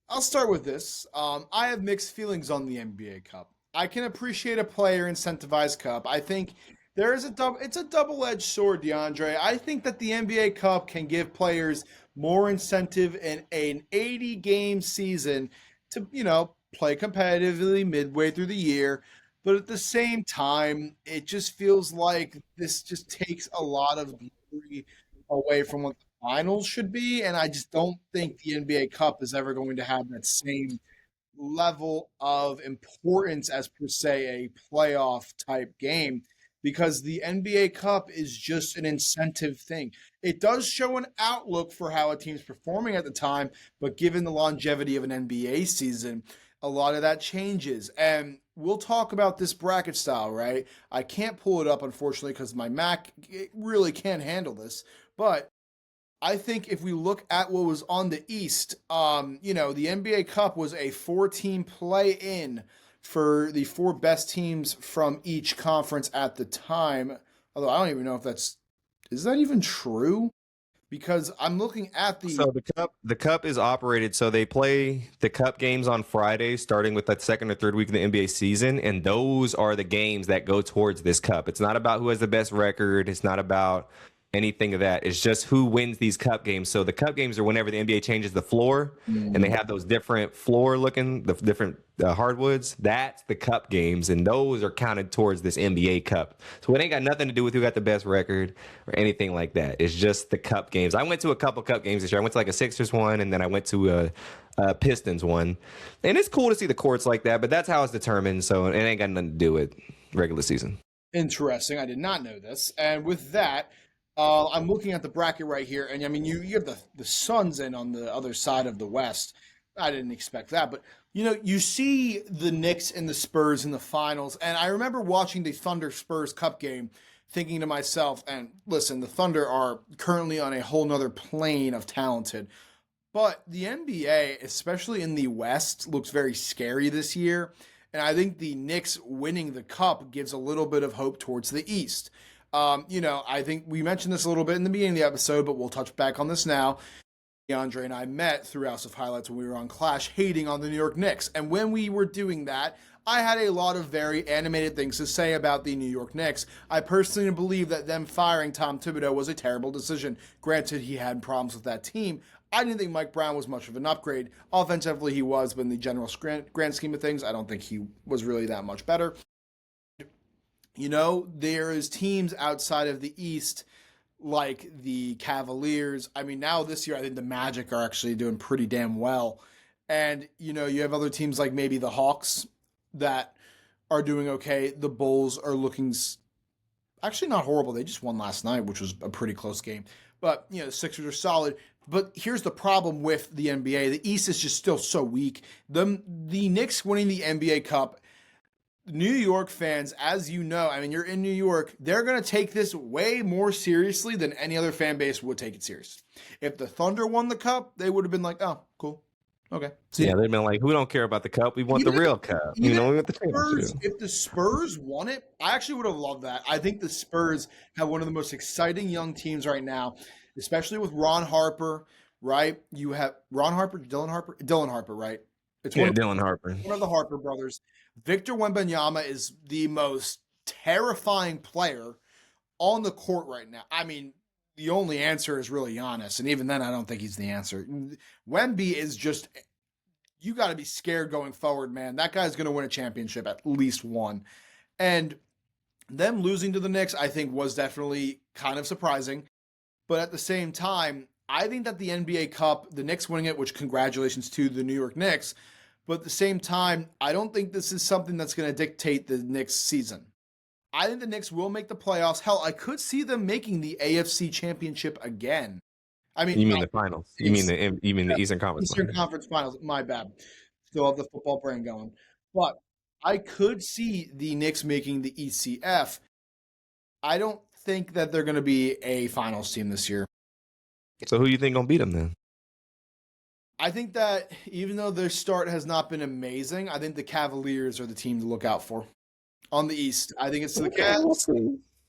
I'll start with this. I have mixed feelings on the NBA Cup. I can appreciate a player incentivized cup. I think it's a double-edged sword, DeAndre. I think that the NBA Cup can give players more incentive in an 80-game season to, play competitively midway through the year. But at the same time, it just feels like this just takes a lot of glory away from what the finals should be. And I just don't think the NBA Cup is ever going to have that same level of importance as per se a playoff type game, because the NBA Cup is just an incentive thing. It does show an outlook for how a team's performing at the time, but given the longevity of an NBA season, a lot of that changes. And we'll talk about this bracket style, right? I can't pull it up, unfortunately, because my Mac really can't handle this. But I think if we look at what was on the East, the NBA Cup was a 4-team play-in for the 4 best teams from each conference at the time. Although I don't even know if is that even true? Because I'm looking at So the cup is operated, so they play the cup games on Friday, starting with the second or third week of the NBA season, and those are the games that go towards this cup. It's not about who has the best record. It's not about anything of that. It's just who wins these cup games. So the cup games are whenever the NBA changes the floor, and they have those different the different hardwoods. That's the cup games, and those are counted towards this NBA Cup. So it ain't got nothing to do with who got the best record or anything like that. It's just the cup games. I went to a couple cup games this year. I went to like a Sixers one, and then I went to a Pistons one. And it's cool to see the courts like that, but that's how it's determined. So it ain't got nothing to do with regular season. Interesting. I did not know this. And with that, I'm looking at the bracket right here, and I mean, you have the Suns in on the other side of the West. I didn't expect that, but you see the Knicks and the Spurs in the finals, and I remember watching the Thunder Spurs Cup game thinking to myself, and listen, the Thunder are currently on a whole nother plane of talented, but the NBA, especially in the West, looks very scary this year. And I think the Knicks winning the cup gives a little bit of hope towards the East. I think we mentioned this a little bit in the beginning of the episode, but we'll touch back on this now. Andre and I met through House of Highlights when we were on Clash hating on the New York Knicks. And when we were doing that, I had a lot of very animated things to say about the New York Knicks. I personally believe that them firing Tom Thibodeau was a terrible decision. Granted, he had problems with that team. I didn't think Mike Brown was much of an upgrade. Offensively, he was, but in the general grand scheme of things, I don't think he was really that much better. There is teams outside of the East like the Cavaliers. I mean, now this year, I think the Magic are actually doing pretty damn well. And, you have other teams like maybe the Hawks that are doing okay. The Bulls are looking actually not horrible. They just won last night, which was a pretty close game. But, the Sixers are solid. But here's the problem with the NBA. The East is just still so weak. The Knicks winning the NBA Cup, New York fans, as you know, I mean, you're in New York, they're going to take this way more seriously than any other fan base would take it serious. If the Thunder won the cup, they would have been like, oh, cool. Okay. Yeah, they'd been like, we don't care about the cup. We want the real cup. We want the championship. If the Spurs won it, I actually would have loved that. I think the Spurs have one of the most exciting young teams right now, especially with Ron Harper, right? You have Ron Harper, Dylan Harper, right? Dylan Harper. One of the Harper brothers. Victor Wembanyama is the most terrifying player on the court right now. I mean, the only answer is really Giannis, and even then, I don't think he's the answer. Wemby is just, you got to be scared going forward, man. That guy's going to win a championship, at least one. And them losing to the Knicks, I think, was definitely kind of surprising. But at the same time, I think that the NBA Cup, the Knicks winning it, which congratulations to the New York Knicks, but at the same time, I don't think this is something that's going to dictate the Knicks season. I think the Knicks will make the playoffs. Hell, I could see them making the AFC Championship again. I mean, you mean the finals? You mean the Eastern Conference? Eastern Conference Finals. My bad. Still have the football brain going, but I could see the Knicks making the ECF. I don't think that they're going to be a finals team this year. So who do you think gonna beat them then? I think that even though their start has not been amazing, I think the Cavaliers are the team to look out for on the East. I think it's the Cavs.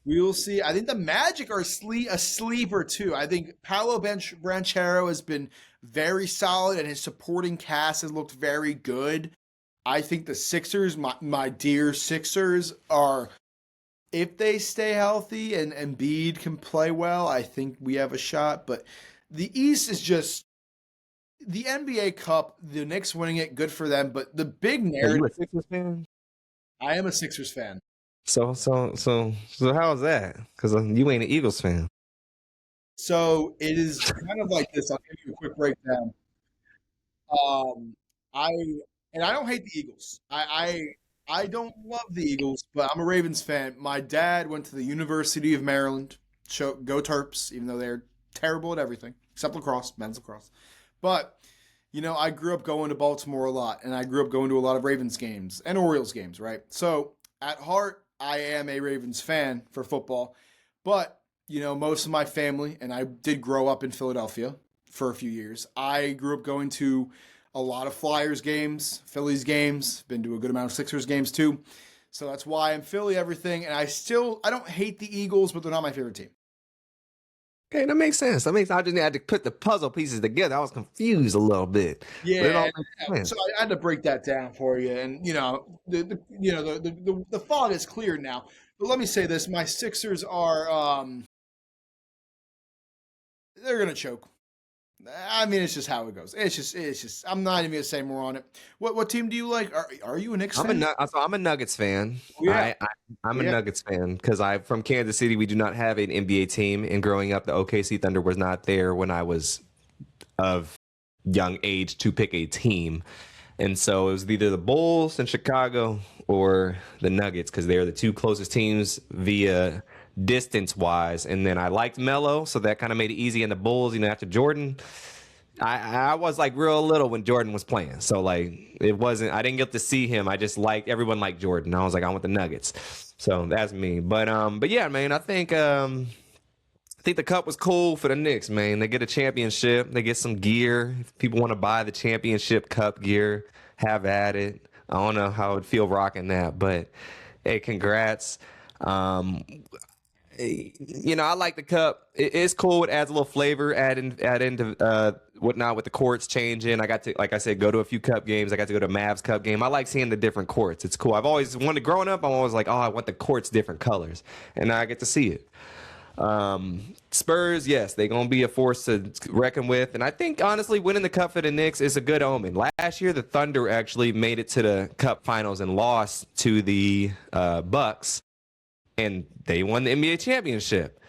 We will see. I think the Magic are a sleeper too. I think Paolo Banchero has been very solid, and his supporting cast has looked very good. I think the Sixers, my dear Sixers, are, if they stay healthy and Embiid can play well, I think we have a shot. But the East is just the NBA Cup. The Knicks winning it, good for them. But the big narrative. Are you a Sixers fan? I am a Sixers fan. So how is that? Because you ain't an Eagles fan. So it is kind of like this. I'll give you a quick breakdown. I don't hate the Eagles. I don't love the Eagles, but I'm a Ravens fan. My dad went to the University of Maryland. Go Terps, even though they're terrible at everything except lacrosse, men's lacrosse. But I grew up going to Baltimore a lot, and I grew up going to a lot of Ravens games and Orioles games, right? So at heart, I am a Ravens fan for football, but most of my family, and I did grow up in Philadelphia for a few years. I grew up going to a lot of Flyers games, Phillies games, been to a good amount of Sixers games too. So that's why I'm Philly everything. And I don't hate the Eagles, but they're not my favorite team. Okay, that makes sense. I just had to put the puzzle pieces together. I was confused a little bit. Yeah, so I had to break that down for you. And the fog is clear now. But let me say this: my Sixers are they're gonna choke. I mean, it's just how it goes. It's just. I'm not even gonna say more on it. What team do you like? Are you a Knicks fan? I'm a Nuggets fan. Yeah. I'm a Nuggets fan because I'm from Kansas City. We do not have an NBA team, and growing up, the OKC Thunder was not there when I was of young age to pick a team, and so it was either the Bulls in Chicago or the Nuggets because they're the two closest teams via distance-wise. And then I liked Melo, so that kind of made it easy. And the Bulls, after Jordan, I was like real little when Jordan was playing. So like it wasn't, I didn't get to see him. I just everyone liked Jordan. I was like, I want the Nuggets. So that's me. But yeah, man, I think the cup was cool for the Knicks, man. They get a championship. They get some gear. If people want to buy the championship cup gear, have at it. I don't know how it would feel rocking that, but hey, congrats. Um, I like the cup. It's cool. It adds a little flavor. Add into whatnot with the courts changing. I got to, like I said, go to a few cup games. I got to go to a Mavs cup game. I like seeing the different courts. It's cool. I've always wanted. Growing up, I'm always like, oh, I want the courts different colors, and now I get to see it. Spurs, yes, they're gonna be a force to reckon with, and I think honestly, winning the cup for the Knicks is a good omen. Last year, the Thunder actually made it to the Cup Finals and lost to the Bucks, and they won the NBA championship.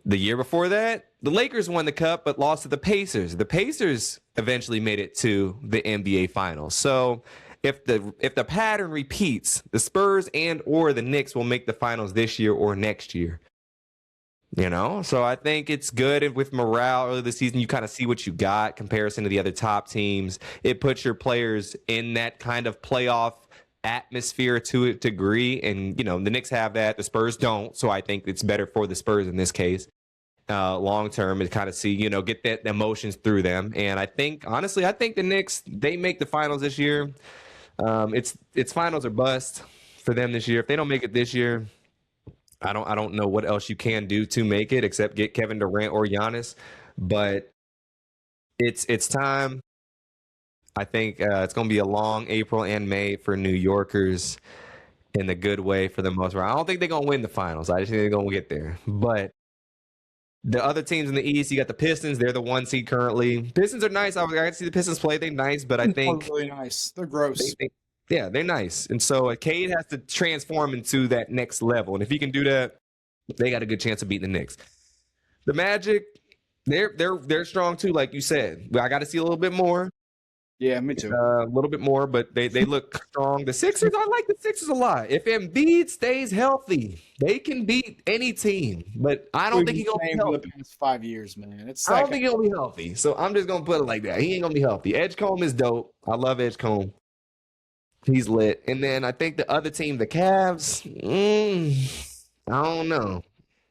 The year before that, the Lakers won the cup but lost to the Pacers. The Pacers eventually made it to the NBA Finals. So if the pattern repeats, the Spurs and or the Knicks will make the finals this year or next year. So I think it's good with morale early this season. You kind of see what you got comparison to the other top teams. It puts your players in that kind of playoff atmosphere to a degree. And, the Knicks have that. The Spurs don't. So I think it's better for the Spurs in this case. Long term to kind of see, get that emotions through them. And I think, honestly, the Knicks, they make the finals this year. It's finals or bust for them this year. If they don't make it this year, I don't know what else you can do to make it except get Kevin Durant or Giannis, but it's time. I think it's going to be a long April and May for New Yorkers in the good way for the most part. I don't think they're going to win the finals. I just think they're going to get there. But the other teams in the East, you got the Pistons. They're the 1 seed currently. Pistons are nice. I got to see the Pistons play. They're nice, but I think They're really nice. They're gross. yeah, they're nice. And so Cade has to transform into that next level. And if he can do that, they got a good chance of beating the Knicks. The Magic, they're strong too, like you said. I got to see a little bit more. Yeah, me too. A little bit more, but they look strong. The Sixers, I like the Sixers a lot. If Embiid stays healthy, they can beat any team. But I don't think he's gonna be healthy. For the past 5 years, man. I don't think he'll be healthy. So I'm just gonna put it like that. He ain't gonna be healthy. Edgecombe is dope. I love Edgecombe. He's lit. And then I think the other team, the Cavs, I don't know.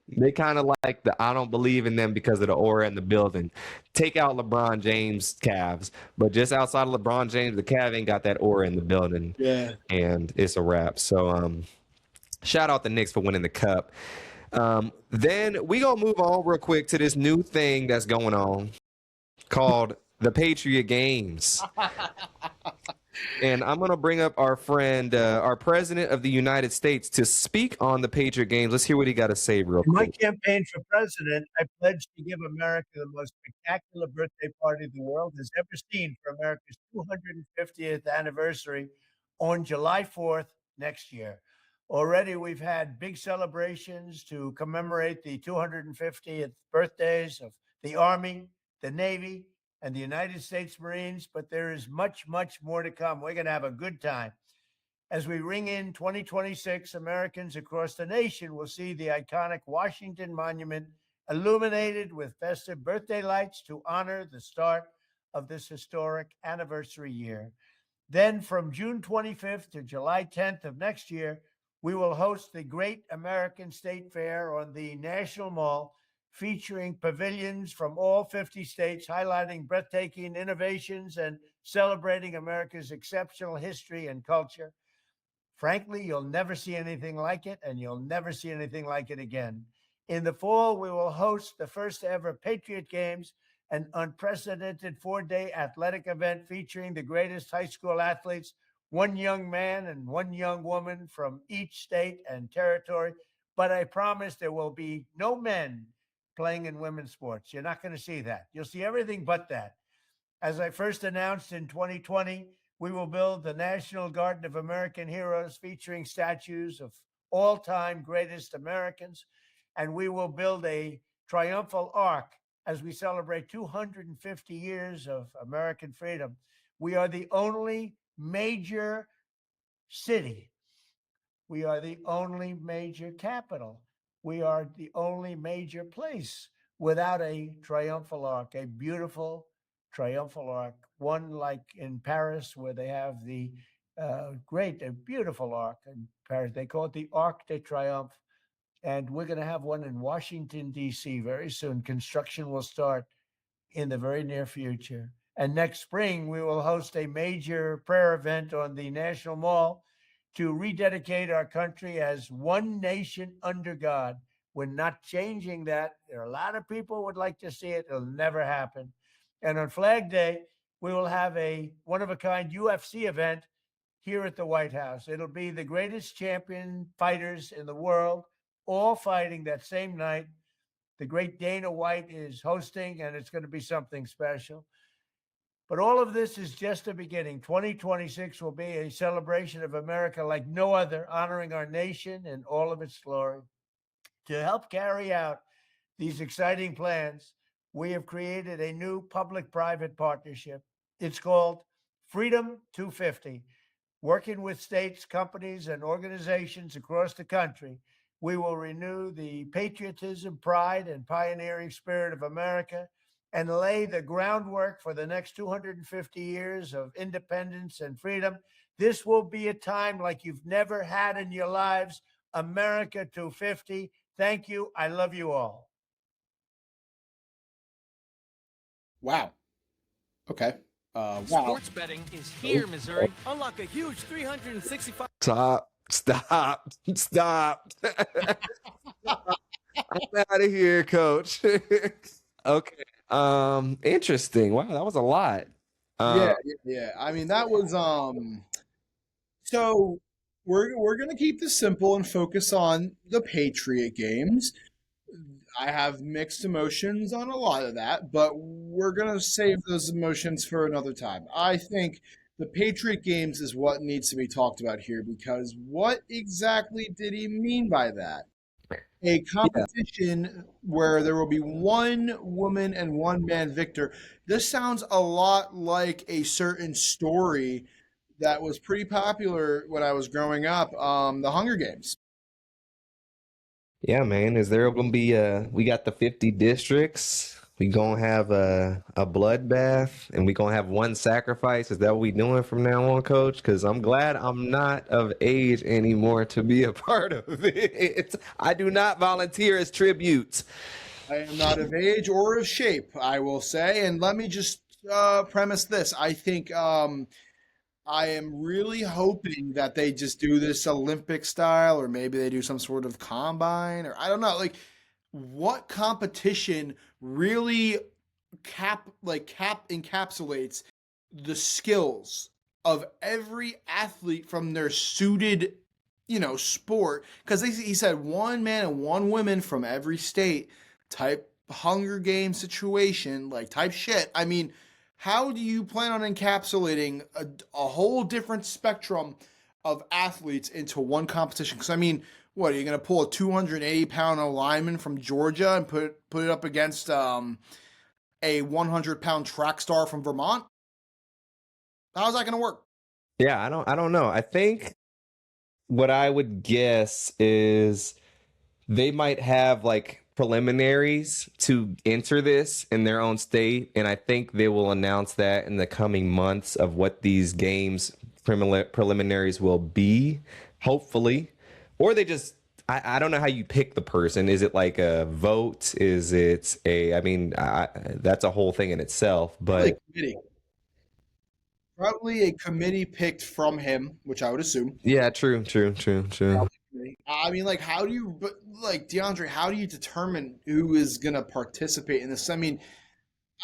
They kind of like I don't believe in them because of the aura in the building. Take out LeBron James Cavs, but just outside of LeBron James, the Cavs ain't got that aura in the building. Yeah. And it's a wrap. So shout out the Knicks for winning the cup. Then we gonna move on real quick to this new thing that's going on called the Patriot Games. And I'm going to bring up our friend, our president of the United States, to speak on the Patriot Games. Let's hear what he got to say real In my quick. campaign for president, I pledged to give America the most spectacular birthday party the world has ever seen for America's 250th anniversary on July 4th next year. Already, we've had big celebrations to commemorate the 250th birthdays of the Army, the Navy, and the United States Marines, but there is much, much more to come. We're going to have a good time. As we ring in 2026, Americans across the nation will see the iconic Washington Monument illuminated with festive birthday lights to honor the start of this historic anniversary year. Then from June 25th to July 10th of next year, we will host the Great American State Fair on the National Mall, featuring pavilions from all 50 states, highlighting breathtaking innovations and celebrating America's exceptional history and culture. Frankly, you'll never see anything like it, and you'll never see anything like it again. In the fall, we will host the first ever Patriot Games, an unprecedented 4-day athletic event featuring the greatest high school athletes, one young man and one young woman from each state and territory. But I promise there will be no men playing in women's sports. You're not going to see that. You'll see everything but that. As I first announced in 2020, we will build the National Garden of American Heroes featuring statues of all-time greatest Americans. And we will build a triumphal arc as we celebrate 250 years of American freedom. We are the only major city. We are the only major capital. We are the only major place without a triumphal arc, a beautiful triumphal arc, one like in Paris where they have the Great, a beautiful arc in Paris. They call it the Arc de Triomphe. And we're going to have one in Washington, D.C. very soon. Construction will start in the very near future. And next spring, we will host a major prayer event on the National Mall to rededicate our country as one nation under God. We're not changing that. There are a lot of people who would like to see it. It'll never happen. And on Flag Day, we will have a one of a kind UFC event here at the White House. It'll be the greatest champion fighters in the world, all fighting that same night. The great Dana White is hosting, and it's going to be something special. But all of this is just the beginning. 2026 will be a celebration of America like no other, honoring our nation and all of its glory. To help carry out these exciting plans, we have created a new public private partnership. It's called Freedom 250. Working with states, companies, and organizations across the country, we will renew the patriotism, pride, and pioneering spirit of America and lay the groundwork for the next 250 years of independence and freedom. This will be a time like you've never had in your lives. America 250. Thank you. I love you all. Wow. Okay. Wow. Sports betting is here, Missouri. Unlock a huge 365. Stop. I'm out of here, coach. Okay. Interesting. Wow, that was a lot. Yeah. I mean, that was so we're gonna keep this simple and focus on the Patriot games. I have mixed emotions on a lot of that, but we're going to save those emotions for another time. I think the Patriot games is what needs to be talked about here because what exactly did he mean by that? A competition where there will be one woman and one man victor. This sounds a lot like a certain story that was pretty popular when I was growing up, the Hunger Games. Yeah, man. Is there gonna be we got the 50 districts. We gonna have a bloodbath and we gonna have one sacrifice. Is that what we doing from now on, coach? Because I'm glad I'm not of age anymore to be a part of it. I do not volunteer as tribute. I am not of age or of shape, I will say. And let me just premise this. I think I am really hoping that they just do this Olympic style, or maybe they do some sort of combine, or I don't know. Like, what competition really encapsulates the skills of every athlete from their suited, sport? Because he said one man and one woman from every state type Hunger Game situation, like type shit. I mean, how do you plan on encapsulating a whole different spectrum of athletes into one competition? Because I mean, what are you going to pull a 280-pound lineman from Georgia and put it up against a 100-pound track star from Vermont? How's that going to work? Yeah, I don't know. I think what I would guess is they might have like preliminaries to enter this in their own state, and I think they will announce that in the coming months of what these games preliminaries will be, hopefully. Or they just I don't know how you pick the person. Is it like a vote? Is it I mean, that's a whole thing in itself, but Probably a committee picked from him, which I would assume. yeah, true. I mean, like, DeAndre, how do you determine who is going to participate in this? I mean,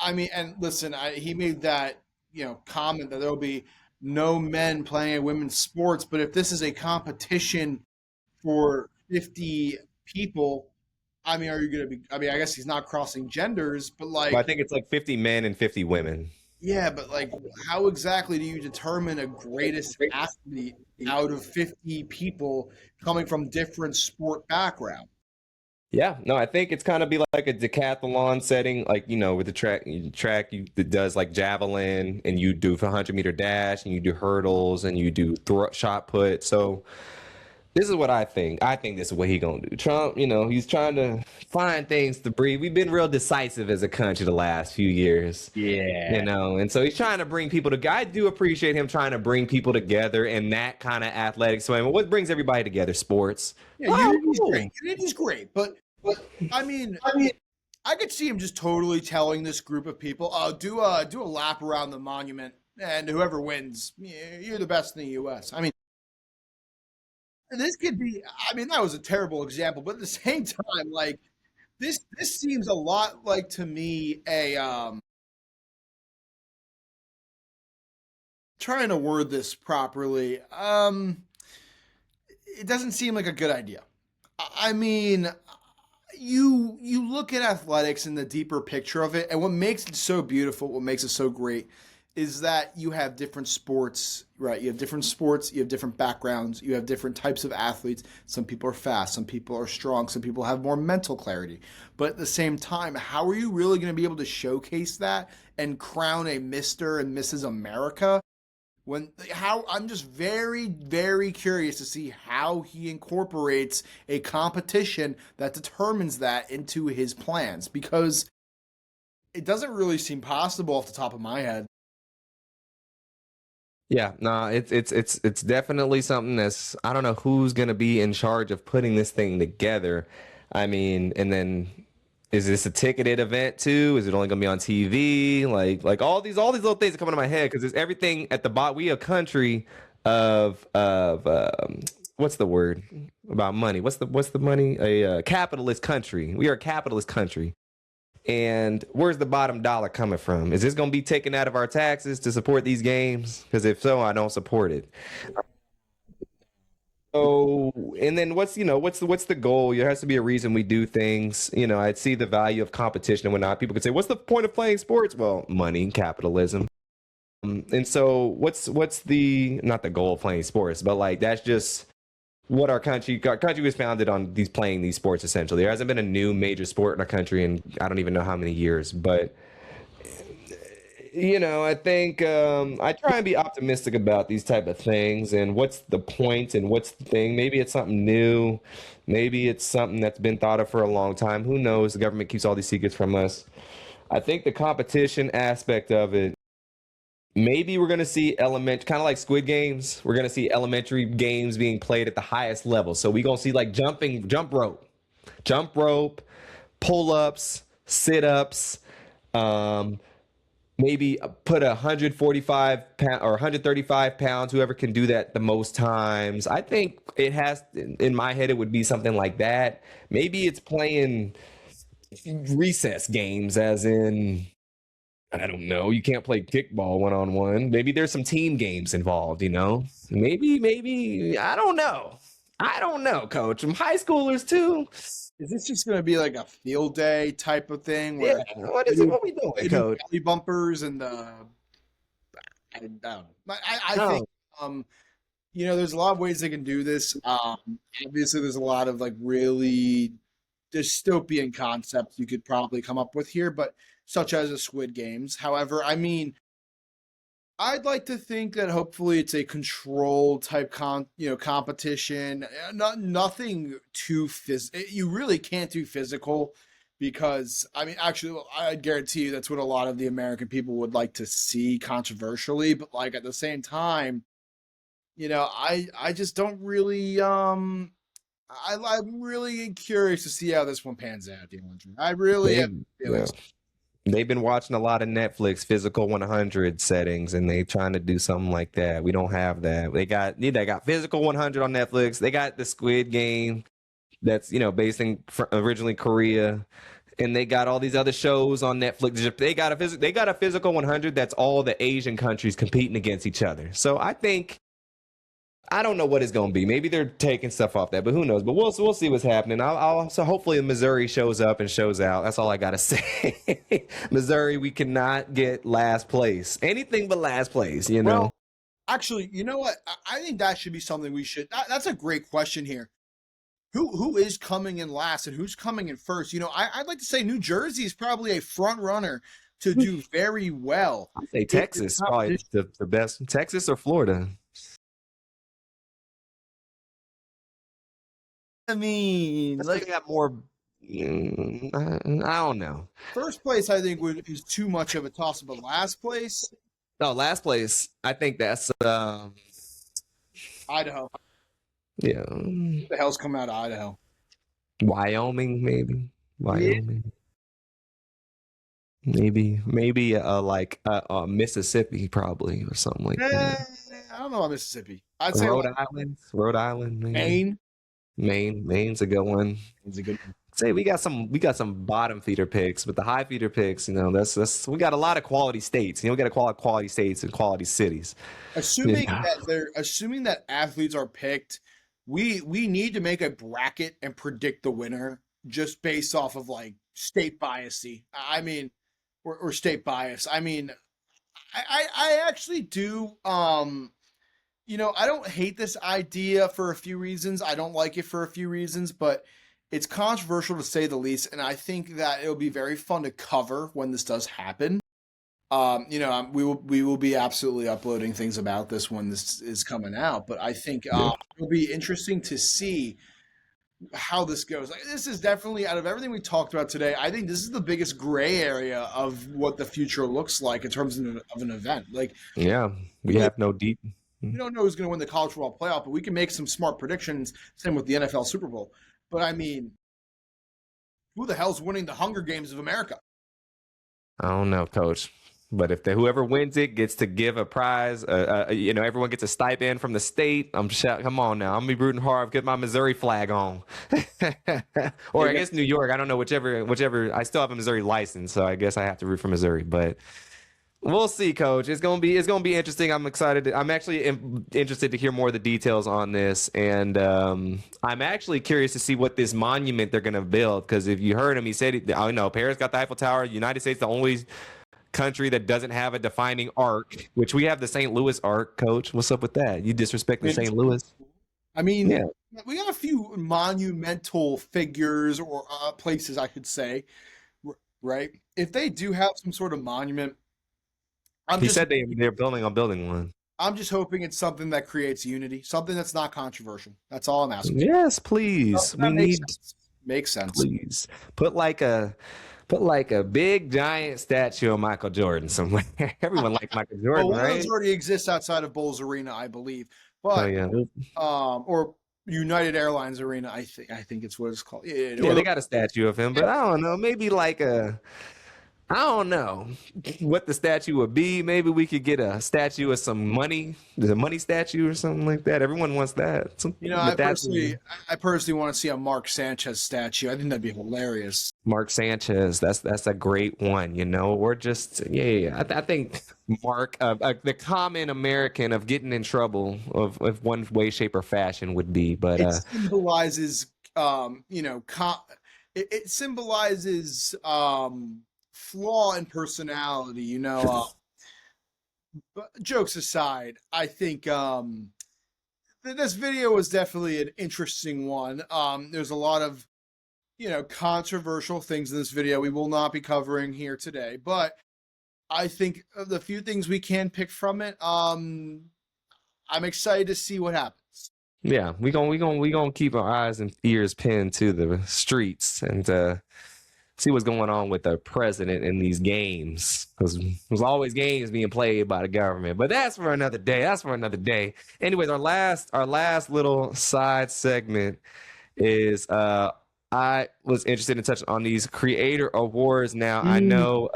and listen, he made that, comment that there'll be no men playing in women's sports, but if this is a competition for 50 people, I mean, are you going to be, I mean, I guess he's not crossing genders, but like, Well, I think it's like 50 men and 50 women. yeah, but like, how exactly do you determine a greatest athlete out of 50 people coming from different sport background? Yeah, no, I think it's kind of be like a decathlon setting, like, with the track that does like javelin, and you do 100-meter dash, and you do hurdles, and you do shot put. So This is what I think. I think this is what he gonna do. Trump, he's trying to find things to breathe. We've been real decisive as a country the last few years. Yeah. And so he's trying to bring people together. I do appreciate him trying to bring people together in that kind of athletic swim. What brings everybody together? Sports. Yeah, unity's great. Unity's great, but I mean, I could see him just totally telling this group of people, "Oh, do a lap around the monument, and whoever wins, you're the best in the U.S." I mean, this could be. I mean, that was a terrible example, but at the same time, like this seems a lot like to me a trying to word this properly. It doesn't seem like a good idea. I mean, you look at athletics in the deeper picture of it, and what makes it so beautiful, what makes it so great, is that you have different sports, right? You have different sports, you have different backgrounds, you have different types of athletes. Some people are fast, some people are strong, some people have more mental clarity. But at the same time, how are you really going to be able to showcase that and crown a Mr. and Mrs. America I'm just very, very curious to see how he incorporates a competition that determines that into his plans, because it doesn't really seem possible off the top of my head. Yeah, no, it's definitely something that's, I don't know who's gonna be in charge of putting this thing together. I mean, and then is this a ticketed event too? Is it only gonna be on TV? Like all these little things that come into my head because it's everything at the bottom. We a country of what's the word about money? What's the money? A capitalist country. We are a capitalist country. And where's the bottom dollar coming from? Is this going to be taken out of our taxes to support these games? Because if so, I don't support it. So, and then what's the goal? There has to be a reason we do things. I'd see the value of competition and whatnot. People could say, "What's the point of playing sports?" Well, money, capitalism. And so, what's the not the goal of playing sports, but like that's just what our country was founded on, playing these sports. Essentially, there hasn't been a new major sport in our country in I don't even know how many years. But I think I try and be optimistic about these type of things and what's the point and what's the thing. Maybe it's something new, maybe it's something that's been thought of for a long time. Who knows? The government keeps all these secrets from us. I think the competition aspect of it, maybe we're going to see kind of like Squid Games. We're going to see elementary games being played at the highest level. So we're going to see like jump rope, pull-ups, sit-ups, maybe put 145 pound or 135 pounds, whoever can do that the most times. I think it has, in my head, it would be something like that. Maybe it's playing recess games, as in, I don't know, you can't play kickball one-on-one. Maybe there's some team games involved, Maybe, I don't know, coach. Some high schoolers too. Is this just going to be like a field day type of thing? Where What is it? What we doing, coach? Belly bumpers and I don't know. I No. think there's a lot of ways they can do this. Obviously, there's a lot of like really dystopian concepts you could probably come up with here, but such as a Squid Games. However, I mean, I'd like to think that hopefully it's a controlled type competition. Nothing too you really can't do physical, because I mean, actually, I guarantee you that's what a lot of the American people would like to see, controversially. But like at the same time, I just don't really I'm really curious to see how this one pans out. I really am. They've been watching a lot of Netflix physical 100 settings, and they trying to do something like that. We don't have that. They got physical 100 on Netflix. They got the Squid Game that's based in originally Korea, and they got all these other shows on Netflix. They got a physical 100 that's all the Asian countries competing against each other. So I don't know what it's going to be. Maybe they're taking stuff off that, but who knows? But we'll see what's happening. So hopefully Missouri shows up and shows out. That's all I got to say. Missouri, we cannot get last place. Anything but last place, Well, actually, you know what? I think that should be something we should. That's a great question here. Who is coming in last and who's coming in first? I'd like to say New Jersey is probably a front runner to do very well. I say Texas, probably the best. Texas or Florida. I mean, That's like they got more. I don't know. first place, I think is too much of a toss, but last place, No, last place. I think that's Idaho. yeah, What the hell's coming out of Idaho? Wyoming maybe. Yeah. Wyoming. Maybe like Mississippi probably or something like that. I don't know about Mississippi. I'd say Rhode like Island, Rhode Island maybe. Maine. Maine's a good one. Is a good one. Say we got some bottom feeder picks, but the high feeder picks, that's we got a lot of quality states. We got a quality states and quality cities. Assuming Yeah. that athletes are picked, we need to make a bracket and predict the winner just based off of like state biasy. I mean, or state bias. I mean, I actually do. I don't hate this idea for a few reasons. I don't like it for a few reasons, but it's controversial to say the least. And I think that it'll be very fun to cover when this does happen. We will be absolutely uploading things about this when this is coming out. But I think it'll be interesting to see how this goes. Like, this is definitely, out of everything we talked about today, I think this is the biggest gray area of what the future looks like in terms of an event. Like, Yeah, we have no deep. we don't know who's going to win the college football playoff, but we can make some smart predictions. Same with the NFL Super Bowl. But I mean, who the hell's winning the Hunger Games of America? I don't know, Coach. But if whoever wins it gets to give a prize, everyone gets a stipend from the state. Come on now, I'm gonna be rooting hard. Get my Missouri flag on, or I guess New York. I don't know, whichever. I still have a Missouri license, so I guess I have to root for Missouri. But we'll see, Coach. It's gonna be interesting. I'm excited. I'm actually interested to hear more of the details on this, and I'm actually curious to see what this monument they're gonna build. Because if you heard him, he said, "I know Paris got the Eiffel Tower. United States the only country that doesn't have a defining arc, which we have the St. Louis arc." Coach, what's up with that? You disrespecting St. Louis? I mean, Yeah. we got a few monumental figures or places, I could say, right? If they do have some sort of monument, He said they're building one. I'm just hoping it's something that creates unity, something that's not controversial. That's all I'm asking. Yes, please. That makes sense. Please put like a big giant statue of Michael Jordan somewhere. Everyone likes Michael Jordan, Well, one of right? those already exists outside of Bowles Arena, I believe. But or United Airlines Arena, I think it's what it's called. Yeah, they got a statue of him, but I don't know. Maybe I don't know what the statue would be. Maybe we could get a statue of some money. There's a money statue or something like that. Everyone wants that. I personally want to see a Mark Sanchez statue. I think that'd be hilarious. Mark Sanchez, that's a great one, or just I think Mark, the common American of getting in trouble of one way, shape, or fashion would be, but it symbolizes it symbolizes flaw in personality. But jokes aside, I think this video was definitely an interesting one. There's a lot of controversial things in this video we will not be covering here today, but I think of the few things we can pick from it, I'm excited to see what happens. Yeah, we gonna keep our eyes and ears pinned to the streets and see what's going on with the president in these games, because there's always games being played by the government. But that's for another day. Anyways, our last little side segment is I was interested in touching on these creator awards. Now I know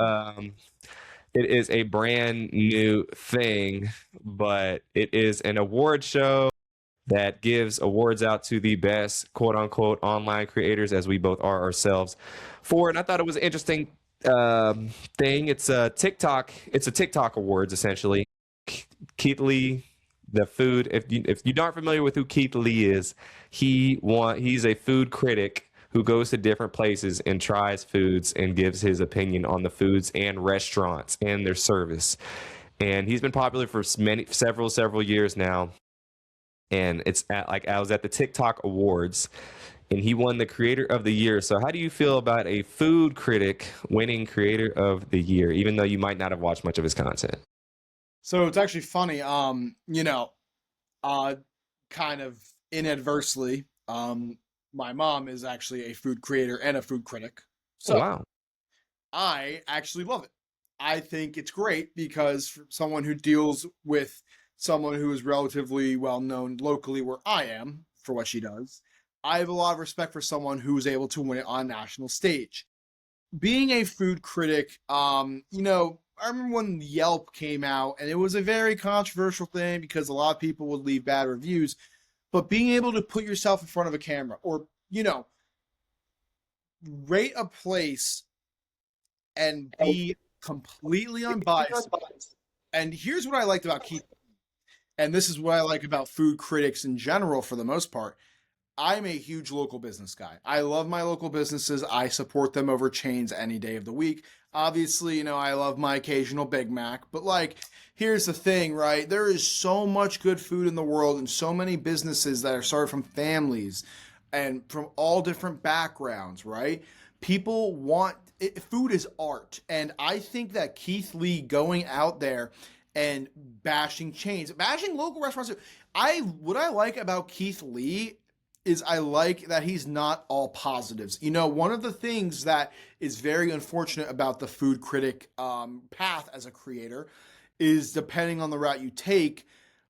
it is a brand new thing, but it is an award show that gives awards out to the best quote unquote online creators, as we both are ourselves, for it. And I thought it was an interesting thing. It's a TikTok awards, essentially. Keith Lee, the food. If you aren't familiar with who Keith Lee is, he's a food critic who goes to different places and tries foods and gives his opinion on the foods and restaurants and their service. And he's been popular for several years now. And I was at the TikTok awards and he won the creator of the year. So how do you feel about a food critic winning creator of the year, even though you might not have watched much of his content? So it's actually funny, kind of inadvertently, my mom is actually a food creator and a food critic. Oh, So wow. I actually love it. I think it's great because for someone who deals with someone who is relatively well known locally where I am for what she does, I have a lot of respect for someone who's able to win it on a national stage. Being a food critic, I remember when Yelp came out and it was a very controversial thing because a lot of people would leave bad reviews, but being able to put yourself in front of a camera or, rate a place and be completely unbiased. And here's what I liked about Keith, and this is what I like about food critics in general for the most part. I'm a huge local business guy. I love my local businesses. I support them over chains any day of the week. Obviously, I love my occasional Big Mac, but here's the thing, right? There is so much good food in the world and so many businesses that are started from families and from all different backgrounds, right? People want it, food is art. And I think that Keith Lee going out there and bashing chains, bashing local restaurants. What I like about Keith Lee is I like that he's not all positives. One of the things that is very unfortunate about the food critic path as a creator is depending on the route you take,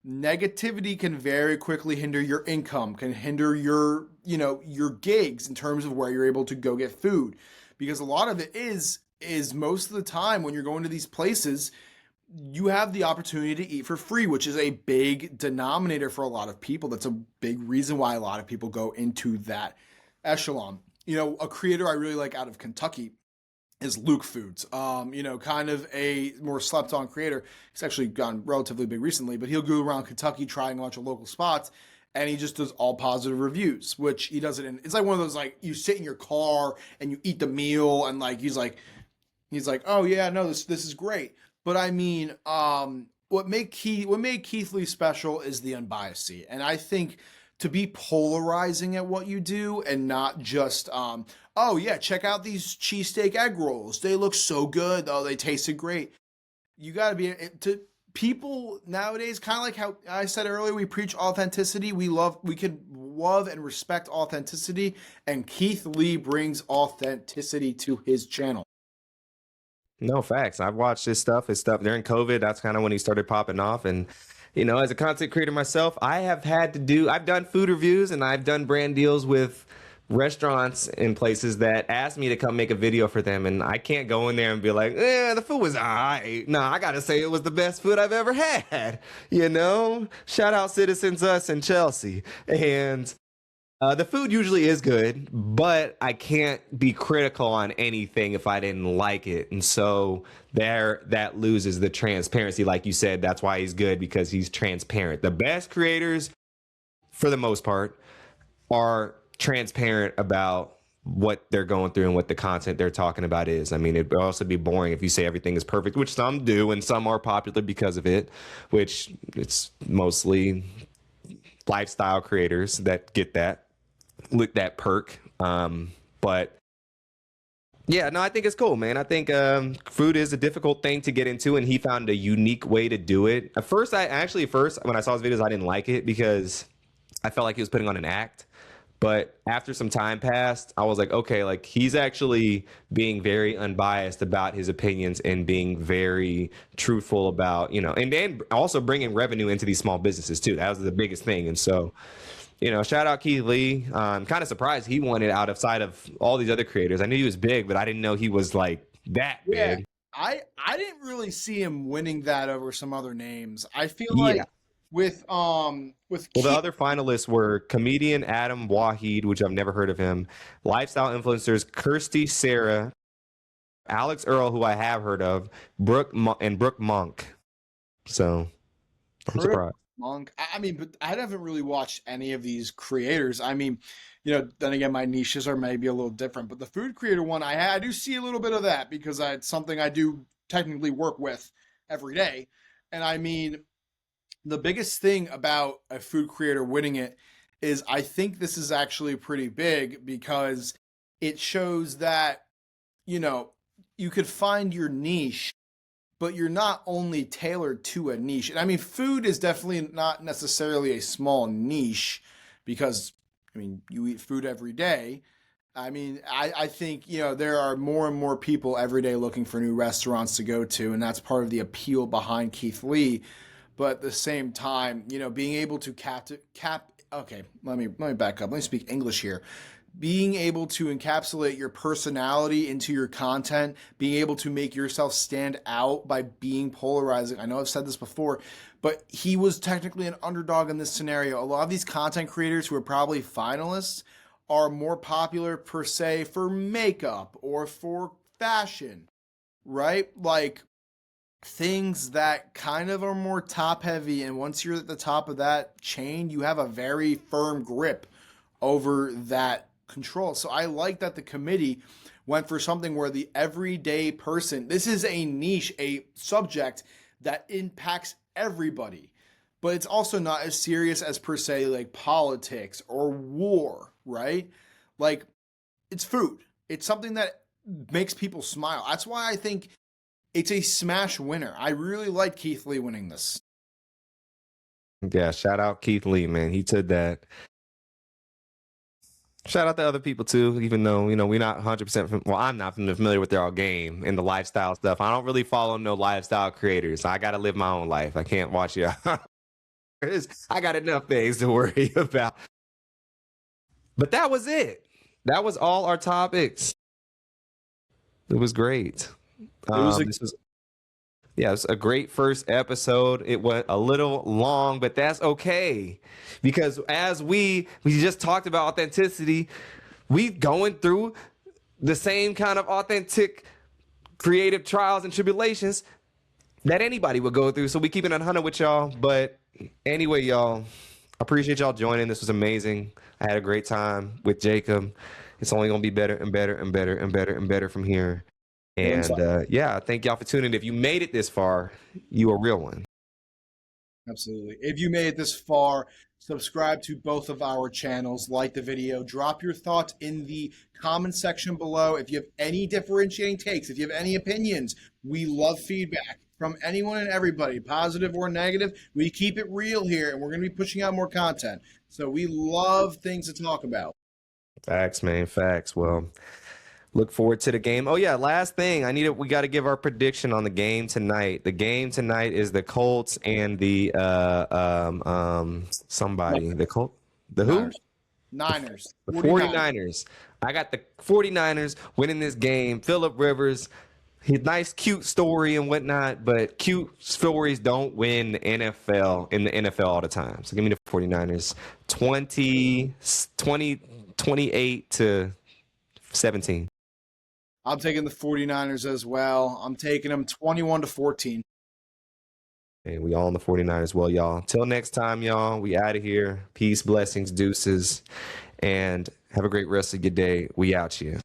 negativity can very quickly hinder your income, can hinder your gigs in terms of where you're able to go get food. Because a lot of it is most of the time when you're going to these places, you have the opportunity to eat for free, which is a big denominator for a lot of people. That's a big reason why a lot of people go into that echelon. A creator I really like out of Kentucky is Luke Foods. Kind of a more slept on creator. He's actually gone relatively big recently, but he'll go around Kentucky trying a bunch of local spots and he just does all positive reviews, which he does it in. It's like one of those, you sit in your car and you eat the meal and he's like, oh yeah, no, this is great. But I mean, what made Keith Lee special is the unbiasedness. And I think to be polarizing at what you do and not just, oh yeah, check out these cheesesteak egg rolls. They look so good. Oh, they tasted great. You got to be to people nowadays, kind of like how I said earlier, we preach authenticity. We can love and respect authenticity. And Keith Lee brings authenticity to his channel. No, facts. I've watched his stuff during COVID. That's kind of when he started popping off. And, as a content creator myself, I've done food reviews and I've done brand deals with restaurants and places that asked me to come make a video for them. And I can't go in there and be like, the food was all right. No, I got to say it was the best food I've ever had. Shout out Citizens Us and Chelsea. And the food usually is good, but I can't be critical on anything if I didn't like it. And so that loses the transparency. Like you said, that's why he's good, because he's transparent. The best creators, for the most part, are transparent about what they're going through and what the content they're talking about is. I mean, it'd also be boring if you say everything is perfect, which some do, and some are popular because of it, which it's mostly lifestyle creators that get that perk. But yeah, no, I think it's cool, man. I think food is a difficult thing to get into, and he found a unique way to do it. At first, when I saw his videos, I didn't like it because I felt like he was putting on an act. But after some time passed, I was like, okay, he's actually being very unbiased about his opinions and being very truthful about, and then also bringing revenue into these small businesses too. That was the biggest thing. And so, shout out Keith Lee. I'm kind of surprised he won it outside of all these other creators. I knew he was big, but I didn't know he was that big. I didn't really see him winning that over some other names. I feel like with the other finalists were comedian Adam Waheed, which I've never heard of him, lifestyle influencers Kirsty Sarah, Alex Earl, who I have heard of, Brooke Monk. So I'm surprised. Monk. I mean, but I haven't really watched any of these creators. I mean, then again, my niches are maybe a little different. But the food creator one, I do see a little bit of that because it's something I do technically work with every day. And I mean, the biggest thing about a food creator winning it is I think this is actually pretty big because it shows that, you could find your niche, but you're not only tailored to a niche. And I mean, food is definitely not necessarily a small niche because, I mean, you eat food every day. I mean, I think, there are more and more people every day looking for new restaurants to go to, and that's part of the appeal behind Keith Lee. But at the same time, being able to okay, let me back up. Let me speak English here. Being able to encapsulate your personality into your content, being able to make yourself stand out by being polarizing. I know I've said this before, but he was technically an underdog in this scenario. A lot of these content creators who are probably finalists are more popular per se for makeup or for fashion, right? Like things that kind of are more top heavy. And once you're at the top of that chain, you have a very firm grip over that control. So I like that the committee went for something where the everyday person, this is a niche, a subject that impacts everybody, but it's also not as serious as per se like politics or war, right? Like it's food. It's something that makes people smile. That's why I think it's a smash winner. I really like Keith Lee winning this. Yeah, shout out Keith Lee, man. He took that. Shout out to other people too, even though, we're not 100%, well, I'm not familiar with their game and the lifestyle stuff. I don't really follow no lifestyle creators. I got to live my own life. I can't watch you. I got enough things to worry about. But that was it. That was all our topics. It was great. It was a great first episode. It went a little long, but that's okay. Because as we just talked about authenticity, we going through the same kind of authentic creative trials and tribulations that anybody would go through. So we keeping it 100 with y'all. But anyway, y'all, I appreciate y'all joining. This was amazing. I had a great time with Jacob. It's only going to be better and better and better and better and better from here. And thank y'all for tuning in. If you made it this far, you a real one. Absolutely. If you made it this far, subscribe to both of our channels, like the video, drop your thoughts in the comment section below. If you have any differentiating takes, if you have any opinions, we love feedback from anyone and everybody, positive or negative. We keep it real here, and we're going to be pushing out more content. So we love things to talk about. Facts, man. Facts. Well, look forward to the game. Oh yeah, last thing. We got to give our prediction on the game tonight. The game tonight is the Colts and the the Colts. The who? Niners. The 49ers. I got the 49ers winning this game. Phillip Rivers, his nice cute story and whatnot, but cute stories don't win the NFL in the NFL all the time. So give me the 49ers. 28 to 17. I'm taking the 49ers as well. I'm taking them 21-14. And we all on the 49ers. Well, y'all, till next time, y'all, we out of here. Peace, blessings, deuces, and have a great rest of your day. We out here.